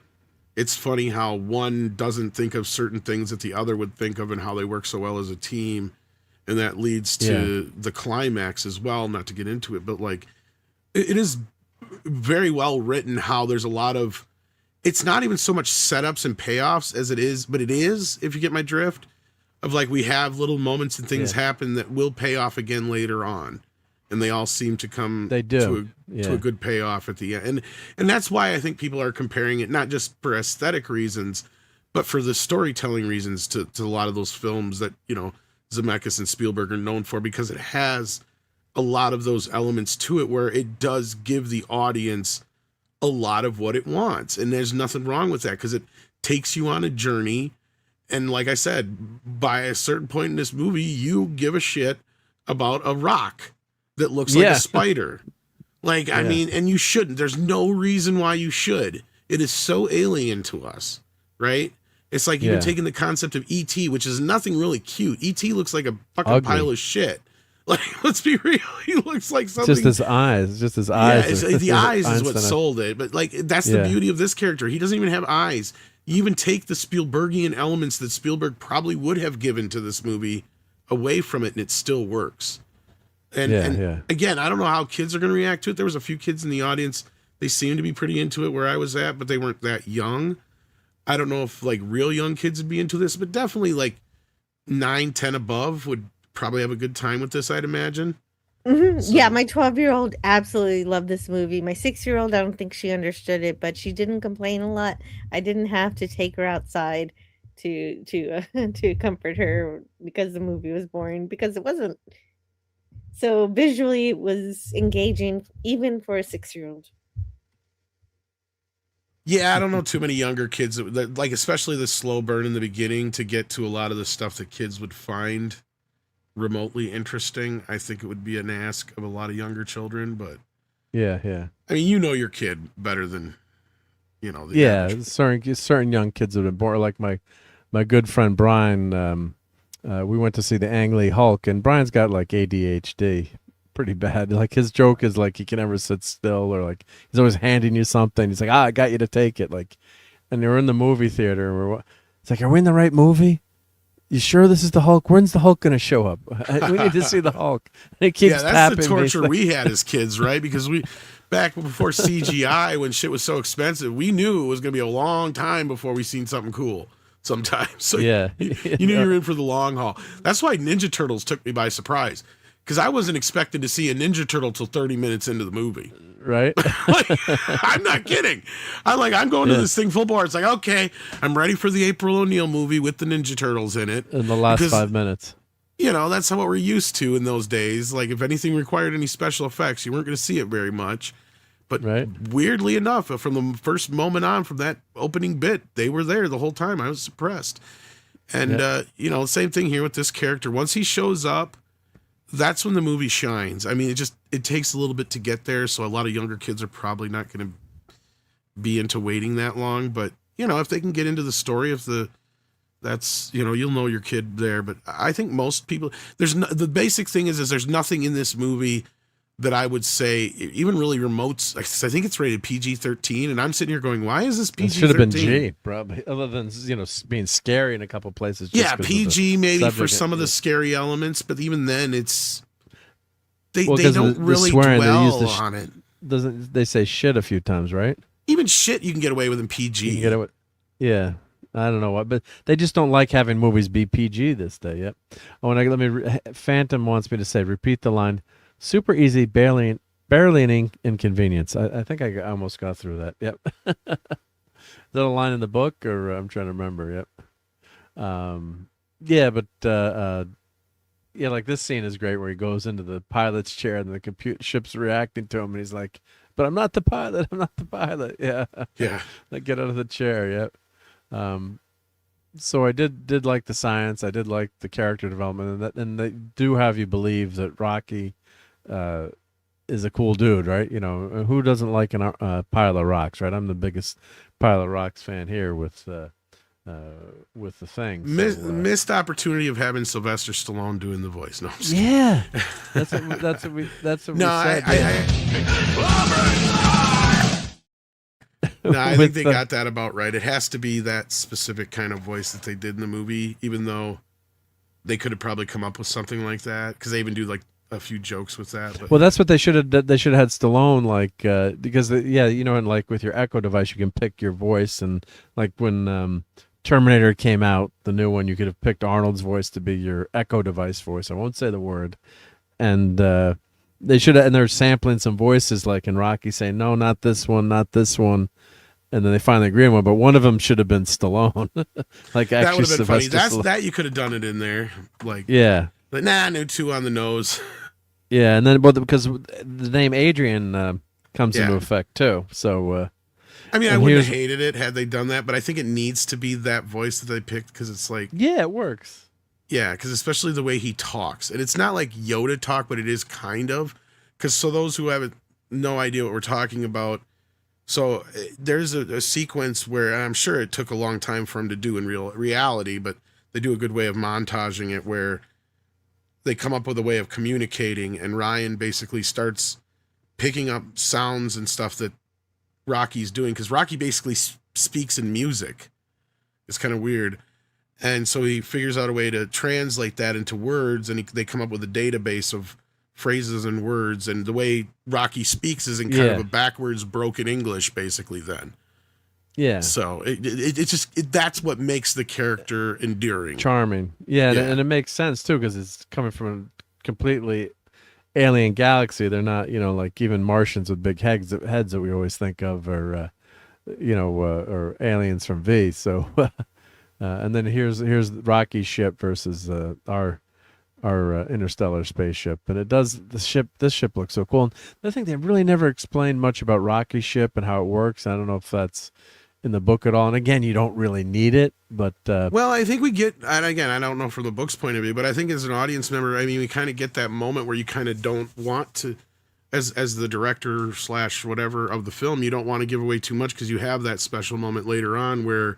it's funny how one doesn't think of certain things that the other would think of, and how they work so well as a team, and that leads to the climax as well. Not to get into it, but like it is very well written how there's a lot of, it's not even so much setups and payoffs as it is, but it is, if you get my drift, of like we have little moments and things happen that will pay off again later on. and they all seem to come They do. to a good payoff at the end. And that's why I think people are comparing it not just for aesthetic reasons, but for the storytelling reasons to a lot of those films that, you know, Zemeckis and Spielberg are known for, because it has a lot of those elements to it where it does give the audience a lot of what it wants. And there's nothing wrong with that, because it takes you on a journey. And like I said, by a certain point in this movie, you give a shit about a rock that looks like a spider. Like, I mean, and you shouldn't. There's no reason why you should. It is so alien to us, right? It's like even taking the concept of E.T., which is nothing really cute. E.T. looks like a fucking pile of shit. Like, let's be real. He looks like something. Just his eyes. Just his eyes. Yeah, the eyes is what sold it. But like, that's the beauty of this character. He doesn't even have eyes. You even take the Spielbergian elements that Spielberg probably would have given to this movie away from it, and it still works. And again, I don't know how kids are going to react to it. There was a few kids in the audience. They seemed to be pretty into it where I was at, but they weren't that young. I don't know if like real young kids would be into this, but definitely like 9, 10 above would probably have a good time with this, I'd imagine. Mm-hmm. So. Yeah, my 12-year-old absolutely loved this movie. My 6-year-old, I don't think she understood it, but she didn't complain a lot. I didn't have to take her outside to comfort her because the movie was boring, because it wasn't. So visually, it was engaging even for a 6-year-old. Yeah, I don't know too many younger kids that, like, especially the slow burn in the beginning to get to a lot of the stuff that kids would find remotely interesting. I think it would be an ask of a lot of younger children, but yeah. I mean, you know your kid better than, you know. Certain young kids would have been bored. Like my good friend Brian. We went to see the Ang Lee Hulk, and Brian's got like ADHD, pretty bad. Like his joke is like he can never sit still, or like he's always handing you something. He's like, I got you to take it. Like, and they were in the movie theater, and it's like, are we in the right movie? You sure this is the Hulk? When's the Hulk going to show up? We need to see the Hulk. And it keeps that's the tapping torture we had as kids, right? Because back before CGI, when shit was so expensive, we knew it was going to be a long time before we seen something cool sometimes. So you knew you were in for the long haul. That's why Ninja Turtles took me by surprise, because I wasn't expecting to see a Ninja Turtle till 30 minutes into the movie. Right? Like, I'm not kidding. I'm going to this thing full bore. It's like, okay, I'm ready for the April O'Neil movie with the Ninja Turtles in it. In the last 5 minutes. You know, that's what we're used to in those days. Like, if anything required any special effects, you weren't going to see it very much. But weirdly enough, from the first moment on, from that opening bit, they were there the whole time. I was suppressed. And, you know, same thing here with this character. Once he shows up, that's when the movie shines. I mean, it takes a little bit to get there, so a lot of younger kids are probably not going to be into waiting that long. But, you know, if they can get into the story, that's, you know, you'll know your kid there. But I think most people, the basic thing is there's nothing in this movie that I would say, even really remotes. I think it's rated PG-13, and I'm sitting here going, why is this PG-13? It should have been G, probably, other than, you know, being scary in a couple places. Yeah, PG maybe for some of the scary elements, but even then, it's they don't really dwell on it. Doesn't they say shit a few times, right? Even shit you can get away with in PG. You can get away. Yeah. I don't know what, but they just don't like having movies be PG this day. Yep. Oh, and Phantom wants me to say, repeat the line. Super easy, barely an inconvenience. I think I almost got through that. Yep. Is that a line in the book, or I'm trying to remember? Yep. Yeah, but yeah, like this scene is great where he goes into the pilot's chair and the ship's reacting to him, and he's like, "But I'm not the pilot. I'm not the pilot." Yeah. Yeah. Like, get out of the chair. Yep. So I did like the science. I did like the character development, and they do have you believe that Rocky is a cool dude, right? You know, who doesn't like a pile of rocks, right? I'm the biggest pile of rocks fan here with the thing. Missed opportunity of having Sylvester Stallone doing the voice. No, I'm just yeah, that's what we said. No, I think they got that about right. It has to be that specific kind of voice that they did in the movie, even though they could have probably come up with something like that, because they even do like a few jokes with that. But. Well, that's what they should have. They should have had Stallone, like, because you know, and like with your Echo device, you can pick your voice, and like when Terminator came out, the new one, you could have picked Arnold's voice to be your Echo device voice. I won't say the word, and They should have, and they're sampling some voices like in Rocky saying, no, not this one, not this one. And then they finally agree on one, but one of them should have been Stallone. Like that actually would have been funny. Sylvester Stallone. That you could have done it in there. Like, Yeah. But nah, no, too on the nose. Yeah, and then because the name Adrian comes into effect too. So I mean, I wouldn't have hated it had they done that, but I think it needs to be that voice that they picked because it's like, yeah, it works. Yeah, because especially the way he talks, and it's not like Yoda talk, but it is kind of. Because so those who have no idea what we're talking about, so there's a sequence where I'm sure it took a long time for him to do in reality, but they do a good way of montaging it where they come up with a way of communicating, and Ryan basically starts picking up sounds and stuff that Rocky's doing, because Rocky basically speaks in music. It's kind of weird. And so he figures out a way to translate that into words, and they come up with a database of phrases and words, and the way Rocky speaks is in kind of a backwards broken English basically then. Yeah. So it's just that's what makes the character endearing. Charming. Yeah. And it makes sense too, because it's coming from a completely alien galaxy. They're not, like even Martians with big heads that we always think of, or or aliens from V. So and then here's Rocky's ship versus our interstellar spaceship, and this ship looks so cool. And I think they really never explained much about Rocky's ship and how it works. I don't know if that's in the book at all. And again, you don't really need it, but well, I think we get, and again, I don't know from the book's point of view, but I think as an audience member, I mean, we kind of get that moment where you kind of don't want to, as the director / whatever of the film, you don't want to give away too much because you have that special moment later on where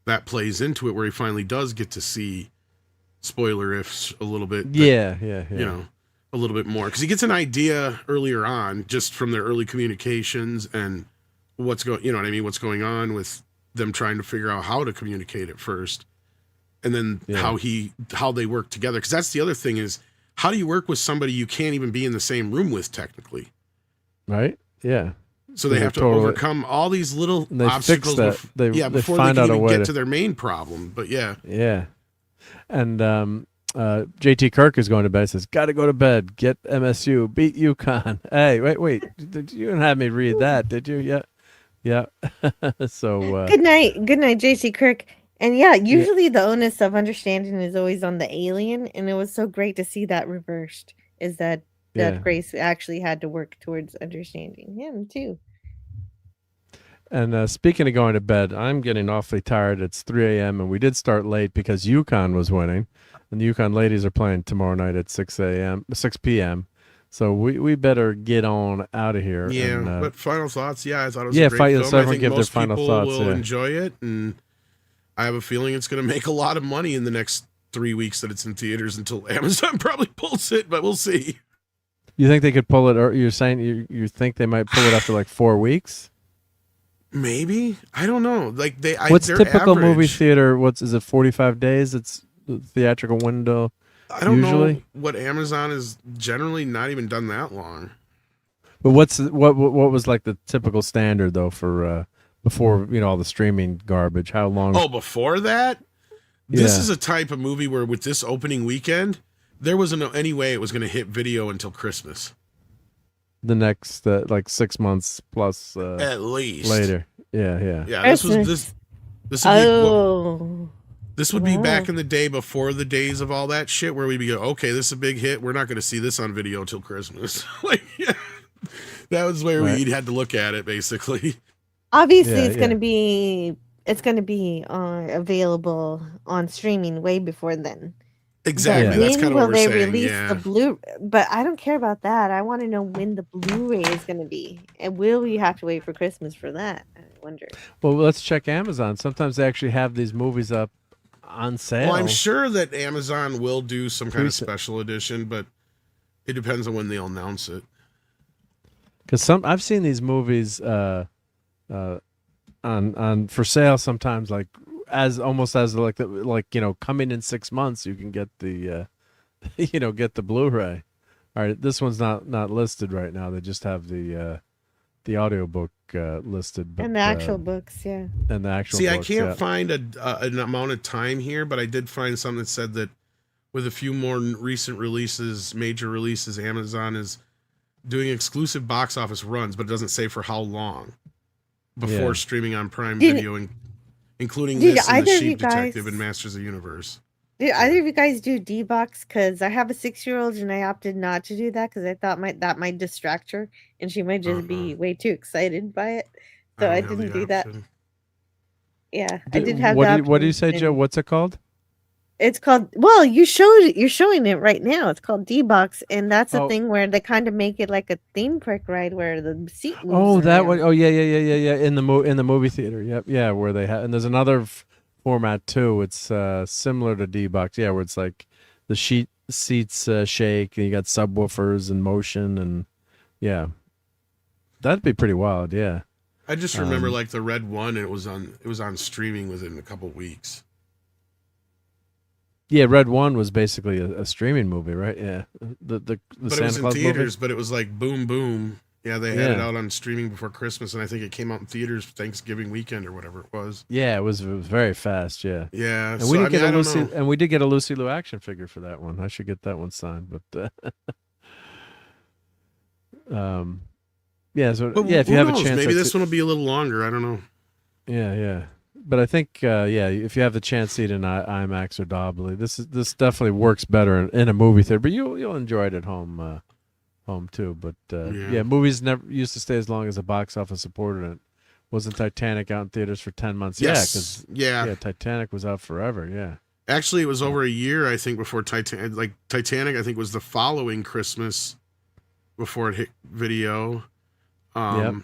that plays into it, where he finally does get to see, spoiler ifs a little bit. Yeah. A little bit more, because he gets an idea earlier on just from their early communications and what's what's going on with them trying to figure out how to communicate at first, and then how they work together. Because that's the other thing is, how do you work with somebody you can't even be in the same room with technically? Right. Yeah. So they have to overcome all these little obstacles. They before find they out can a even way get to their main problem. But yeah. And JT Kirk is going to bed. Says, "Got to go to bed. Get MSU. Beat UConn." Hey, wait! You didn't have me read that, did you? Yeah. So good night, JT Kirk. And usually the onus of understanding is always on the alien, and it was so great to see that reversed. Is that Grace actually had to work towards understanding him too. And speaking of going to bed, I'm getting awfully tired. It's 3 a.m. and we did start late because UConn was winning, and the UConn ladies are playing tomorrow night at 6 p.m. So we better get on out of here. Yeah, and, but final thoughts. Yeah, I thought it was a great film. So I think give most their final people thoughts, will enjoy it, and I have a feeling it's going to make a lot of money in the next 3 weeks that it's in theaters until Amazon probably pulls it, but we'll see. You think they could pull it, or you're saying you think they might pull it after like 4 weeks? Maybe, I don't know. Like what's typical average, movie theater? Is it 45 days? It's the theatrical window. I don't usually know what Amazon is generally not even done that long. But what was like the typical standard though for before all the streaming garbage? How long? Oh, before that, this is a type of movie where with this opening weekend, there wasn't any way it was going to hit video until Christmas. The next like 6 months plus at least later. Yeah. This would be back in the day before the days of all that shit where we'd be okay, this is a big hit, we're not going to see this on video till Christmas. That was where we had to look at it basically. Obviously it's going to be available on streaming way before then. Exactly. That's kind of what we're saying. Will they release the Blu? But I don't care about that. I want to know when the Blu-ray is going to be, and will we have to wait for Christmas for that? I wonder. Well, let's check Amazon. Sometimes they actually have these movies up on sale. Well, I'm sure that Amazon will do some kind of special edition, but it depends on when they'll announce it. Because I've seen these movies on for sale sometimes, like. Almost as coming in 6 months you can get the get the Blu-ray. All right, this one's not listed right now. They just have the audiobook listed, and the actual books, and the actual books, I can't find an amount of time here, but I did find something that said that with a few more recent releases, major releases, Amazon is doing exclusive box office runs, but it doesn't say for how long before streaming on Prime Video, including this and The Sheep Detective and Masters of the Universe. Did either of you guys do D-Box? Because I have a 6-year-old and I opted not to do that because I thought that might distract her and she might just be way too excited by it. So I didn't do that. Yeah, I did have that. What do you say, Joe? What's it called? It's called, well, you're showing it right now. It's called D-Box, and that's a thing where they kind of make it like a theme park ride where the seat moves. Oh, that one. Oh, yeah. In the movie theater. Yep. Yeah, where they have, and there's another format too. It's similar to D-Box. Yeah, where it's like the seats shake, and you got subwoofers and motion, and yeah, that'd be pretty wild. Yeah. I just remember like the red one, and it was on streaming within a couple weeks. Yeah, Red One was basically a streaming movie, right? Yeah, the but Santa it was in Claus theaters, movie? but it was like boom, boom. Yeah, they had it out on streaming before Christmas, and I think it came out in theaters Thanksgiving weekend or whatever it was. Yeah, it was very fast. Yeah, yeah. And we did get a Lucy Liu action figure for that one. I should get that one signed, but yeah. So if you have a chance, maybe this one will be a little longer. I don't know. Yeah. But I think, if you have the chance to see it in IMAX or Dolby, this definitely works better in a movie theater. But you'll enjoy it at home too. But movies never used to stay as long as the box office supported it. Wasn't Titanic out in theaters for 10 months? Yes. Yeah, Titanic was out forever. Yeah. Actually, it was over a year, I think, before Titanic. Like Titanic, I think was the following Christmas before it hit video.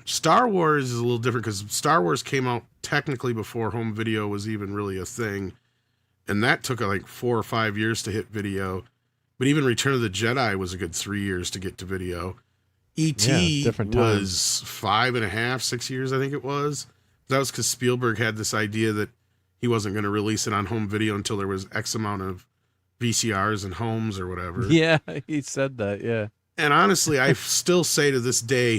Star Wars is a little different because Star Wars came out technically before home video was even really a thing, and that took like 4 or 5 years to hit video. But even Return of the Jedi was a good 3 years to get to video. E.T. was 5.5, 6 years, I think it was. That was because Spielberg had this idea that he wasn't going to release it on home video until there was X amount of VCRs and homes or whatever. Yeah, he said that. Yeah. And honestly, I still say to this day,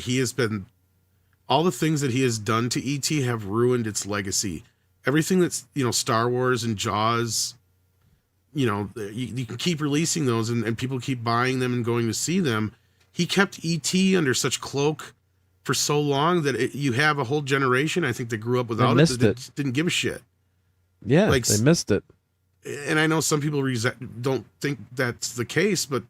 all the things that he has done to E.T. have ruined its legacy. Everything that's, Star Wars and Jaws, you can keep releasing those and people keep buying them and going to see them. He kept E.T. under such cloak for so long that you have a whole generation, I think, that grew up without it that didn't give a shit. Yeah, they missed it. And I know some people don't think that's the case, but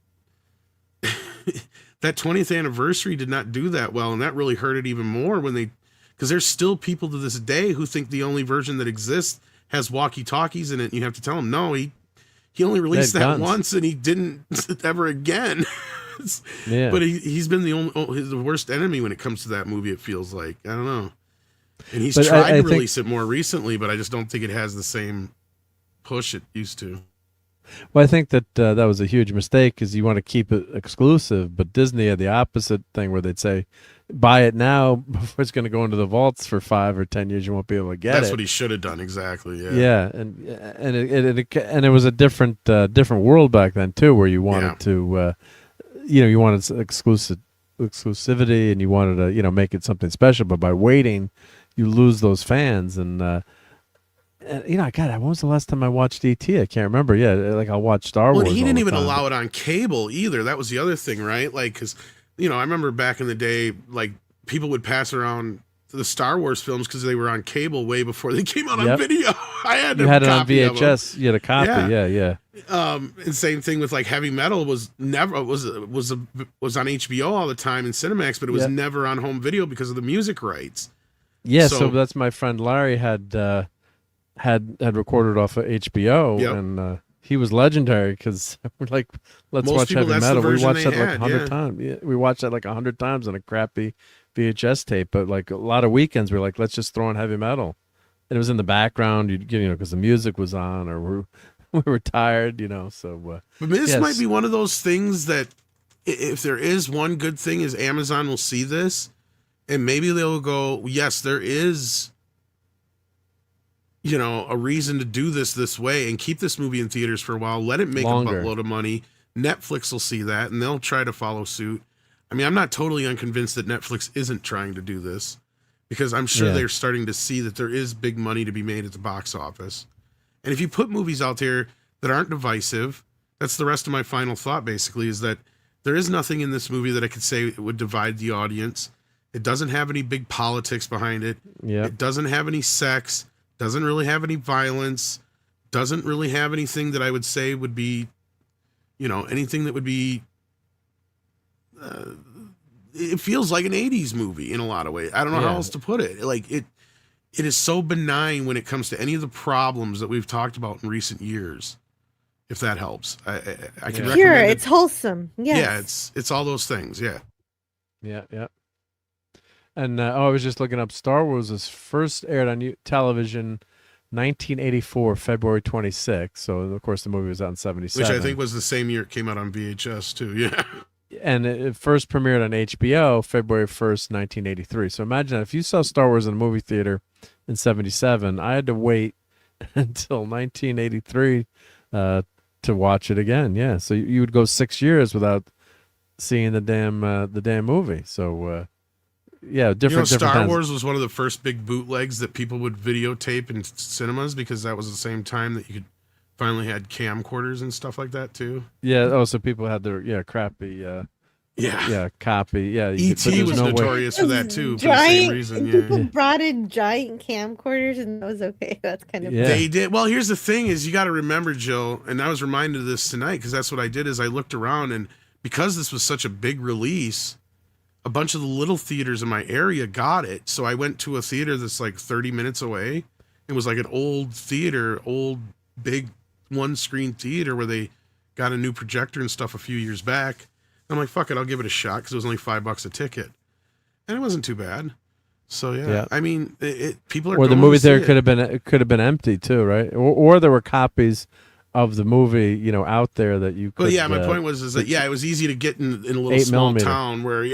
that 20th anniversary did not do that well, and that really hurt it even more because there's still people to this day who think the only version that exists has walkie-talkies in it, and you have to tell them, no, he only released that once, and he didn't ever again. Yeah. But he's been the worst enemy when it comes to that movie, it feels like. I don't know. And he's tried to release it more recently, but I just don't think it has the same push it used to. Well, I think that that was a huge mistake because you want to keep it exclusive, but Disney had the opposite thing where they'd say, buy it now before it's going to go into the vaults for 5 or 10 years. You won't be able to get it. That's what he should have done, exactly. Yeah. Yeah, and it was a different world back then too, where you wanted to, you wanted exclusivity, and you wanted to, make it something special. But by waiting, you lose those fans, and God, when was the last time I watched E.T.? I can't remember. Yeah, like I'll watch Star Wars. Well, he didn't even allow it on cable either. That was the other thing, right? Like, because, I remember back in the day, like, people would pass around the Star Wars films because they were on cable way before they came out on video. I had you had it on VHS. You had a copy. Yeah. And same thing with like Heavy Metal was on HBO all the time in Cinemax, but it was never on home video because of the music rights. Yeah, so that's my friend Larry had recorded off of HBO, and he was legendary because we're like, let's watch Heavy Metal. We watched that like 100 times. Yeah, we watched that like 100 times on a crappy VHS tape. But like a lot of weekends, we're like, let's just throw on Heavy Metal, and it was in the background, because the music was on, or we were tired, So, but this might be one of those things that, if there is one good thing, is Amazon will see this, and maybe they'll go, yes, there is, a reason to do this way and keep this movie in theaters for a while. Let it make a buttload of money. Netflix will see that, and they'll try to follow suit. I mean, I'm not totally unconvinced that Netflix isn't trying to do this, because I'm sure they're starting to see that there is big money to be made at the box office. And if you put movies out there that aren't divisive, that's the rest of my final thought, basically, is that There is nothing in this movie that I could say would divide the audience. It doesn't have any big politics behind it. Yeah. It doesn't have any sex. Doesn't really have any violence. Doesn't really have anything that I would say would be, anything that would be. It feels like an 80s movie in a lot of ways. I don't know how else to put it. Like it is so benign when it comes to any of the problems that we've talked about in recent years. If that helps, I can recommend Pure, it. it's wholesome. Yes. Yeah, it's all those things. Yeah. Yeah. And I was just looking up. Star Wars was first aired on television, 1984, February 26th. So of course the movie was out in 77, Which I think was the same year it came out on VHS too. Yeah. And it first premiered on HBO February 1st, 1983. So imagine if you saw Star Wars in a movie theater in 77, I had to wait until 1983 to watch it again. Yeah, so you would go 6 years without seeing the damn movie. So different. Star Wars was one of the first big bootlegs that people would videotape in cinemas because that was the same time that you could finally had camcorders and stuff like that too. Yeah. Oh, so people had their crappy. Copy. Yeah. E.T. was notorious for that too. For the same reason. People brought in giant camcorders, and that was okay. That's kind of They did. Well, here's the thing: is you got to remember, Jill, and I was reminded of this tonight because that's what I did. Is I looked around, and because this was such a big release, a bunch of the little theaters in my area got it. So I went to a theater that's like 30 minutes away. It was like an old theater, old big one-screen theater where they got a new projector and stuff a few years back. I'm like, fuck it, I'll give it a shot because it was only $5 a ticket, and it wasn't too bad. So yeah. I mean, people are. Or the movie theater could have been empty too, right? Or there were copies of the movie, out there that you could. But yeah, my point was that it was easy to get in a little small town where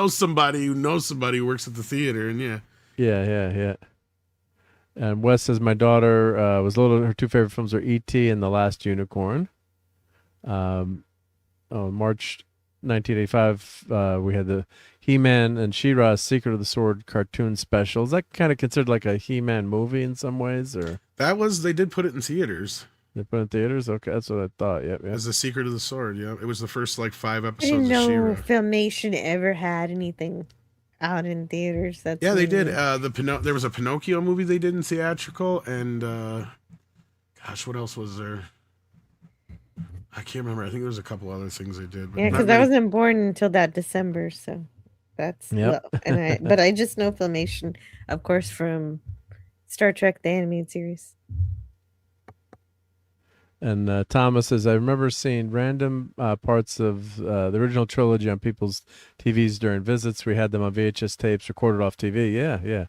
somebody who knows somebody who works at the theater, and yeah. And Wes says my daughter was little. Her two favorite films were E.T. and The Last Unicorn. March 1985, we had the He-Man and She-Ra Secret of the Sword cartoon special. Is that kind of considered like a He-Man movie in some ways, or they did put it in theaters. They put it in theaters. Okay, that's what I thought. Yep. As the Secret of the Sword. Yeah, it was the first 5 I episodes didn't of know She-Ra. Filmation ever had anything out in theaters. That's they did. There was a Pinocchio movie they did in theatrical, and what else was there? I can't remember. I think there was a couple other things they did. Yeah, because I wasn't born until that December, so that's Yep. but I just know Filmation, of course, from Star Trek the animated series. And Thomas says, I remember seeing random parts of the original trilogy on people's TVs during visits. We had them on VHS tapes recorded off TV. Yeah.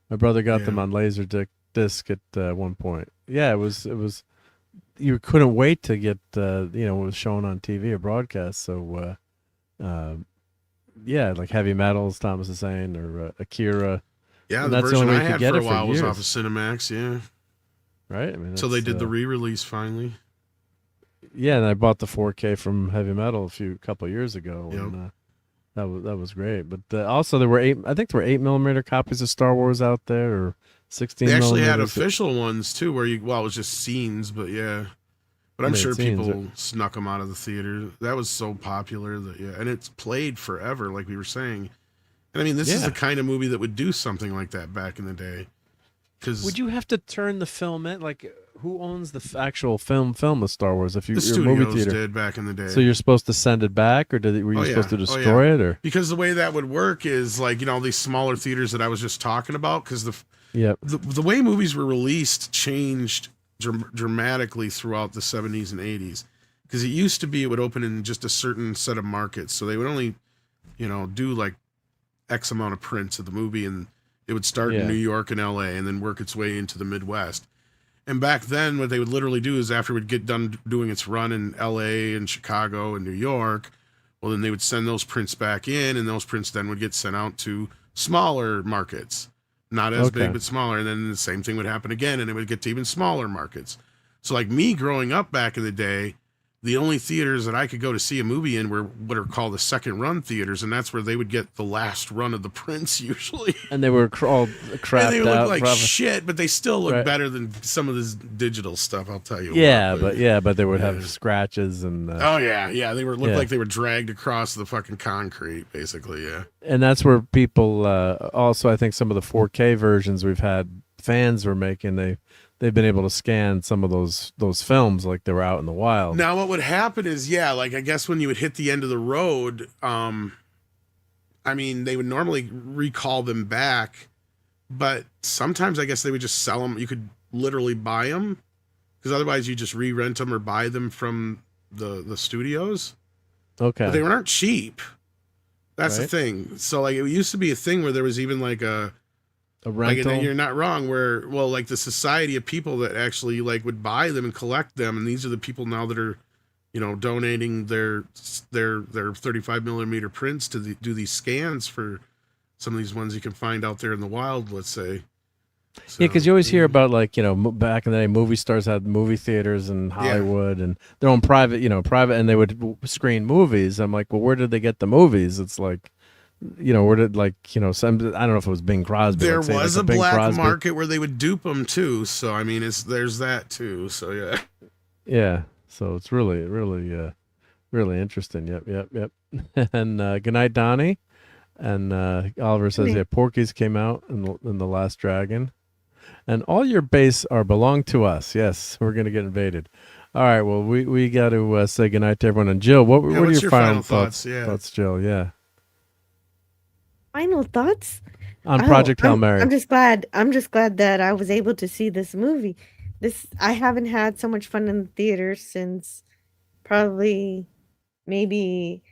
My brother got them on laser disc at one point. Yeah, it was. You couldn't wait to get what was shown on TV or broadcast. So, like Heavy Metal, as Thomas is saying, or Akira. Yeah, and the that's version the only I way you had could get for a it while was years. off of Cinemax. Yeah, right. I mean, so they did the re-release finally. Yeah, and I bought the 4K from Heavy Metal a couple of years ago. Yep. And, that was great. But also there were 8mm copies of Star Wars out there, or 16. They actually had official ones too, where it was just scenes, but yeah. But I'm sure people snuck them out of the theater. That was so popular that and it's played forever, like we were saying. And I mean, this is the kind of movie that would do something like that back in the day. Because would you have to turn the film in? Like, who owns the actual film of Star Wars? If you're the a movie studios theater, did back in the day. So you're supposed to send it back, or were you supposed to destroy it, or because the way that would work is these smaller theaters that I was just talking about. Because the way movies were released changed dramatically throughout the 70s and 80s. Because it used to be it would open in just a certain set of markets, so they would only, do like X amount of prints of the movie, and it would start in New York and LA and then work its way into the Midwest. And back then, what they would literally do is after it would get done doing its run in LA and Chicago and New York, well, then they would send those prints back in, and those prints then would get sent out to smaller markets. Not as big, but smaller. And then the same thing would happen again, and it would get to even smaller markets. So like me growing up back in the day, the only theaters that I could go to see a movie in were what are called the second run theaters, and that's where they would get the last run of the prints usually. And they were all crapped And they would look out. like probably. shit, but they still look Right. better than some of this digital stuff. I'll tell you. Yeah, what, but they would have scratches and. Oh yeah, they looked yeah. like they were dragged across the fucking concrete, basically. Yeah. And that's where people also, I think, some of the 4K versions we've had fans were making. They've been able to scan some of those films like they were out in the wild. Now, what would happen is, like I guess when you would hit the end of the road, I mean, they would normally recall them back, but sometimes I guess they would just sell them. You could literally buy them, because otherwise you just re-rent them or buy them from the studios. Okay. But they weren't cheap. That's the Right. thing. So like it used to be a thing where there was even like a rental. Like, you're not wrong. Where like the society of people that actually like would buy them and collect them, and these are the people now that are, donating their 35 millimeter prints to do these scans for some of these ones you can find out there in the wild. Let's say. So, Yeah, because you always hear about back in the day, movie stars had movie theaters in Hollywood and their own private, and they would screen movies. I'm like, well, where did they get the movies? It's like, where did some, I don't know if it was Bing Crosby. There let's say, was like a Bing black Crosby. market where they would dupe them too. So I mean, there's that too. So yeah. Yeah, so it's really, really, really interesting. Yep. And good night, Donnie. And Oliver says, yeah, Porky's came out in the Last Dragon. And all your base are belong to us. Yes, we're going to get invaded. All right, well, we got to say goodnight to everyone. And Jill, what are your final thoughts? Yeah. Thoughts, Jill, yeah. Final thoughts? On Project Hail Mary. I'm just glad that I was able to see this movie. I haven't had so much fun in the theater since probably maybe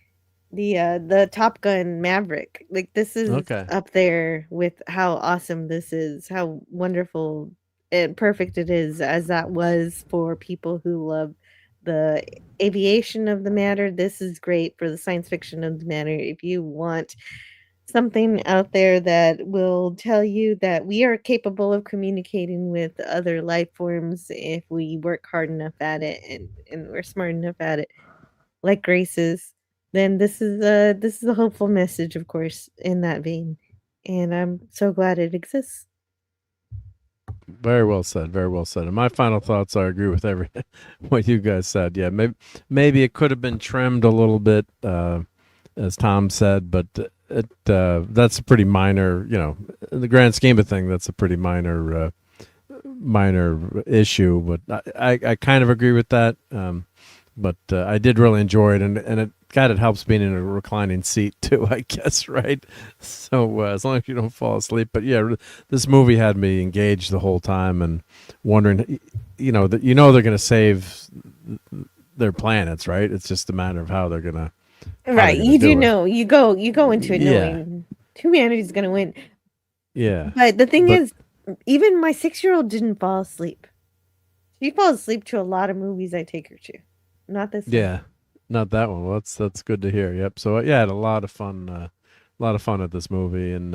the Top Gun Maverick. Like this is up there with how awesome this is, how wonderful and perfect it is, as that was for people who love the aviation of the matter. This is great for the science fiction of the matter. If you want something out there that will tell you that we are capable of communicating with other life forms if we work hard enough at it and we're smart enough at it, like Grace is, then this is a hopeful message, of course, in that vein. And I'm so glad it exists. Very well said. Very well said. And my final thoughts are, I agree with everything what you guys said. Yeah, maybe it could have been trimmed a little bit, as Tom said, but that's a pretty minor, in the grand scheme of things, that's a pretty minor issue. But I kind of agree with that. But I did really enjoy it, and it helps being in a reclining seat too, I guess, right? So as long as you don't fall asleep. But yeah, this movie had me engaged the whole time and wondering, they're going to save their planets, right? It's just a matter of how they're going to. Right, you do know. You go into it knowing humanity is going to win. Yeah. But the thing is, even my 6-year-old didn't fall asleep. She falls asleep to a lot of movies I take her to. Not this one. Yeah, not that one. Well, that's good to hear. Yep. So yeah, I had a lot of fun at this movie, and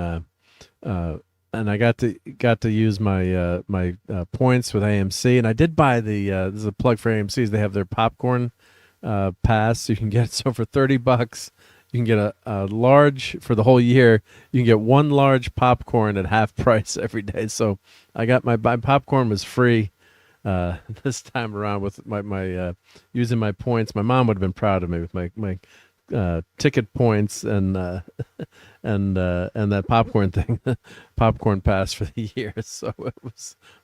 I got to use my my points with AMC, and I did buy the this is a plug for AMC's. They have their popcorn pass. You can get so for $30. You can get a large for the whole year. You can get one large popcorn at half price every day. So I got my popcorn was free. This time around with my using my points. My mom would have been proud of me with my ticket points and that popcorn thing, popcorn pass for the year. So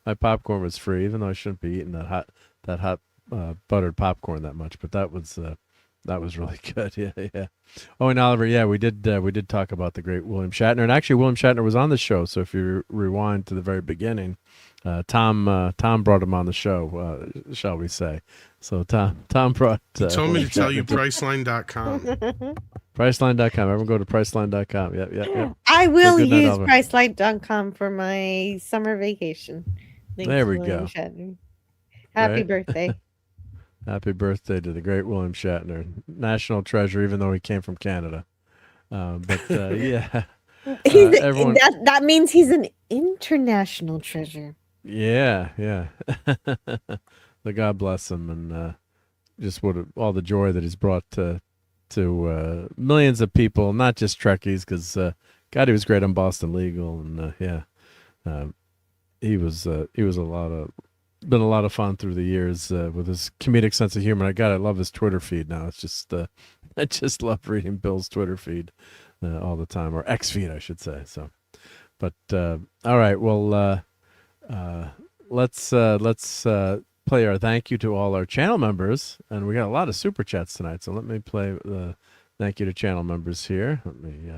my popcorn was free, even though I shouldn't be eating that hot buttered popcorn that much. But that was really good. Yeah. Oh, and Oliver, yeah, we did talk about the great William Shatner, and actually William Shatner was on the show. So if you rewind to the very beginning. Tom brought him on the show, shall we say. So Tom brought... he told me to tell you Priceline.com. Priceline.com. Everyone go to Priceline.com. Yep. I will use Priceline.com for my summer vacation. Thanks, there we William go. Shatner. Happy birthday. Happy birthday to the great William Shatner. National treasure, even though he came from Canada. Yeah. Everyone... that means he's an international treasure. Yeah. The God bless him, and just all the joy that he's brought to millions of people, not just Trekkies, because God, he was great on Boston Legal, and he was been a lot of fun through the years with his comedic sense of humor. I love his Twitter feed now. It's just I just love reading Bill's Twitter feed all the time, or X feed, I should say. So, but all right, well, let's play our thank you to all our channel members, and we got a lot of super chats tonight. So let me play the thank you to channel members here. Let me.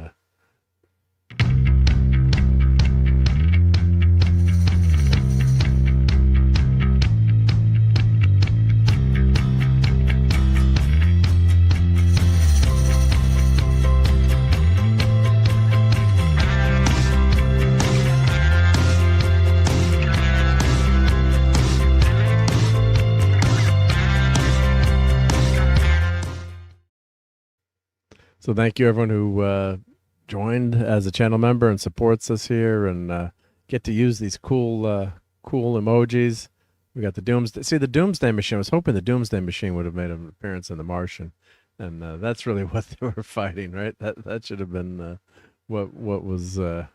So thank you everyone who joined as a channel member and supports us here, and get to use these cool emojis. We got the Doomsday. See, the Doomsday Machine. I was hoping the Doomsday Machine would have made an appearance in The Martian, and that's really what they were fighting, right? That should have been what was the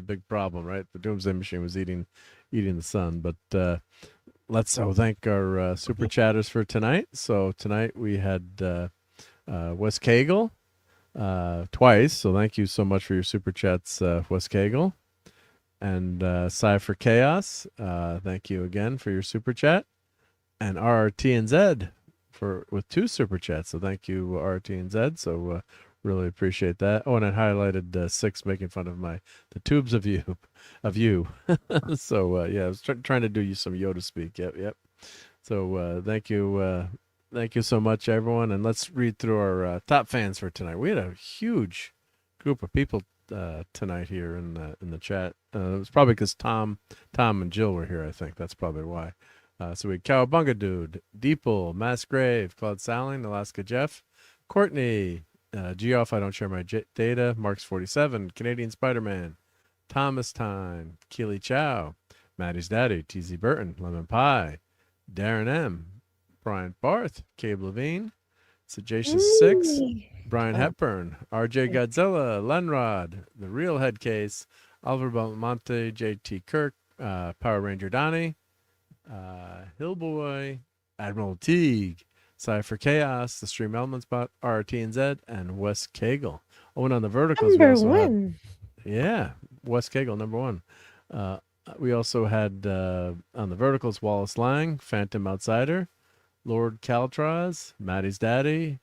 big problem, right? The Doomsday Machine was eating the sun. But let's thank our super chatters for tonight. So tonight we had. Wes Cagle twice, so thank you so much for your super chats, Wes Cagle, and Cypher Chaos, thank you again for your super chat, and RRT and Z with 2 super chats, so thank you RRT and Z. So really appreciate that. Oh, and I highlighted 6 making fun of the tubes of you so yeah, I was trying to do you some Yoda speak. Yep. So thank you. Thank you so much, everyone. And let's read through our top fans for tonight. We had a huge group of people tonight here in the chat. It was probably because Tom and Jill were here. I think that's probably why. So we had Cowabunga Dude, Deeple, Mass Grave, Claude Saling, Alaska Jeff, Courtney, Geoff, I don't share my data, Marks 47, Canadian Spider-Man, Thomas Time, Keely Chow, Maddie's Daddy, TZ Burton, Lemon Pie, Darren M, Brian Barth, Cabe Levine, Sagacious 6, Brian Hepburn, RJ Godzilla, Lenrod, The Real Head Case, Oliver Belmonte, JT Kirk, Power Ranger Donnie, Hillboy, Admiral Teague, Cypher Chaos, The Stream Elements Bot, RT and Z, and Wes Cagle. Oh, and on the verticals, number 1. Wes Cagle, number 1. We also had on the verticals Wallace Lang, Phantom Outsider, Lord Caltraz, Maddie's Daddy,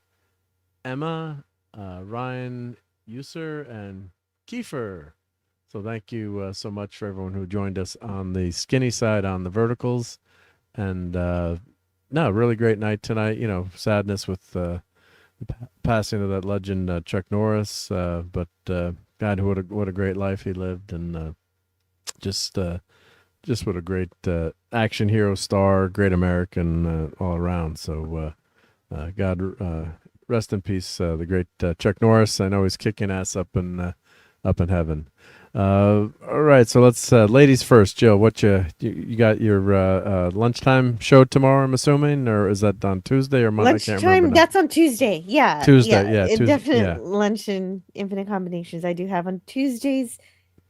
Emma, Ryan User, and Kiefer. So thank you so much for everyone who joined us on the skinny side on the verticals. And really great night tonight. Sadness with the passing of that legend Chuck Norris. But God, what a great life he lived, and just what a great action hero star, great American all around. So God rest in peace, the great Chuck Norris. I know he's kicking ass up in heaven. All right, so let's ladies first. Jill, what you got your lunchtime show tomorrow, I'm assuming, or is that on Tuesday or Monday? I can't remember now. That's on Tuesday. Yeah, Tuesday. Yeah, Indefinite Lunch and Infinite Combinations. I do have on Tuesdays.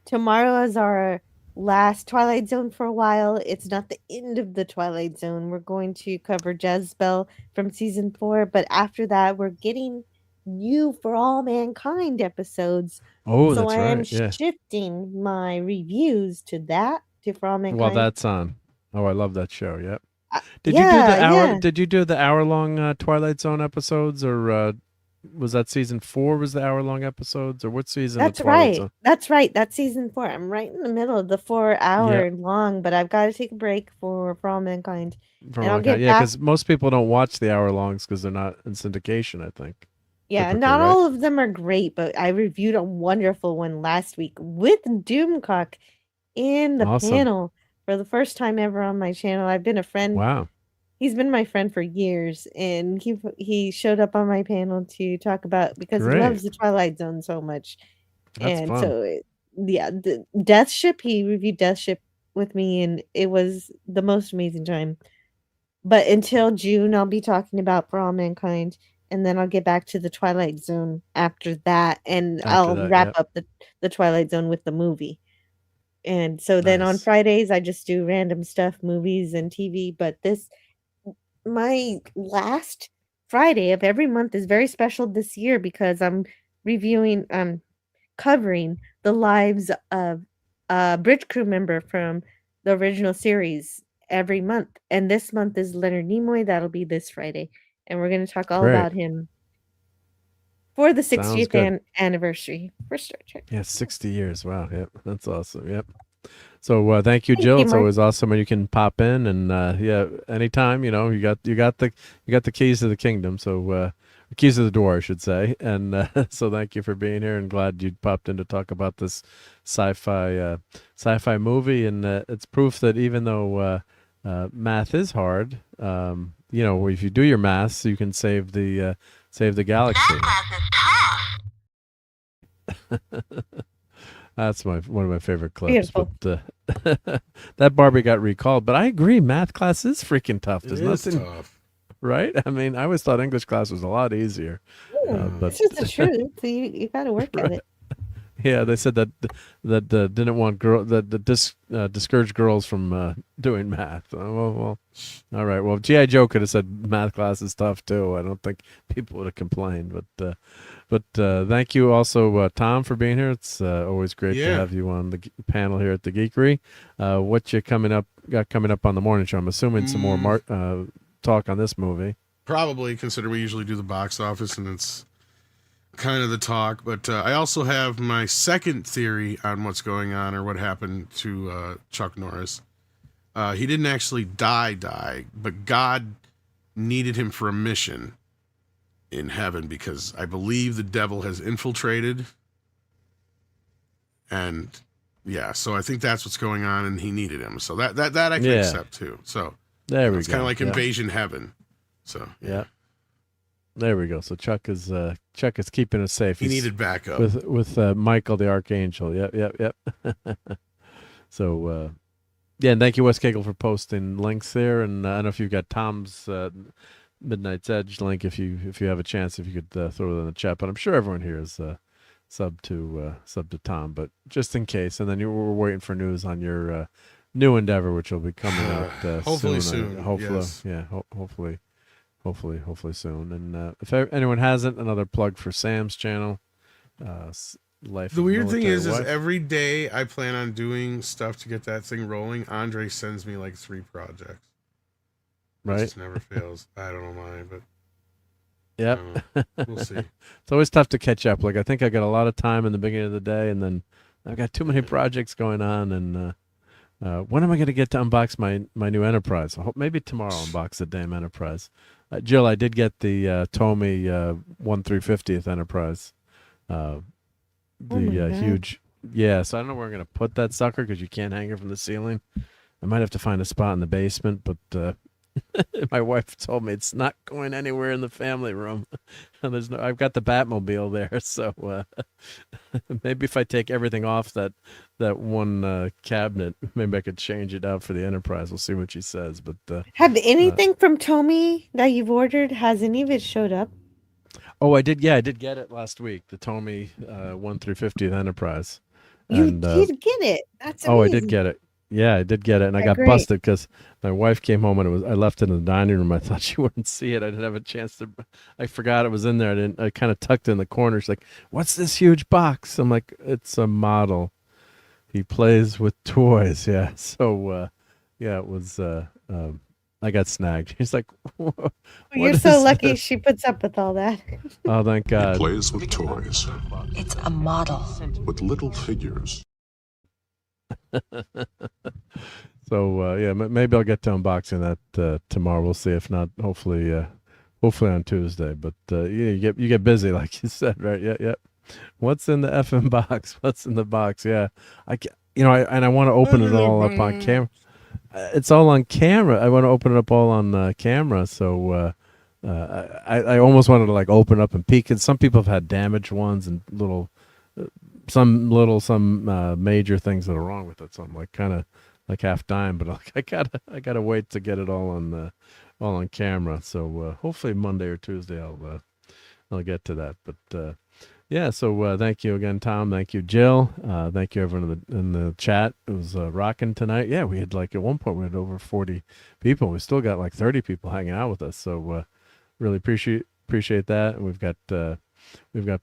Tomorrow is our last Twilight Zone for a while. It's not the end of the Twilight Zone. We're going to cover Jezebel from season 4, but after that, we're getting You for All Mankind episodes. Oh, so that's I am right. Yeah. shifting my reviews to For All Mankind. Well, that's on. Oh, I love that show. Yep. Did you do the hour? Yeah. Did you do the hour-long Twilight Zone episodes, or was that season 4? Was the hour-long episodes, or what season? That's of Twilight right. Zone? That's right. That's season 4. I'm right in the middle of the 4-hour long, but I've got to take a break for All Mankind. Because most people don't watch the hour-longs because they're not in syndication, I think. Yeah, not all of them are great, but I reviewed a wonderful one last week with Doomcock in the panel for the first time ever on my channel. I've been a friend. Wow. He's been my friend for years, and he showed up on my panel to talk about, because he loves the Twilight Zone so much. That's fun. So the Death Ship, he reviewed Death Ship with me, and it was the most amazing time. But until June, I'll be talking about For All Mankind, and then I'll get back to the Twilight Zone after that, and After I'll that, wrap yep. up the Twilight Zone with the movie. And so then on Nice. Fridays, I just do random stuff, movies and TV. But my last Friday of every month is very special this year because I'm covering the lives of a bridge crew member from the original series every month. And this month is Leonard Nimoy. That'll be this Friday. And we're going to talk all Great. about him for the Sounds 60th good. anniversary for Star Trek. Yeah, 60 years. Wow. Yep. That's awesome. Yep. So thank you, Jill. you, It's Mark. always awesome when you can pop in, and yeah, anytime. You got the keys to the kingdom. So keys to the door, I should say. And so thank you for being here, and glad you popped in to talk about this sci-fi movie. And it's proof that even though math is hard, if you do your math, you can save the galaxy. That's one of my favorite clips. Beautiful. But that Barbie got recalled. But I agree, math class is freaking tough. There's It is nothing, tough. right? I mean, I always thought English class was a lot easier. But It's just the truth. So you got to work at it. yeah, they said that didn't want discouraged girls from doing math. Well, all right. Well, GI Joe could have said math class is tough too. I don't think people would have complained. But thank you also, Tom, for being here. It's always great to have you on the panel here at the Geekery. What you got coming up on the morning show? I'm assuming some more talk on this movie. Probably, consider we usually do the box office, and it's kind of the talk. But I also have my second theory on what's going on or what happened to Chuck Norris. He didn't actually die, but God needed him for a mission in heaven because I believe the devil has infiltrated. And yeah, so I think that's what's going on, and he needed him. So that I can accept too. So there we it's go. kind of like Invasion Heaven. So yeah. There we go. So Chuck is keeping us safe. He needed backup with Michael the Archangel. Yep. So yeah, and thank you, Wes Cagle, for posting links there. And I don't know if you've got Tom's Midnight's Edge link. If you have a chance, if you could throw it in the chat. But I'm sure everyone here is sub to Tom. But just in case, and then we're waiting for news on your new endeavor, which will be coming out hopefully soon. soon. Hopefully, Yes. yeah. Hopefully soon. And if anyone hasn't, another plug for Sam's channel. Life. The weird thing is Wife. every day I plan on doing stuff to get that thing rolling. Andre sends me like 3 projects. Right. It just never fails. I don't know why, but yep. We'll see. It's always tough to catch up. Like I think I got a lot of time in the beginning of the day, and then I've got too many projects going on. And when am I going to get to unbox my new Enterprise? I hope maybe tomorrow I'll unbox the damn Enterprise. Jill, I did get the Tomy 1/350th Enterprise. Huge. Yeah, so I don't know where I'm going to put that sucker because you can't hang it from the ceiling. I might have to find a spot in the basement, but my wife told me it's not going anywhere in the family room. And I've got the Batmobile there, so maybe if I take everything off that one cabinet, maybe I could change it out for the Enterprise. We'll see what she says. But Have anything from Tomy that you've ordered, has any of it showed up? Oh, I did. Yeah, I did get it last week. The Tomy 1/350th Enterprise. You And, did get it. That's amazing. oh, I did get it. Yeah, I did get it, and I got great. busted because my wife came home and I left it in the dining room. I thought she wouldn't see it. I didn't have a chance to. I forgot it was in there. I kind of tucked it in the corner. She's like, "What's this huge box?" I'm like, "It's a model. He plays with toys." Yeah. So, yeah, it was. I got snagged. He's like, "What You're is so lucky this?" she puts up with all that. Oh, thank God. Plays with toys, It's a model. with little figures. So yeah, maybe I'll get to unboxing that tomorrow. We'll see. If not, hopefully on Tuesday. But you get busy, like you said, right? Yeah. What's in the effing box? What's in the box? Yeah, I want to open it all up on camera. It's all on camera. I want to open it up all on camera. So I almost wanted to like open up and peek. And some people have had damaged ones and some major things that are wrong with it. So I'm like kind of like half dying, but I gotta wait to get it all on all on camera. So hopefully Monday or Tuesday I'll get to that. But yeah, so thank you again, Tom. Thank you, Jill. Thank you, everyone in the chat. It was rocking tonight. Yeah, we had like at one point we had over 40 people. We still got like 30 people hanging out with us. So really appreciate that. And we've got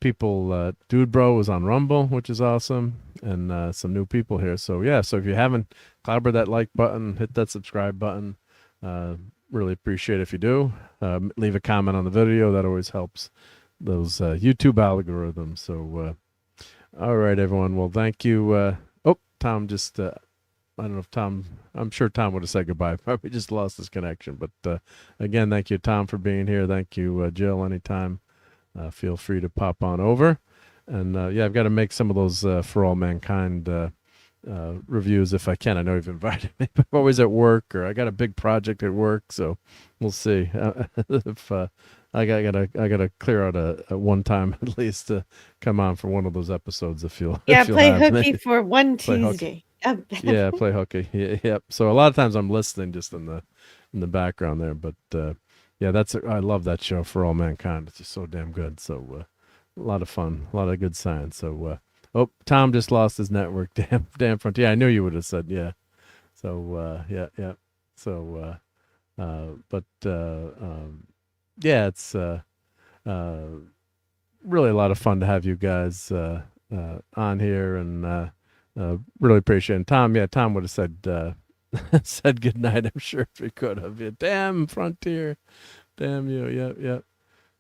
people. Dude Bro was on Rumble, which is awesome, and some new people here. So yeah, so if you haven't, clobber that like button, hit that subscribe button. Really appreciate it if you do. Leave a comment on the video. That always helps those YouTube algorithms. So all right, everyone. Well, thank you. Tom just I don't know if Tom, I'm sure Tom would have said goodbye. Probably just lost his connection. But again, thank you, Tom, for being here. Thank you, Jill. Anytime, feel free to pop on over. And yeah, I've got to make some of those For All Mankind reviews if I can. I know you've invited me, but I'm always at work, or I got a big project at work, so we'll see. If I gotta clear out a one time at least to come on for one of those episodes if you'll play have hooky me. for one Play hooky. Tuesday. Yeah, play hooky. Yep. So a lot of times I'm listening just in the background there, but yeah, I love that show, For All Mankind. It's just so damn good. So a lot of fun, a lot of good science. So Tom just lost his network. Damn front. Yeah, I knew you would have said yeah. So yeah. So but yeah, it's really a lot of fun to have you guys on here, and really appreciate it. Tom would have said said good night, I'm sure, if he could have. Yeah, damn Frontier, damn you. Yep.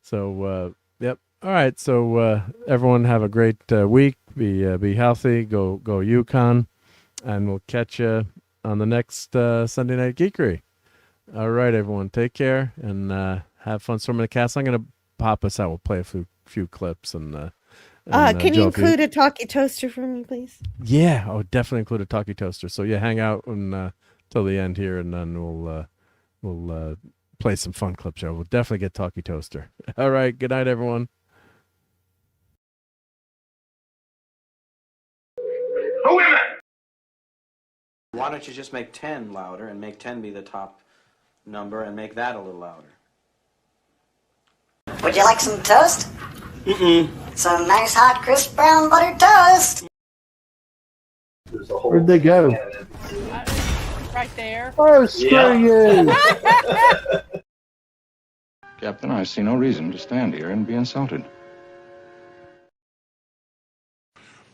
So yep. All right. So everyone have a great week. Be healthy. Go UConn, and we'll catch you on the next Sunday Night Geekery. All right, everyone. Take care and have fun storming the castle. I'm gonna pop us out. We'll play a few clips and can you Jill, include a talkie toaster for me, please? Yeah, I'll definitely include a talkie toaster. So yeah, hang out till the end here, and then we'll play some fun clips. We'll definitely get talkie toaster. All right, good night, everyone. Why don't you just make 10 louder and make 10 be the top number and make that a little louder? Would you like some toast? Some nice hot crisp brown buttered toast. Where'd they go? Right there. Oh, screw you! Captain, I see no reason to stand here and be insulted.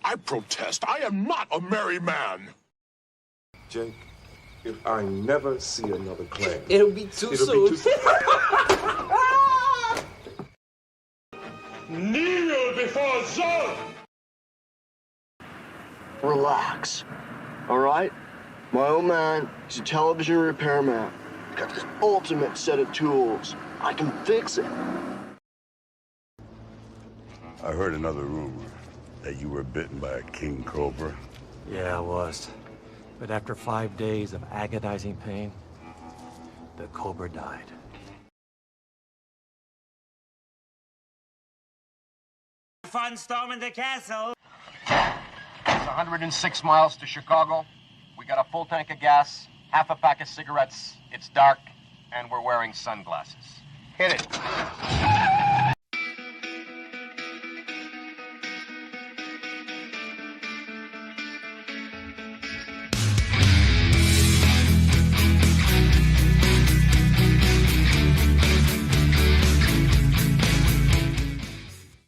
I protest. I am not a merry man. Jake, if I never see another claim, It'll be too soon. Kneel before Zod! Relax. All right? My old man is a television repairman. Got this ultimate set of tools. I can fix it. I heard another rumor that you were bitten by a king cobra. Yeah, I was. But after 5 days of agonizing pain, the cobra died. Fun storming the castle. It's 106 miles to Chicago. We got a full tank of gas, half a pack of cigarettes. It's dark, and we're wearing sunglasses. Hit it.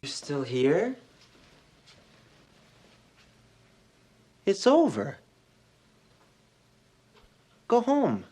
You're still here? It's over. Go home.